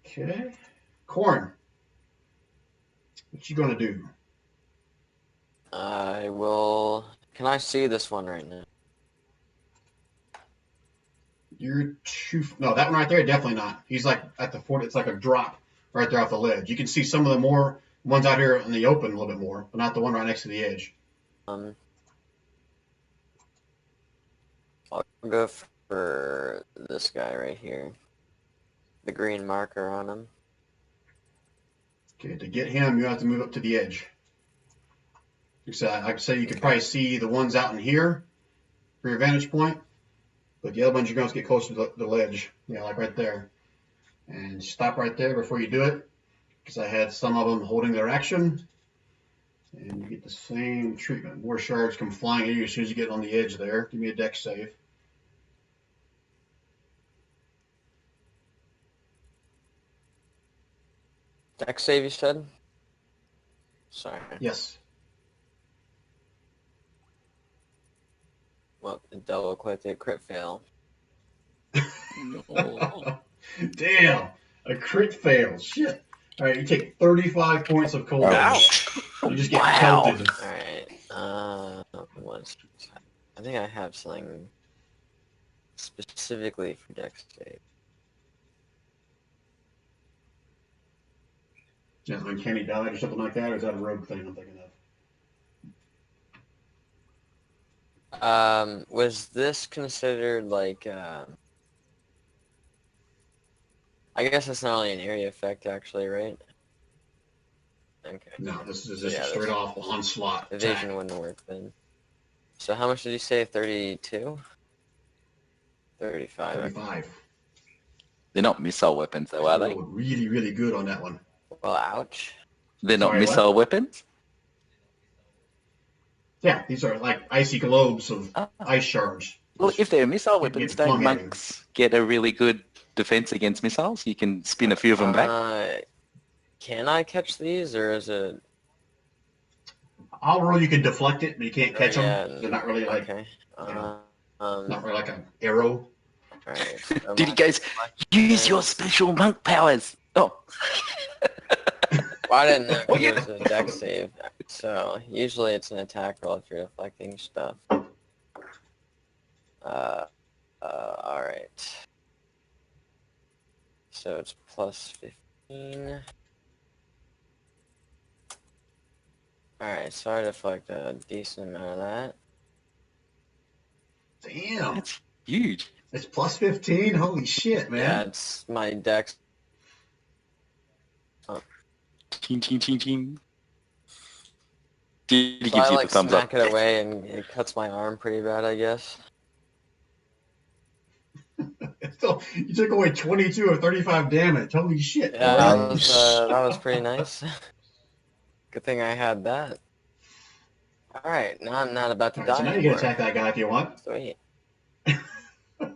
Okay. Corn. What you gonna do? I will... Can I see this one right now? You're no, that one right there, definitely not. He's like at the 40. It's like a drop right there off the ledge. You can see some of the more ones out here in the open a little bit more, but not the one right next to the edge. I'll go for this guy right here. The green marker on him. Okay, to get him, you have to move up to the edge. So I'd say you could probably see the ones out in here for your vantage point, but the other ones you're going to get closer to the ledge, like right there. And stop right there before you do it, because I had some of them holding their action, and you get the same treatment. More shards come flying at you as soon as you get on the edge there. Give me a dex save. Dex save, you said? Sorry. Yes. Well, double clicked it, crit fail. Damn, a crit fail. Shit. All right, you take 35 points of cold damage. Ouch. You just get Wow. pelted. Alright, I think I have something specifically for dex save. Yeah, uncanny dodge or something like that, or is that a rogue thing I'm thinking of? Was this considered like, I guess it's not really an area effect actually, right? Okay. No, this is just Yeah, a straight off onslaught Evasion attack. wouldn't work then. So how much did you say? 32? 35. 35. They're not missile weapons, though, are they? Rolled really, really good on that one. Well, ouch. They're not Sorry, what? missile weapons? Yeah, these are like icy globes of Ah. ice shards. Well, if they're missile Get weapons, flung don't at you. monks get a really good defense against missiles? You can spin a few of them back. Can I catch these, or is it... I'll roll you can deflect it, but you can't catch Yeah, them. They're not really like Okay. not Alright. really like an arrow. So Did he goes, use your special monk powers? Oh. Well, I didn't know Well, it was a dex save, so usually it's an attack roll if you're deflecting stuff. Alright. So it's plus 15. Alright, so I deflect a decent amount of that. Damn, That's huge. it's plus 15. Holy shit, Yeah, man! it's my dex. Ching, ching, ching, ching. He So gives I you like the thumbs smack up. it away and it cuts my arm pretty bad, I guess. So you took away 22 or 35 damage. Holy shit! Yeah, Nice. that was pretty nice. Good thing I had that. Alright, now I'm not about to All right, die so now you anymore. can attack that guy if you want. Sweet.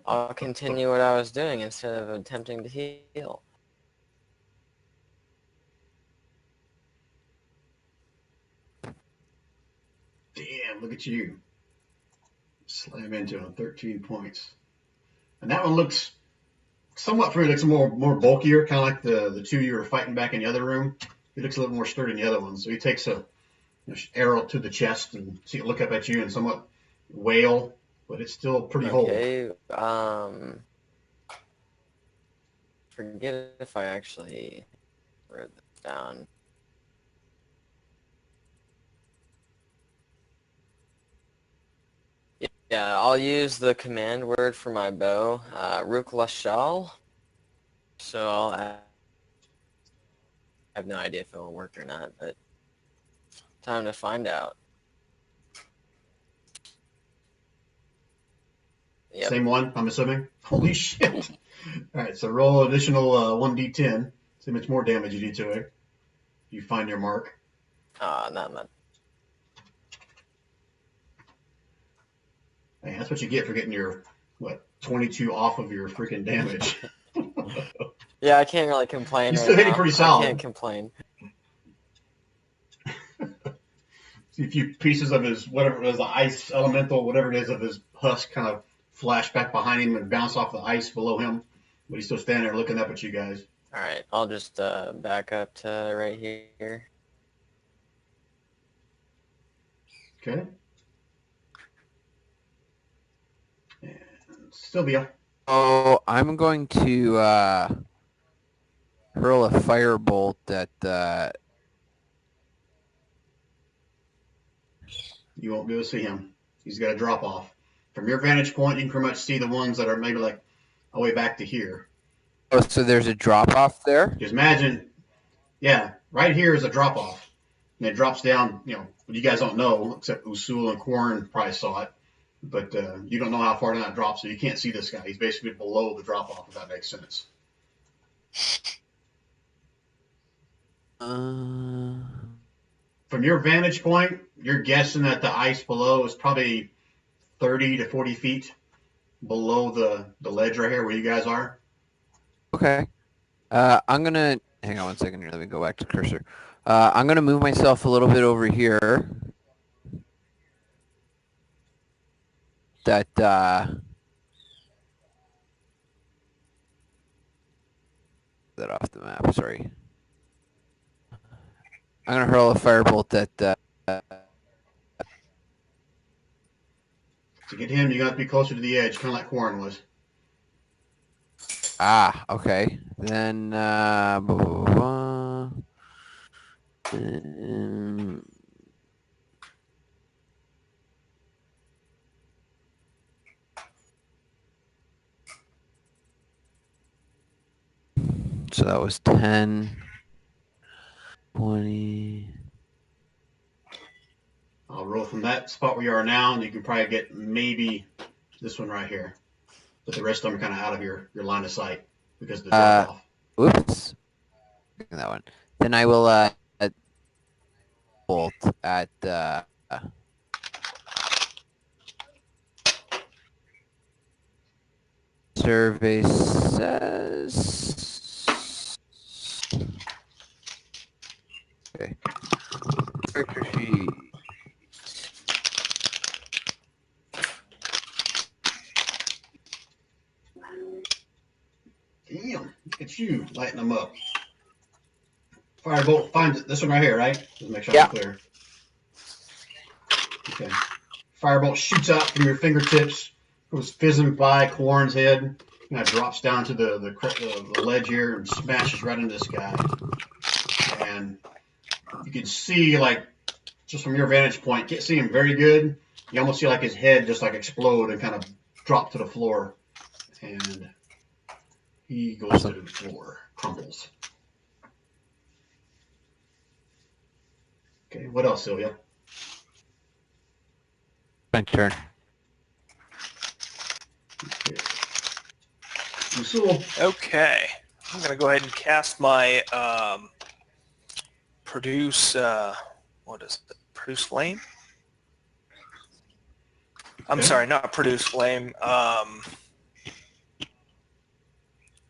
I'll continue what I was doing instead of attempting to heal. Damn, look at you. Slam into him, 13 points. And that one looks somewhat pretty, looks more bulkier, kind of like the two you were fighting back in the other room. He looks a little more sturdy than the other one. So he takes a arrow to the chest and look up at you and somewhat wail, but it's still pretty whole. Okay, forget if I actually wrote this down. Yeah, I'll use the command word for my bow, Rook Lashal. So I have no idea if it will work or not, but time to find out. Yep. Same one, I'm assuming. Holy shit. All right, so roll additional 1d10. See how much more damage you do to it. You find your mark. Not much. Hey, that's what you get for getting your, 22 off of your freaking damage. Yeah, I can't really complain. You right still hit it now. pretty solid. I can't complain. See a few pieces of his, whatever it was, the ice elemental, whatever it is, of his husk kind of flash back behind him and bounce off the ice below him. But he's still standing there looking up at you guys. All right, I'll just back up to right here. Okay. And Sylvia. Oh, I'm going to hurl a firebolt at You won't be able to see him. He's got a drop off. From your vantage point, you can pretty much see the ones that are maybe like all the way back to here. Oh, so there's a drop off there? Just imagine, yeah, right here is a drop off. And it drops down, you guys don't know, except Usul and Corn probably saw it. But you don't know how far down it drops, so you can't see this guy. He's basically below the drop off, if that makes sense. From your vantage point, you're guessing that the ice below is probably 30 to 40 feet below the ledge right here where you guys are. Okay. I'm going to... Hang on one second here. Let me go back to cursor. I'm going to move myself a little bit over here. That... that off the map, sorry. I'm going to hurl a firebolt at... To get him, you got to be closer to the edge, kind of like Corn was. Okay. Then, blah, blah, blah. So that was 10, 20. I'll roll from that spot where you are now, and you can probably get maybe this one right here. But the rest of them are kind of out of your line of sight because of the drop off. Whoops. That one. Then I will bolt at survey says. Okay. Character sheet. Damn, look at you lighting them up. Firebolt finds this one right here, right? Just make sure I'm clear. Okay. Firebolt shoots out from your fingertips, goes fizzing by Corn's head, kind of drops down to the ledge here and smashes right into this guy. And you can see, like, just from your vantage point, can't see him very good. You almost see like his head just like explode and kind of drop to the floor. And he goes to the floor, crumbles. Okay, what else, Sylvia? My turn. Okay. Usul. Okay. I'm going to go ahead and cast my produce, what is it? Produce flame? I'm sorry, not produce flame.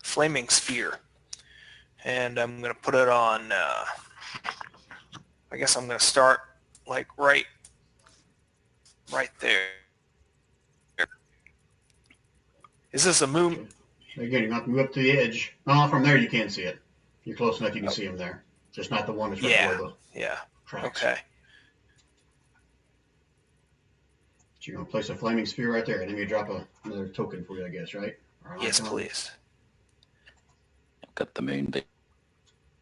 Flaming sphere. And I'm going to put it on, I guess I'm going to start like right there. Is this a moon? Again, you have to move up to the edge. No, from there you can't see it. You're close enough, you can see him there. Just not the one that's right below the tracks. Okay. So you're going to place a flaming sphere right there, and then you drop another token for you, I guess, right? Yes, please. I've got the moonbeam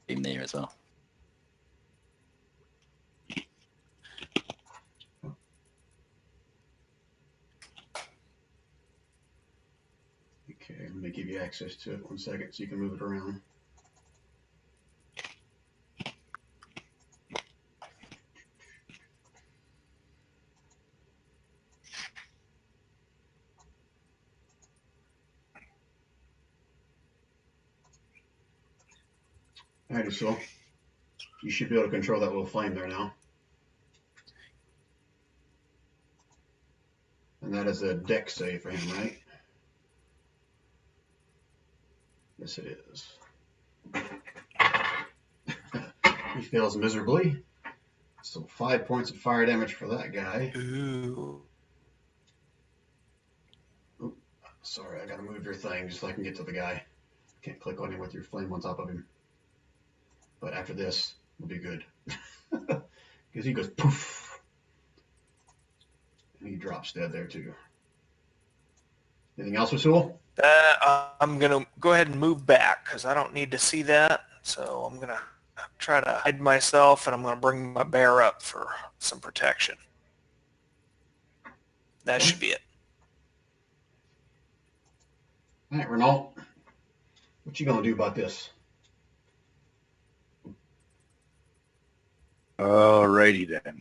there as well. Okay, let me give you access to it 1 second so you can move it around. All right, so you should be able to control that little flame there now. And that is a dex save for him, right? Yes, it is. He fails miserably. So 5 points of fire damage for that guy. Ooh. Oop, sorry, I gotta move your thing just so I can get to the guy. Can't click on him with your flame on top of him. But after this, we'll be good. Because he goes poof. And he drops dead there too. Anything else, Usul? I'm going to go ahead and move back because I don't need to see that. So I'm going to try to hide myself, and I'm going to bring my bear up for some protection. That should be it. All right, Renault, what you gonna do about this? Alrighty then.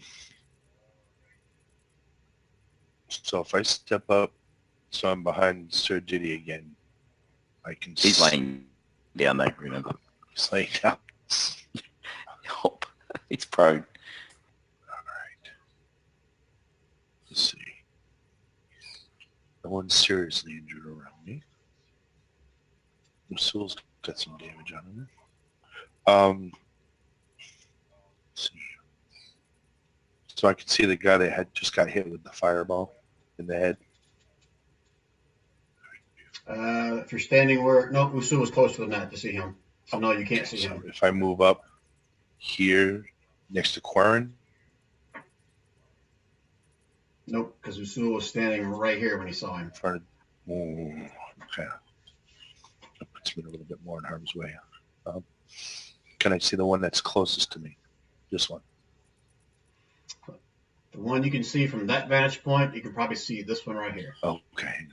So if I step up, so I'm behind Sir Diddy again, I can He's laying down there, remember? He's laying down. Help. He's prone. Alright. Let's see. No one's seriously injured around me. Usul's got some damage on him. Let's see. So I can see the guy that had just got hit with the fireball in the head. If you're standing where, no, Usul was closer than that to see him. So no, you can't see So him. if I move up here next to Quarren, Nope, because Usul was standing right here when he saw him. in front of, okay. That puts me a little bit more in harm's way. Can I see the one that's closest to me? This one. The one you can see from that vantage point, you can probably see this one right here. Okay.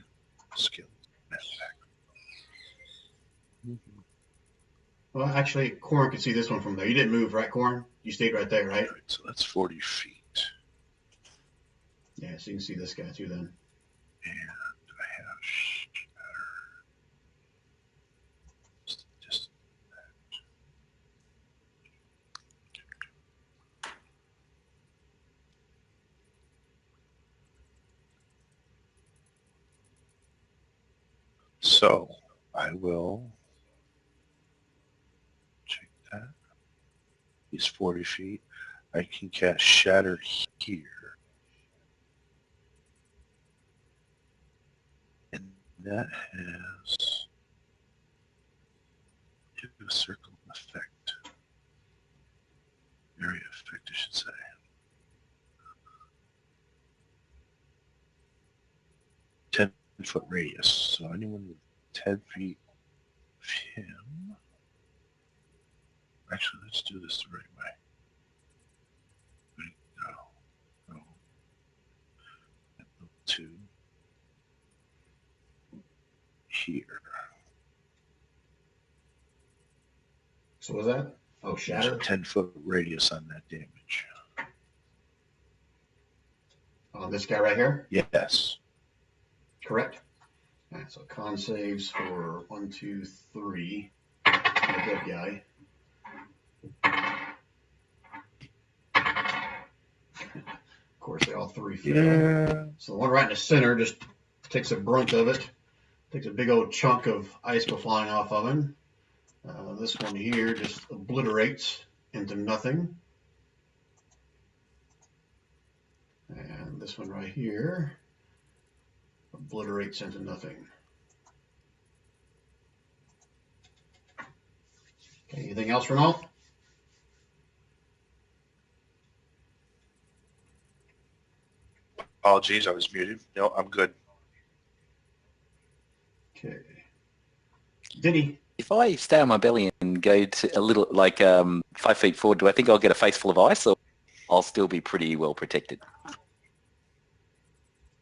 Skill. Well, actually, Corn can see this one from there. You didn't move, right, Corn? You stayed right there, right? Right, so that's 40 feet. Yeah, so you can see this guy too then. And I have just so I will check that. He's 40 feet. I can cast Shatter here. And that has a circle effect. Area effect, I should say. Foot radius. So anyone with 10 feet of him. Actually, let's do this the right way. Go. To here. So was that? Oh, There's shatter? a 10-foot radius on that damage. On this guy right here? Yes. Correct. All right, so con saves for 1, 2, 3. The dead guy. Of course, they all three fail. Yeah. So the one right in the center just takes a brunt of it. Takes a big old chunk of ice go flying off of him. This one here just obliterates into nothing. And this one right here obliterates into nothing. Okay, anything else, Renault? Apologies, I was muted. No, I'm good. Okay. Diddy. If I stay on my belly and go to a little, like 5 feet forward, do I think I'll get a face full of ice, or I'll still be pretty well protected?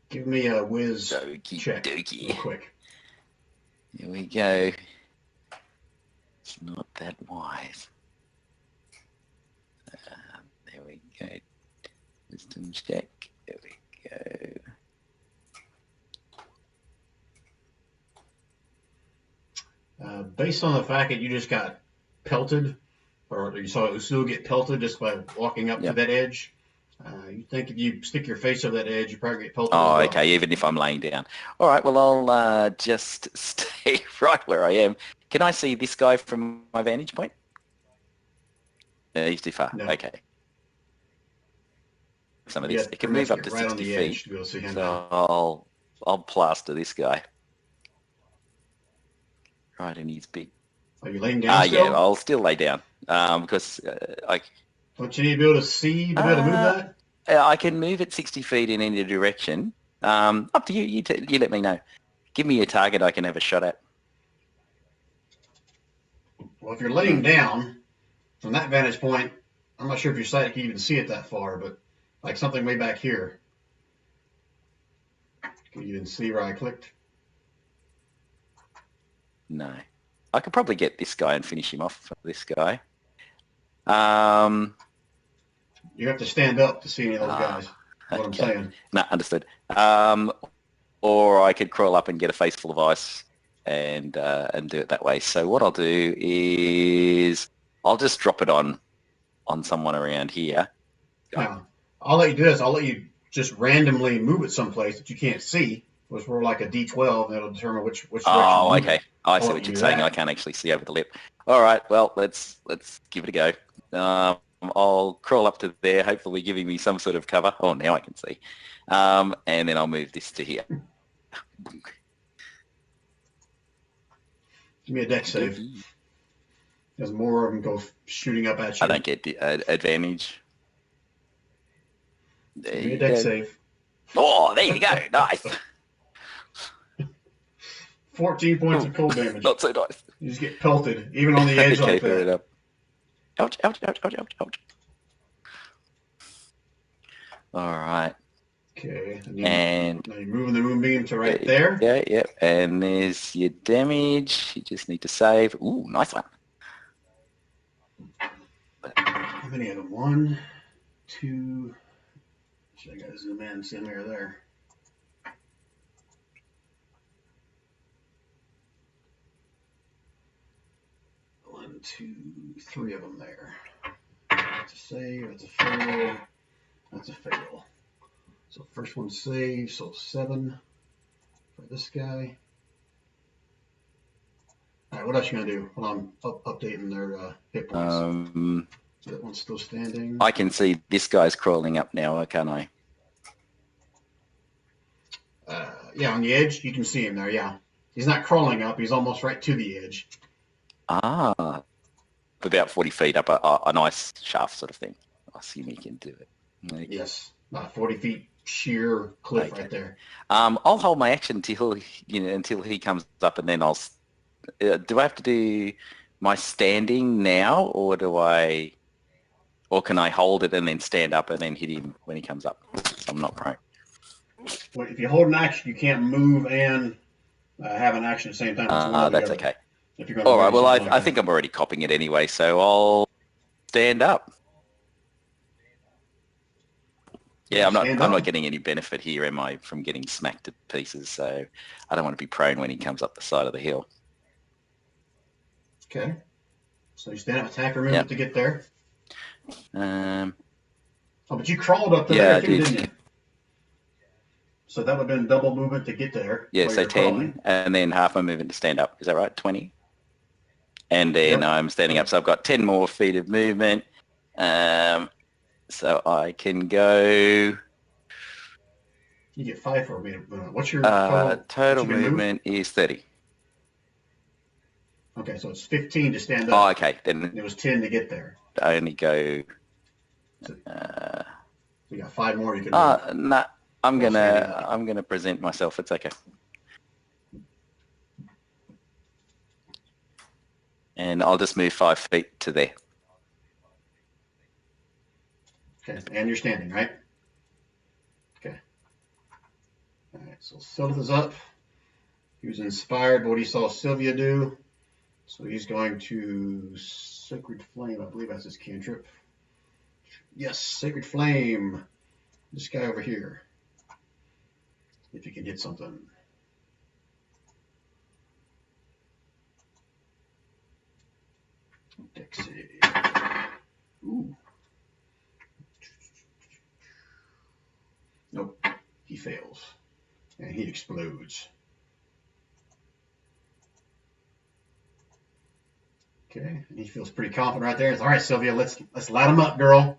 Give me a whiz Okie check dokie. real quick. Here we go. It's not that wise. There we go. Wisdom check. There we go. Based on the fact that you just got pelted, or you saw Usul get pelted just by walking up to Yep. that edge, you think if you stick your face over that edge, you probably get pelted Oh, as well. okay, even if I'm laying down. All right, well, I'll just stay right where I am. Can I see this guy from my vantage point? He's too far. No. Okay. Some of You this. have It can pretty move much up to get right on 60 the feet. edge to be able to see him So now. I'll plaster this guy. Right in his big. Are you laying down still? Yeah, I'll still lay down because Don't you need to be able to see to be able to move that? I can move at 60 feet in any direction. Up to you. You let me know. Give me a target I can have a shot at. Well, if you're laying down from that vantage point, I'm not sure if your sight can even see it that far, but like something way back here. Can you even see where I clicked? No. I could probably get this guy and finish him off for this guy. You have to stand up to see any of those guys. That's what I'm saying. No, understood. Or I could crawl up and get a face full of ice and do it that way. So what I'll do is I'll just drop it on someone around here. Now, I'll let you do this. I'll let you just randomly move it someplace that you can't see, which we're like a D12, and it'll determine which direction. Oh, you move okay. it. I see what you're saying. I can't actually see over the lip. All right. Well, let's give it a go. I'll crawl up to there, hopefully giving me some sort of cover. Oh, now I can see. And then I'll move this to here. Give me a deck save. There's more of them go shooting up at you. I don't get the advantage. Give me a deck save. Oh, there you go. Nice. 14 points of cold damage. Not so nice. You just get pelted, even on the edge Okay, like fair that. enough. Ouch, ouch, ouch, ouch, ouch, ouch. All right. Okay. And now you're moving the moonbeam to right there. Yeah, yeah. And there's your damage. You just need to save. Ooh, nice one. How many of them? 1, 2. I got to zoom in, see them there. One, 2, 3 of them there. That's a save. That's a fail. That's a fail. So first one save. So 7 for this guy. All right, what else you gonna do while I'm updating their hit points? So that one's still standing. I can see this guy's crawling up now, can't I? Yeah, on the edge, you can see him there. Yeah, he's not crawling up; he's almost right to the edge. Ah, about 40 feet up a nice shaft sort of thing. I assume he can do it. Okay. Yes, about 40 feet sheer cliff right there. I'll hold my action until he comes up, and then I'll. Do I have to do my standing now, or can I hold it and then stand up and then hit him when he comes up? So I'm not prone. Well, if you hold an action, you can't move and have an action at the same time. That's okay. If you're All right. Well, I think I'm already copying it anyway, so I'll stand up. Yeah, I'm not getting any benefit here, am I, from getting smacked to pieces? So I don't want to be prone when he comes up the side of the hill. Okay. So you stand up, attack, or movement to get there. But you crawled up there, too, didn't you? So that would have been double movement to get there. Yeah, so 10, crawling. And then half my movement to stand up. Is that right? 20? And then I'm standing up, so I've got 10 more feet of movement. So I can go... You get 5 for a movement. What's your total movement is 30. Okay, so it's 15 to stand up. Oh, okay. Then it was 10 to get there. I only go... So you got 5 more you can do. No, I'm gonna present myself. It's okay. And I'll just move 5 feet to there. Okay, and you're standing, right? Okay. All right, so Sylvith is up. He was inspired by what he saw Sylvia do. So he's going to Sacred Flame. I believe that's his cantrip. Yes, Sacred Flame. This guy over here. If you can hit something. Dex save. Ooh. Nope. He fails. And he explodes. Okay, and he feels pretty confident right there. It's, all right, Sylvia, let's light him up, girl.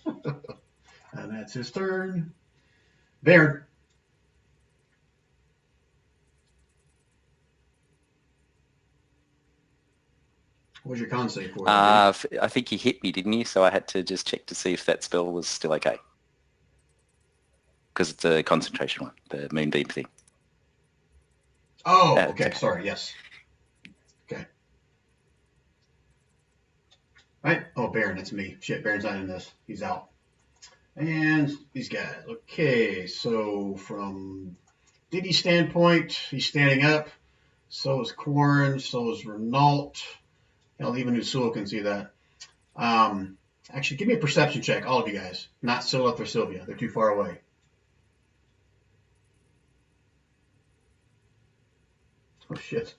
And that's his turn. Baird. What was your con save for? I think he hit me, didn't he? So I had to just check to see if that spell was still okay. Because it's a concentration one, the moonbeam thing. Oh, Uh, okay. Sorry. Yes. Okay. Right. Oh, Baron. That's me. Shit, Baron's not in this. He's out. And these guys. Okay. So from Diddy's standpoint, he's standing up. So is Corn. So is Renault. Hell, even Usul can see that. Actually, give me a perception check, all of you guys. Not Silith or Sylvia. They're too far away. Oh, shit.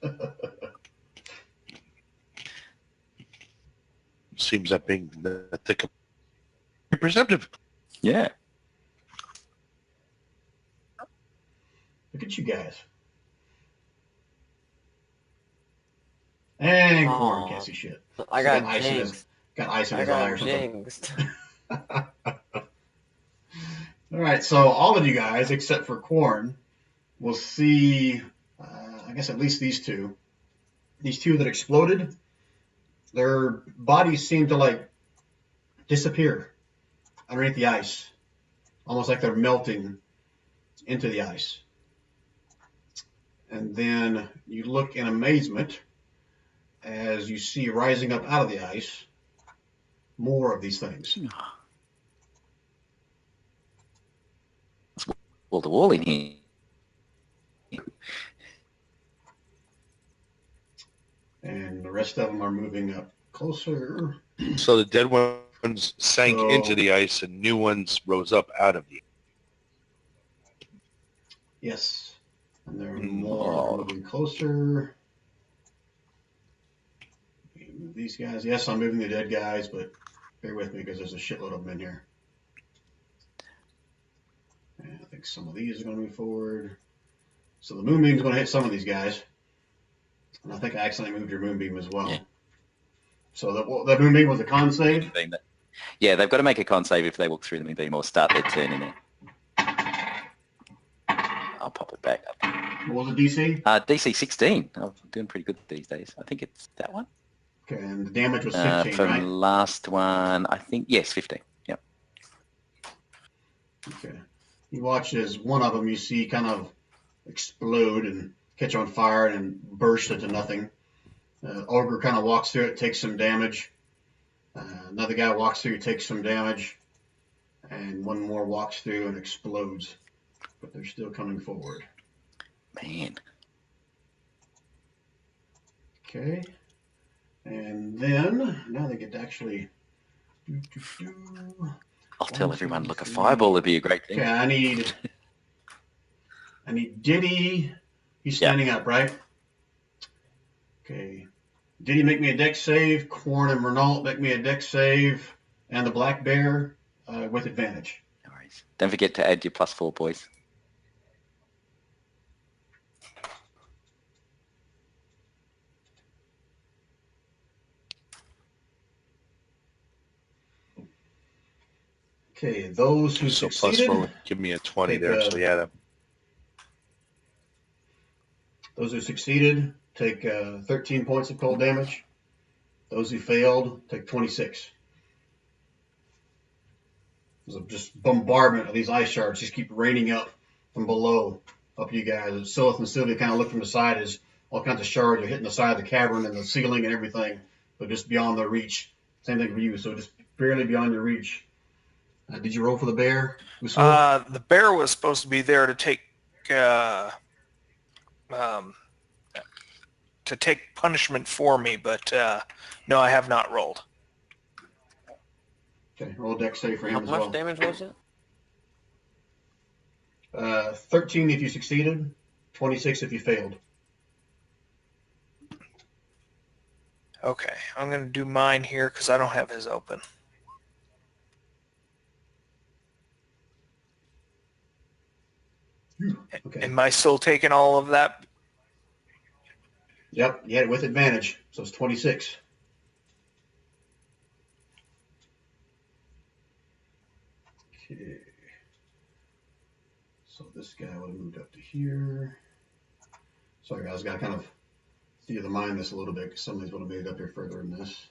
Seems that being the thick of perceptive. yeah. Look at you guys. And Corn can't Aw, see shit. I He's got ice in his jinxed. got ice in I his eye got or something. jinxed. All right, so all of you guys, except for Corn, will see, I guess at least these two. These two that exploded, their bodies seem to like disappear underneath the ice, almost like they're melting into the ice. And then you look in amazement as you see rising up out of the ice more of these things. It's wall to wall in here. And the rest of them are moving up closer. So the dead ones sank So- into the ice and new ones rose up out of the Yes. And they're Mm. more moving closer. Move these guys. Yes, I'm moving the dead guys, but bear with me because there's a shitload of them in here. And I think some of these are going to move forward. So the moonbeam's going to hit some of these guys. And I think I accidentally moved your moonbeam as well. Yeah. So the moonbeam was a con save? Yeah, they've got to make a con save if they walk through the moonbeam or start their turn in it. I'll pop it back up. What was the DC? DC 16. I'm doing pretty good these days. I think it's that one. Okay, and the damage was 15, From right? the last one, I think, yes, 15. Yep. Okay. You watch as one of them you see kind of explode and catch on fire and burst into nothing. Ogre kind of walks through it, takes some damage. Another guy walks through, takes some damage. And one more walks through and explodes. But they're still coming forward. Man. Okay. And then, now they get to actually... I'll tell everyone, look, a fireball would be a great thing. Okay, I need Diddy. He's standing up, right? Okay. Diddy, make me a dex save. Corn and Renault, make me a dex save. And the black bear with advantage. No worries. Don't forget to add your +4, boys. Okay, those who so succeeded. +4 would give me a 20 Take there. a- So yeah, Those who succeeded take 13 points of cold damage. Those who failed take 26. There's a just bombardment of these ice shards just keep raining up from below up you guys. And Silith and Sylvia kind of look from the side as all kinds of shards are hitting the side of the cavern and the ceiling and everything, but just beyond their reach. Same thing for you, so just barely beyond your reach. Did you roll for the bear? Usul? The bear was supposed to be there to take punishment for me, but no, I have not rolled. Okay, roll a dex save for How him as much well. damage was it? 13 if you succeeded, 26 if you failed. Okay, I'm going to do mine here because I don't have his open. Okay. Am I still taking all of that? Yep, you had it with advantage, so it's 26. Okay. So this guy would have moved up to here. Sorry guys, got to kind of theater the mind this a little bit because some of these would have made it up here further in this.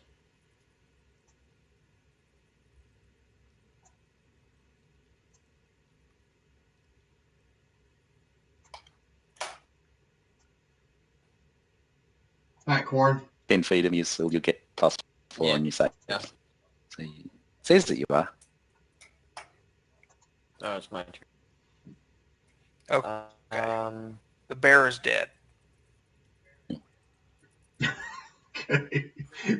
All right, Corn. 10 feet of missile, you'll get +4 Yeah. on your save. Yeah. So it says that you are. Oh, it's my turn. Okay. Um, The bear is dead. Okay.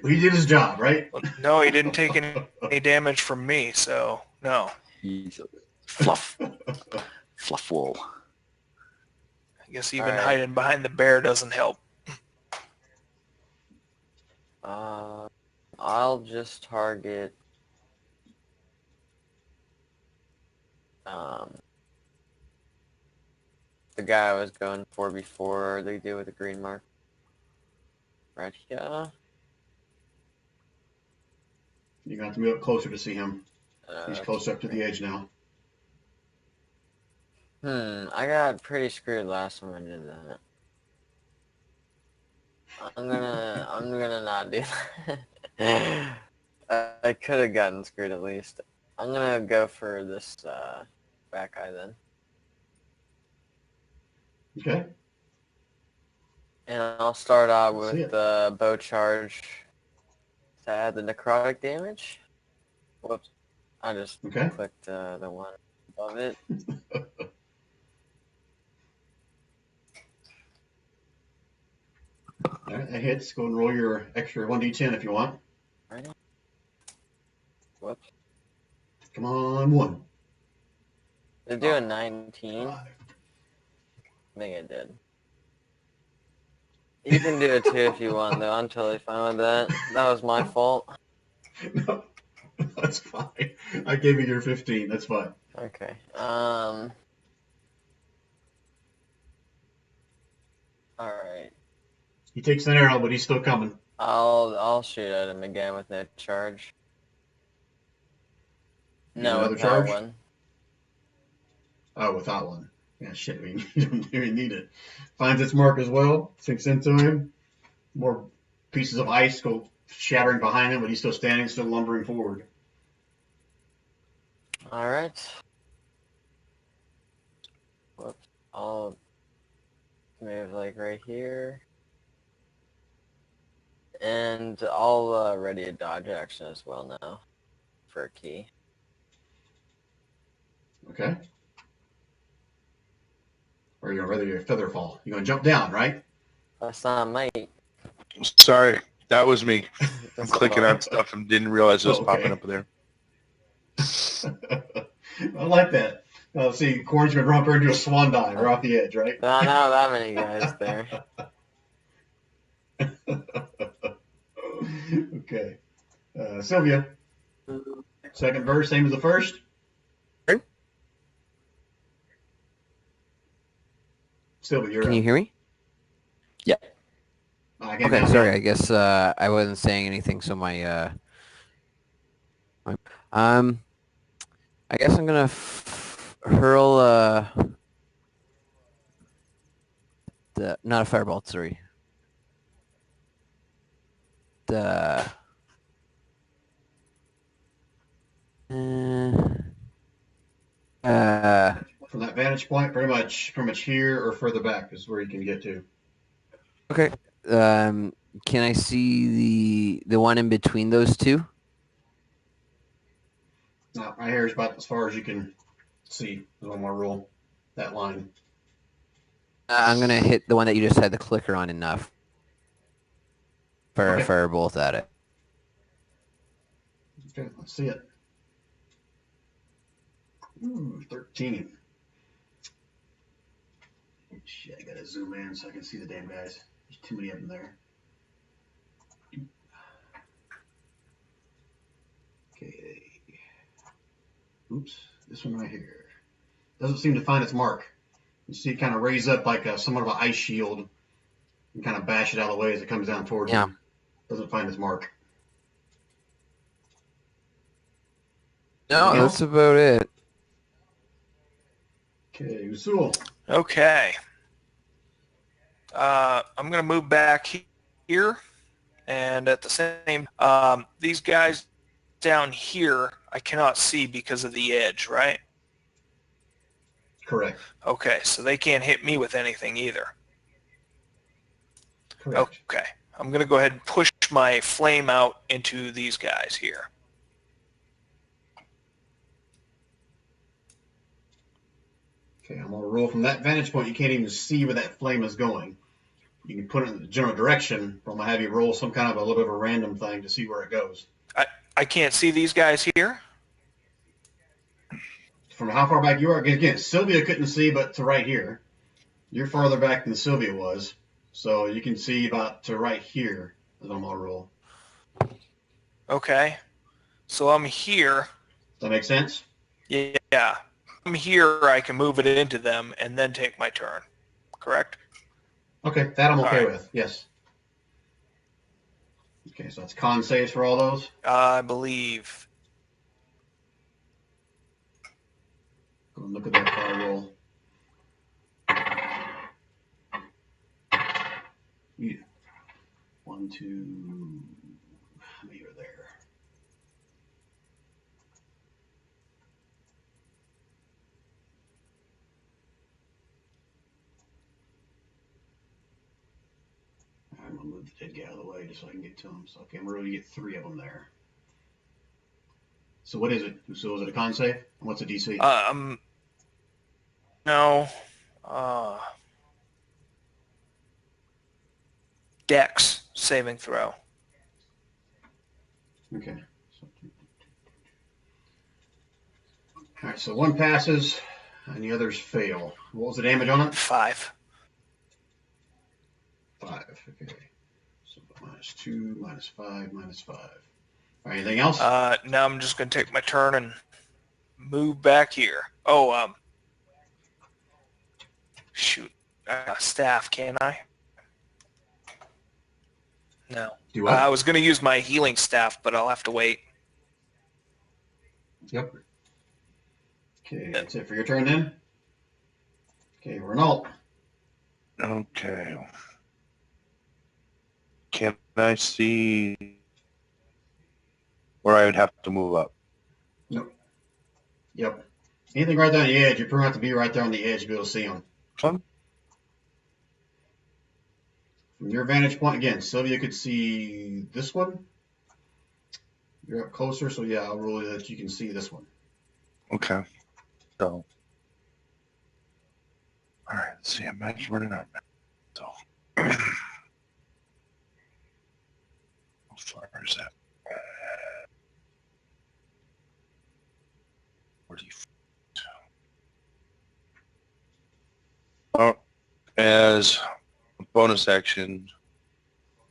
Well, he did his job, right? Well, no, he didn't take any damage from me, so no. He's a fluff wall. I guess even Alright. hiding behind the bear doesn't help. I'll just target the guy I was going for before they do with the green mark. Right here. You're going to have to move up closer to see him. He's That's close up to the great. edge now. I got pretty screwed last time I did that. I'm gonna not do that. I could have gotten screwed at least. I'm gonna go for this back eye then. Okay. And I'll start out Let's see with it. the bow charge to add the necrotic damage. Whoops. I just Okay. clicked the one above it. All right, that hits. Go and roll your extra 1d10 if you want. Right on. Whoops. Come on, 1. They're doing 19. 5. I think I did. You can do it too if you want, though. I'm totally fine with that. That was my fault. No, that's fine. I gave you your 15. That's fine. Okay. Alright. He takes an arrow, but he's still coming. I'll shoot at him again with no charge. No, Another with that charge? one. Oh, without one. Yeah, shit, we don't even need it. Finds its mark as well, sinks into him. More pieces of ice go shattering behind him, but he's still standing, still lumbering forward. Alright. Whoops. I'll move like right here. And I'll ready a dodge action as well now for a key. Okay. Or you're ready to feather fall. You're going to jump down, right? That's not mate. Sorry, that was me. I'm That's clicking fine. on stuff and didn't realize it was Oh, popping okay. up there. I like that. See, Corn's going to run up there and do a swan dive right off the edge, right? Not that many guys there. Okay. Sylvia, second verse, same as the first? Sure. Sylvia, you're Can up. you hear me? I can't Okay, now. sorry. I guess I wasn't saying anything, so I guess I'm gonna hurl not a firebolt, sorry. The From that vantage point, pretty much here or further back is where you can get to. okay. Can I see the one in between those two? Now, right here is about as far as you can see. There's one more roll. That line. I'm gonna hit the one that you just had the clicker on enough for Okay. a firebolt at it. Okay, let's see it. Ooh, 13. Shit, I gotta zoom in so I can see the damn guys. There's too many of them there. Okay. Oops, this one right here. Doesn't seem to find its mark. You see it kind of raise up like somewhat of an ice shield and kind of bash it out of the way as it comes down towards Yeah. him. Doesn't find its mark. No, Anything that's about it. Okay, Usul. Okay. I'm going to move back here, and at the same, these guys down here, I cannot see because of the edge, right? Correct. Okay, so they can't hit me with anything either. Correct. Okay. I'm going to go ahead and push my flame out into these guys here. Okay, I'm gonna roll from that vantage point. You can't even see where that flame is going. You can put it in the general direction, but I'm gonna have you roll some kind of a little bit of a random thing to see where it goes. I can't see these guys here. From how far back you are, again, Sylvia couldn't see, but to right here, you're farther back than Sylvia was, so you can see about to right here. Is on my roll. Okay. So I'm here. Does that make sense? Yeah. I'm here. I can move it into them and then take my turn. Correct? Okay, that I'm okay All right. with. Yes. Okay, so that's con saves for all those. I believe. Go and look at that fire roll. Yeah. 1, 2. How many are there? I'm gonna move the dead guy out of the way just so I can get to him. So okay, I'm gonna really get 3 of them there. So what is it? So is it a con save? And what's the DC? No. Dex saving throw. Okay. All right, so 1 passes and the others fail. What was the damage on it? 5. 5. Okay. So -2, -5, -5. All right, anything else? Now I'm just going to take my turn and move back here. Oh, shoot. Staff, can I? No. Do what? I was going to use my healing staff, but I'll have to wait. Yep. Okay, that's it for your turn then. Okay, Renault. Okay. Can I see where I would have to move up? Nope. Yep. Anything right there on the edge, you pretty much have to be right there on the edge to be able to see them. Some? From your vantage point, again, Sylvia could see this one. You're up closer, so yeah, I'll roll that you can see this one. Okay. So. All right. Let's see. I'm actually running out. So. How far is that? 40. Oh, as a bonus action,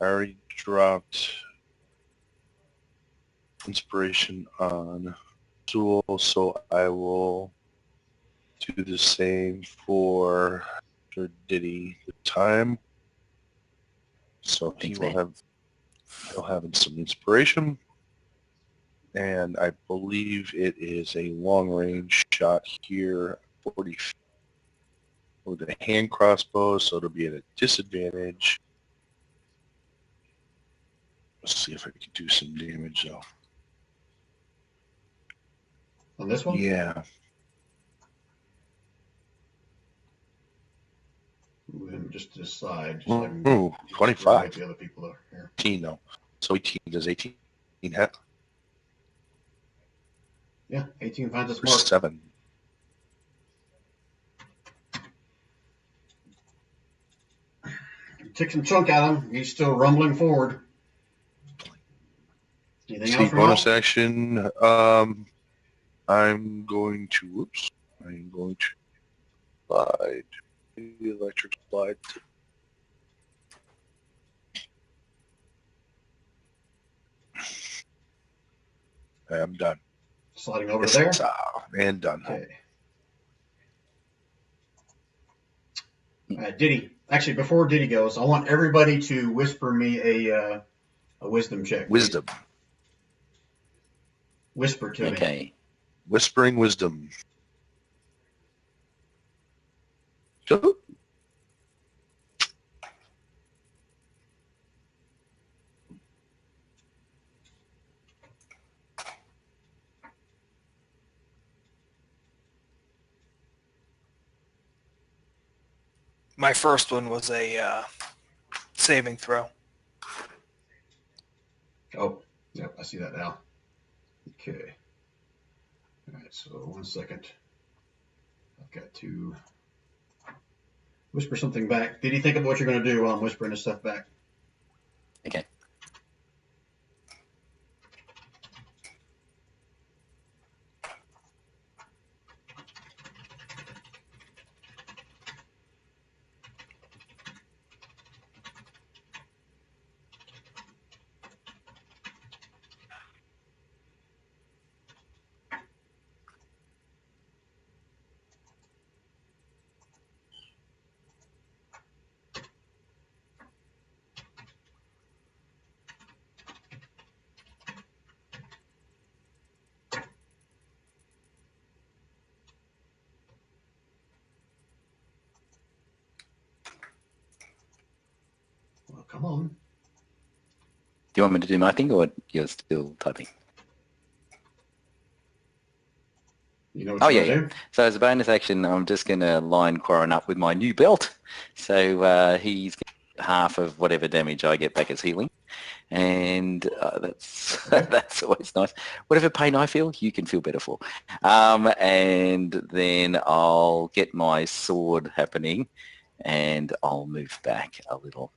I already dropped inspiration on Zool, so I will do the same for Diddy the time. So Thanks, he'll man. have some inspiration. And I believe it is a long-range shot here, 40 feet with a hand crossbow, so it'll be at a disadvantage. Let's see if I can do some damage, though. On this one? Yeah. Move him just to the side. Just so I can Ooh, 25. The other people are here. 18, though. So 18, does 18 hit? Yeah, 18 finds its For mark. 7. Take some chunk at him. He's still rumbling forward. Anything See, else, bonus Renault? action. I'm going to slide. The electric slide. I'm done. Sliding over there. And done. Okay. Diddy. Actually, before Diddy goes, I want everybody to whisper me a wisdom check. please. Wisdom. Whisper to me. Okay. Whispering wisdom. Go. My first one was a saving throw. Oh, yep, I see that now. Okay. All right, so 1 second. I've got to whisper something back. Did you think of what you're going to do while I'm whispering this stuff back? Okay. Well, come on. Do you want me to do my thing, or you're still typing? You know what Oh, you're yeah, going to do? So as a bonus action, I'm just going to line Quarren up with my new belt. So he's getting half of whatever damage I get back as healing. And that's that's always nice. Whatever pain I feel, you can feel better for. And then I'll get my sword happening, and I'll move back a little.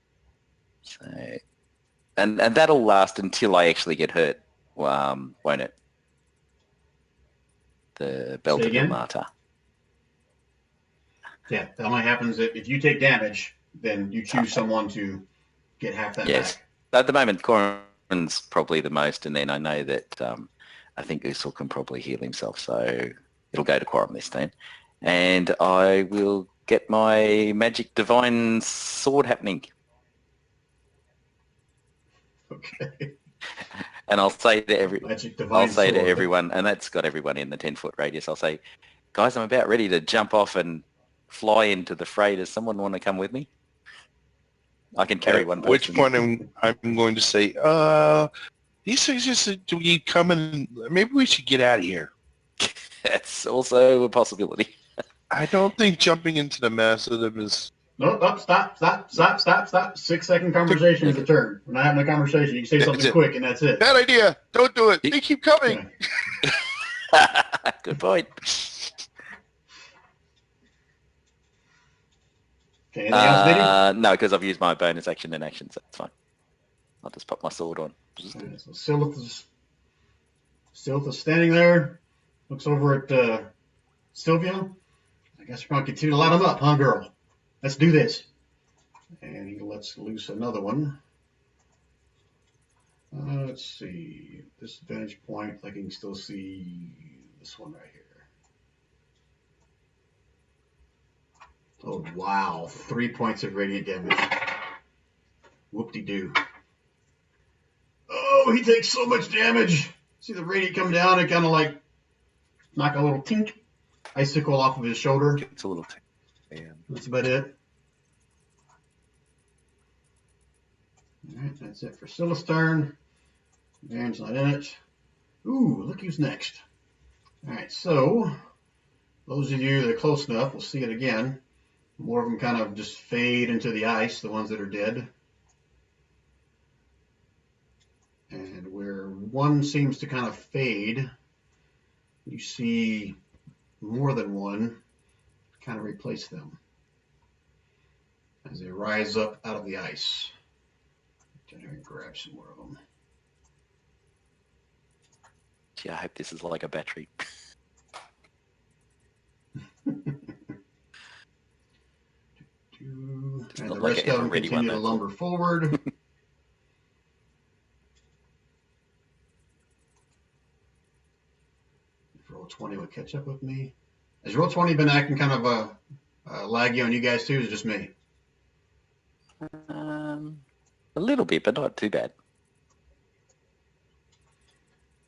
So, and that'll last until I actually get hurt, won't it? The Belt Say of again? Ilmata. Yeah, that only happens if you take damage, then you choose someone to get half that Yes. back. At the moment, Quarren's probably the most, and then I know that I think Usul can probably heal himself, so it'll go to Quarren this time. And I will get my magic divine sword happening. Okay. And I'll say to Magic divine sword. everyone, and that's got everyone in the 10-foot radius, I'll say, guys, I'm about ready to jump off and fly into the fray. Does someone want to come with me? I can carry one At which person. point I'm going to say, these things just do we come in? Maybe we should get out of here. That's also a possibility. I don't think jumping into the mass of them is. No, stop. 6-second conversation is a turn. We're not having a conversation. You can say That's something it. quick, and that's it. Bad idea. Don't do it. They keep coming. Yeah. Good point. Okay, anything else, Diddy? No, because I've used my bonus action in action, so it's fine. I'll just pop my sword on. All right, so Sylith is standing there, looks over at Sylvia. I guess we're going to continue to light them up, huh, girl? Let's do this. And he lets loose another one. Let's see. This vantage point, I can still see this one right here. Oh, wow. 3 points of radiant damage. Whoop-de-doo. Oh, he takes so much damage. See the radiant come down and kind of like knock a little tink icicle off of his shoulder. It's a little. Man. That's about it. All right, that's it for Scylla's turn. Baron's not in it. Ooh, look who's next. All right, so those of you that are close enough will see it again. More of them kind of just fade into the ice, the ones that are dead. And where one seems to kind of fade, you see more than one kind of replace them as they rise up out of the ice. Get here and grab some more of them. Gee, I hope this is like a battery. And the not like rest an of them ever-ready continue one, to though. lumber forward. If Roll20 will catch up with me. Has Roll20 been acting kind of laggy on you guys too? Or is it just me? A little bit, but not too bad.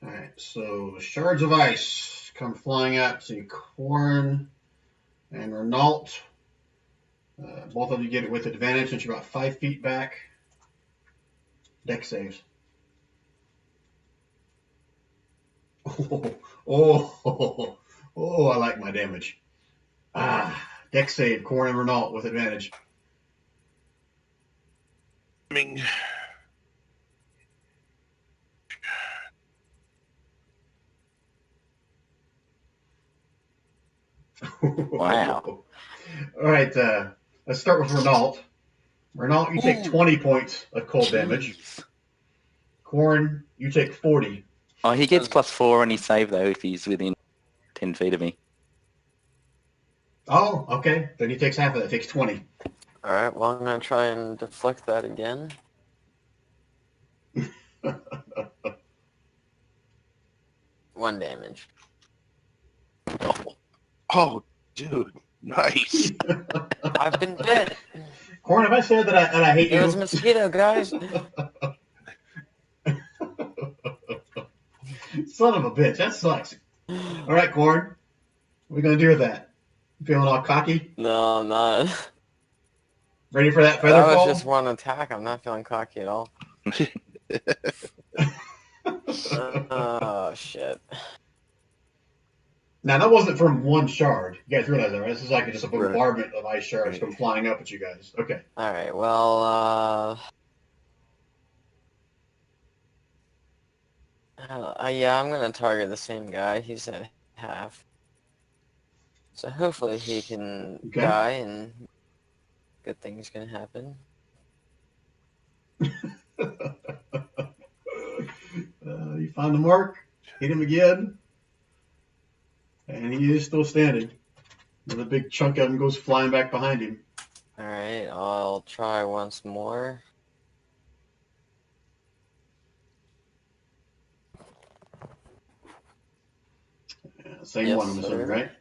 All right, so shards of ice come flying out. See Quarren and Renault. Both of you get it with advantage since you're about 5 feet back. Dex saves. Oh, I like my damage. Dex save, Quarren and Renault with advantage. I mean, Wow. All right, let's start with Renault. Renault, you take Ooh. 20 points of cold damage. Jeez. Corn, you take 40. Oh, he gets +4 on his save though if he's within 10 feet of me. Oh, okay. Then he takes half of that. Takes 20. All right. Well, I'm gonna try and deflect that again. 1 damage. Oh, dude, nice. I've been bit. Corn, have I said that I hate It you? was a mosquito, guys. Son of a bitch. That sucks. All right, Corn. What are we going to do with that? Feeling all cocky? No, I'm not. Ready for that feather That was fall? just one attack. I'm not feeling cocky at all. Oh, shit. Now, that wasn't from one shard. You guys realize that, right? This is like just a Right. bombardment of ice shards come flying up at you guys. Okay. All right. Well, yeah, I'm gonna target the same guy. He's at half. So hopefully he can Okay. die and good things can happen. You find the mark, hit him again, and he is still standing. And a big chunk of him goes flying back behind him. All right, I'll try once more. Same Yes, one, I'm assuming, sir. right?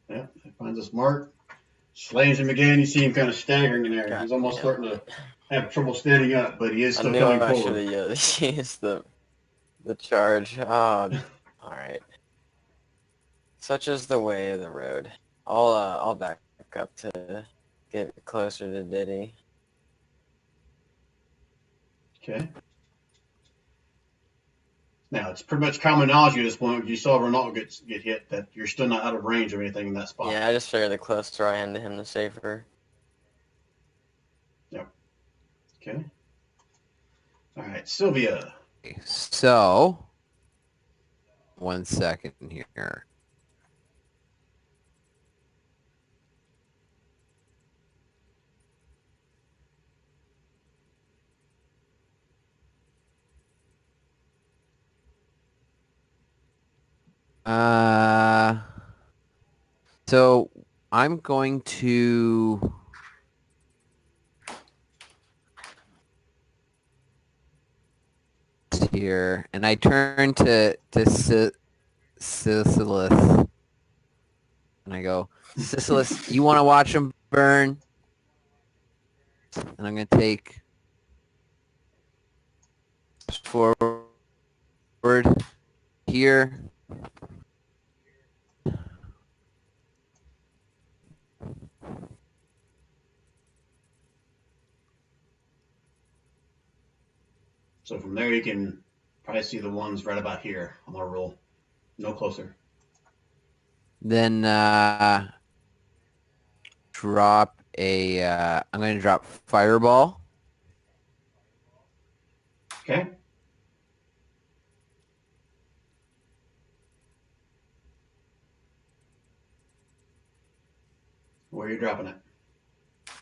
Yeah, he finds this mark, slays him again. You see him kind of staggering in there. God He's almost damn starting it. to have trouble standing up, but he is I still knew coming I should forward. have used the charge. Oh, all right. Such is the way of the road. I'll back up to get closer to Diddy. Okay. Now, it's pretty much common knowledge at this point, if you saw Ronaldo get hit, that you're still not out of range of anything in that spot. Yeah, I just figured the closer I am to him, the safer. Okay. All right, Sylvia. So, 1 second here. So I'm going to here, and I turn to Sisyphus, and I go, Sisyphus, you want to watch him burn? And I'm going to take forward here. So from there, you can probably see the ones right about here. I'm going to roll. No closer. Then drop a. I'm going to drop fireball. Okay. Where are you dropping it?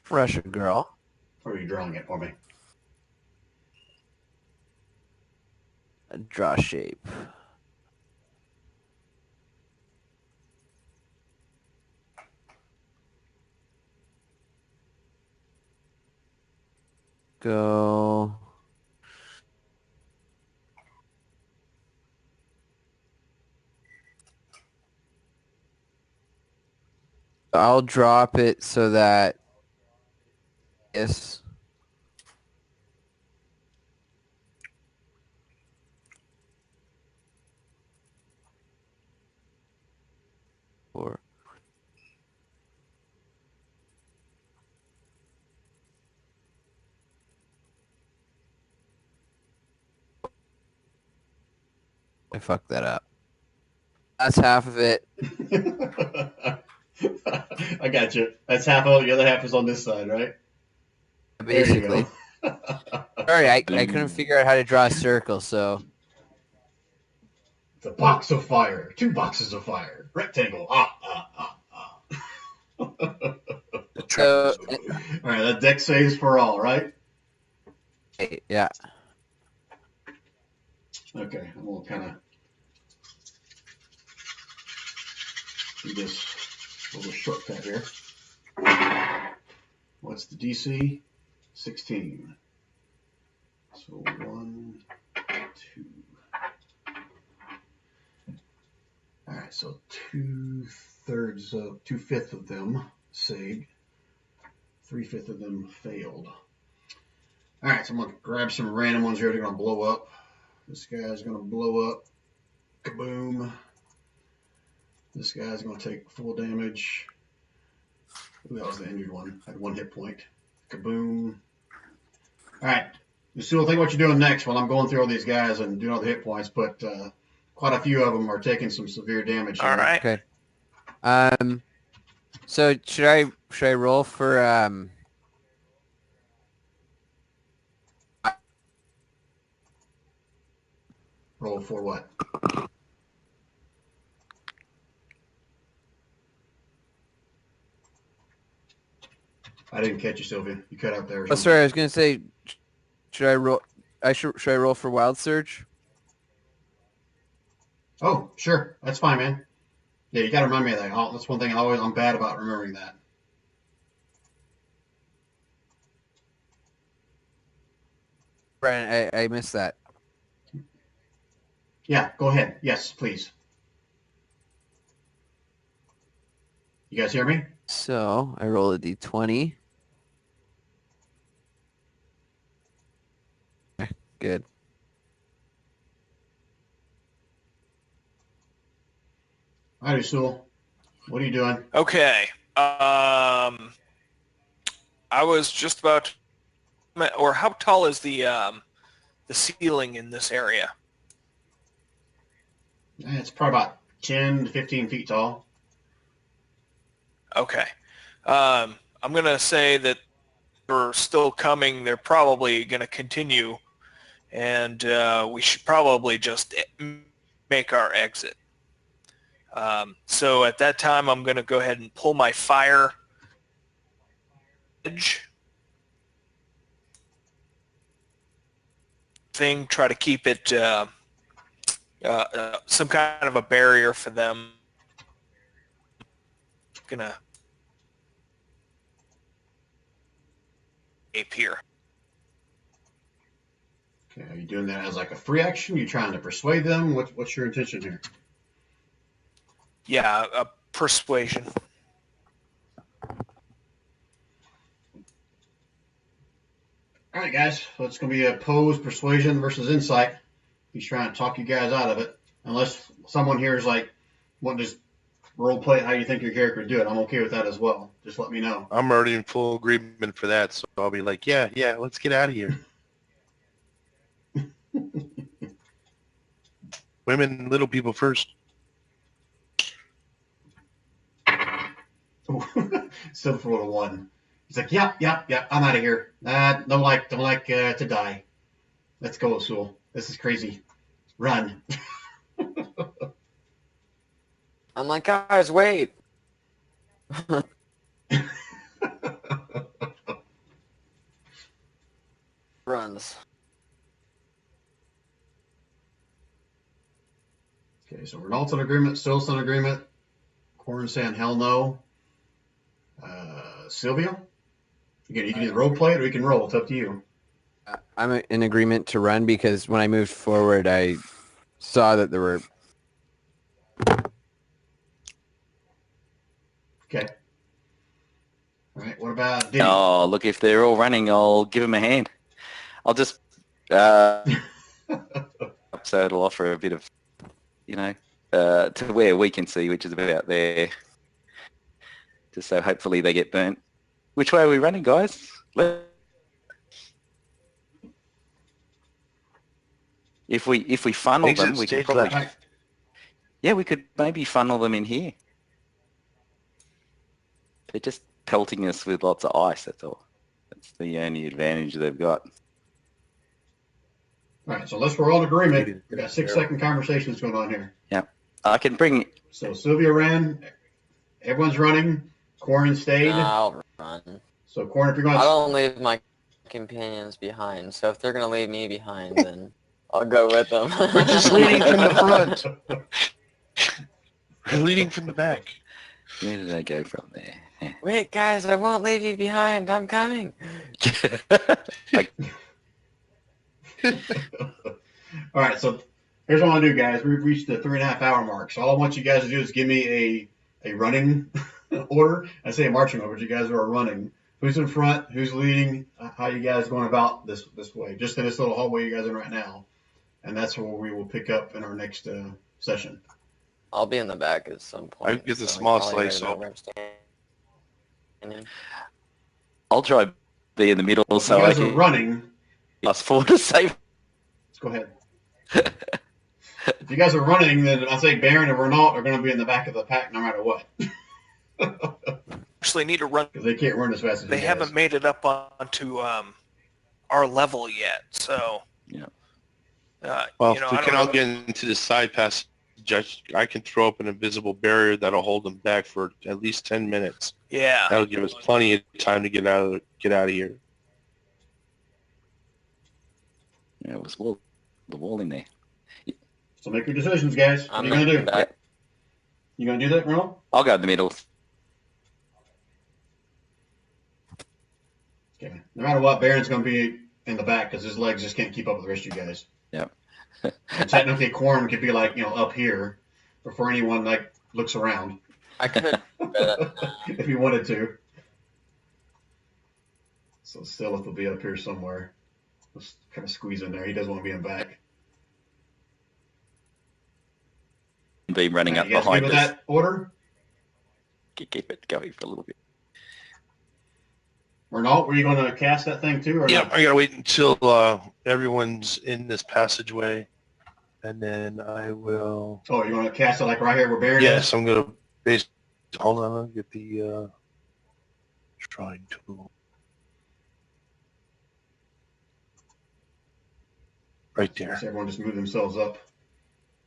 Russia girl. Or are you drawing it for me? Draw shape. Go. I'll drop it so that yes. Or I fucked that up. That's half of it. I got you. That's half of it. The other half is on this side, right? Basically. There you go. Sorry, I couldn't figure out how to draw a circle, so It's a box of fire. 2 boxes of fire. Rectangle. All So, right, that deck saves for all, right? yeah. Okay, I'm gonna kind of do this little shortcut here. What's the DC? 16. So 1, 2. All right, so 2/5 of them saved. 3/5 of them failed. All right, so I'm gonna grab some random ones here. They're gonna blow up. This guy's gonna blow up. Kaboom. This guy's gonna take full damage. Ooh, that was the injured one. Had 1 hit point. Kaboom. All right, Lucille, think what you're doing next while I'm going through all these guys and doing all the hit points, but quite a few of them are taking some severe damage here. All right. Okay. So should I roll for Roll for what? I didn't catch you, Sylvia. You cut out there. Or Oh, something. sorry, I was gonna say, should I roll? Should I roll for Wild Surge? Oh, sure. That's fine, man. Yeah, you got to remind me of that. That's one thing I'm bad about remembering that. Brian, I missed that. Yeah, go ahead. Yes, please. You guys hear me? So I roll a d20. Okay, good. All right, Sewell. What are you doing? Okay. I was just about to, or how tall is the ceiling in this area? It's probably about 10 to 15 feet tall. Okay. I'm going to say that they're still coming. They're probably going to continue, and we should probably just make our exit. So at that time, I'm going to go ahead and pull my fire edge thing, try to keep it some kind of a barrier for them. Gonna ape here. Okay, are you doing that as like a free action? You trying to persuade them? What's your intention here? Yeah, a persuasion. All right, guys. So it's going to be a pose, persuasion versus insight. He's trying to talk you guys out of it. Unless someone here is like, want to just role play how you think your character would do it. I'm okay with that as well. Just let me know. I'm already in full agreement for that, so I'll be like, yeah, let's get out of here. Women, little people first. Silver rolled a 1. He's like, yep, I'm out of here. Don't like to die. Let's go, Sewell. This is crazy. Run. I'm like, guys, wait. Runs. Okay, so Renault's in agreement, Still's in agreement. Corn saying hell no. Sylvia? Again, you can either role play it or you can roll. It's up to you. I'm in agreement to run because when I moved forward, I saw that there were. Okay. All right, what about Diddy? Oh, look, if they're all running, I'll give them a hand. I'll just, so it'll offer a bit of, to where we can see, which is about there. Just so hopefully they get burnt. Which way are we running, guys? If we funnel Exit them, we stage could probably... left. Yeah, we could maybe funnel them in here. They're just pelting us with lots of ice, that's all. That's the only advantage they've got. All right, so unless we're all in agreement, we got 6-second conversations going on here. I can bring. So Sylvia ran. Everyone's running. Corn stayed. I'll run. So Corn, if you're going I to... don't leave my companions behind, so if they're gonna leave me behind, then I'll go with them. We're just leading from the front. We're leading from the back. Where did I go from there? Wait, guys, I won't leave you behind. I'm coming. All right, so here's what I want to do, guys. We've reached the 3.5 hour mark. So all I want you guys to do is give me a running order. I say a marching order, but you guys are running. Who's in front? Who's leading? How you guys going about this way? Just in this little hallway you guys are in right now. And that's where we will pick up in our next session. I'll be in the back at some point. I get the so small probably slice right up. where I'm standing. I'll try to be in the middle If so you I guys are can running, plus 4 to save. let's go ahead. If you guys are running, then I say Baron and Renault are going to be in the back of the pack no matter what. Actually need to run. Because they can't run as fast as They you guys. haven't made it up onto our level yet, so. Yeah. Well, you know, if we I can don't all know. get into the side passage, I can throw up an invisible barrier that'll hold them back for at least 10 minutes. Yeah. That'll give us plenty of time to get out of here. Yeah, it was the wall in there. So make your decisions, guys. What I'm are you going to in do? back. You going to do that, Renault? I'll go in the middle. Okay. No matter what, Baron's going to be in the back because his legs just can't keep up with the rest of you guys. Yep. And technically, Corn could be like, up here before anyone looks around I could. if he wanted to. So Silith will be up here somewhere. Let's kind of squeeze in there. He doesn't want to be in back. Be running up You guys good behind with us. that order? Keep it going for a little bit. Renault, were you going to cast that thing too, or Yeah, not? I gotta wait until everyone's in this passageway, and then I will. Oh, you want to cast it like right here where Baron Yes, is? I'm gonna base. Hold on, I'll get the shrine tool. Right So there, everyone just move themselves up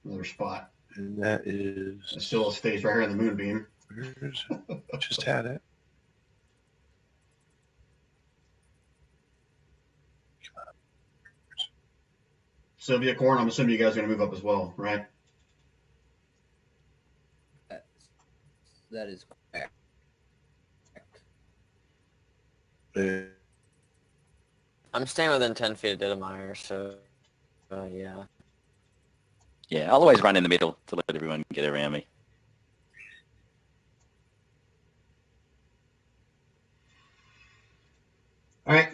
another spot. and that It is. still stays right here in the moonbeam. Where's it? Just had it. Sylvia, Corn, I'm assuming you guys are going to move up as well, right? That is correct. Uh, I'm staying within 10 feet of Dittmeyer, so yeah. Yeah, I'll always run in the middle to let everyone get around me. All right.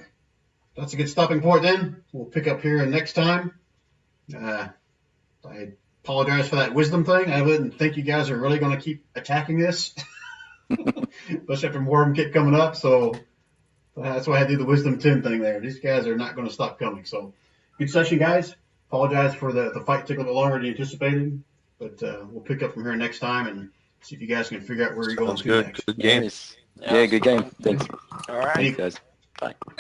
That's a good stopping point then. We'll pick up here next time. I apologize for that wisdom thing. I didn't think you guys are really going to keep attacking this. Especially after more of them keep coming up. So that's why I did the wisdom 10 thing there. These guys are not going to stop coming. So good session, guys. Apologize for the fight took a little longer than anticipated. But we'll pick up from here next time and see if you guys can figure out where you're going Sounds to good. next. Good game. Yeah, good game. Thanks. All right. Thanks, guys.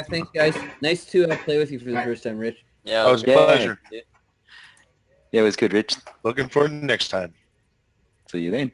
Thanks, guys. Nice to play with you for the Right. first time, Rich. Yeah. That was a Yeah. pleasure. Yeah, it was good, Rich. Looking forward to next time. See you then.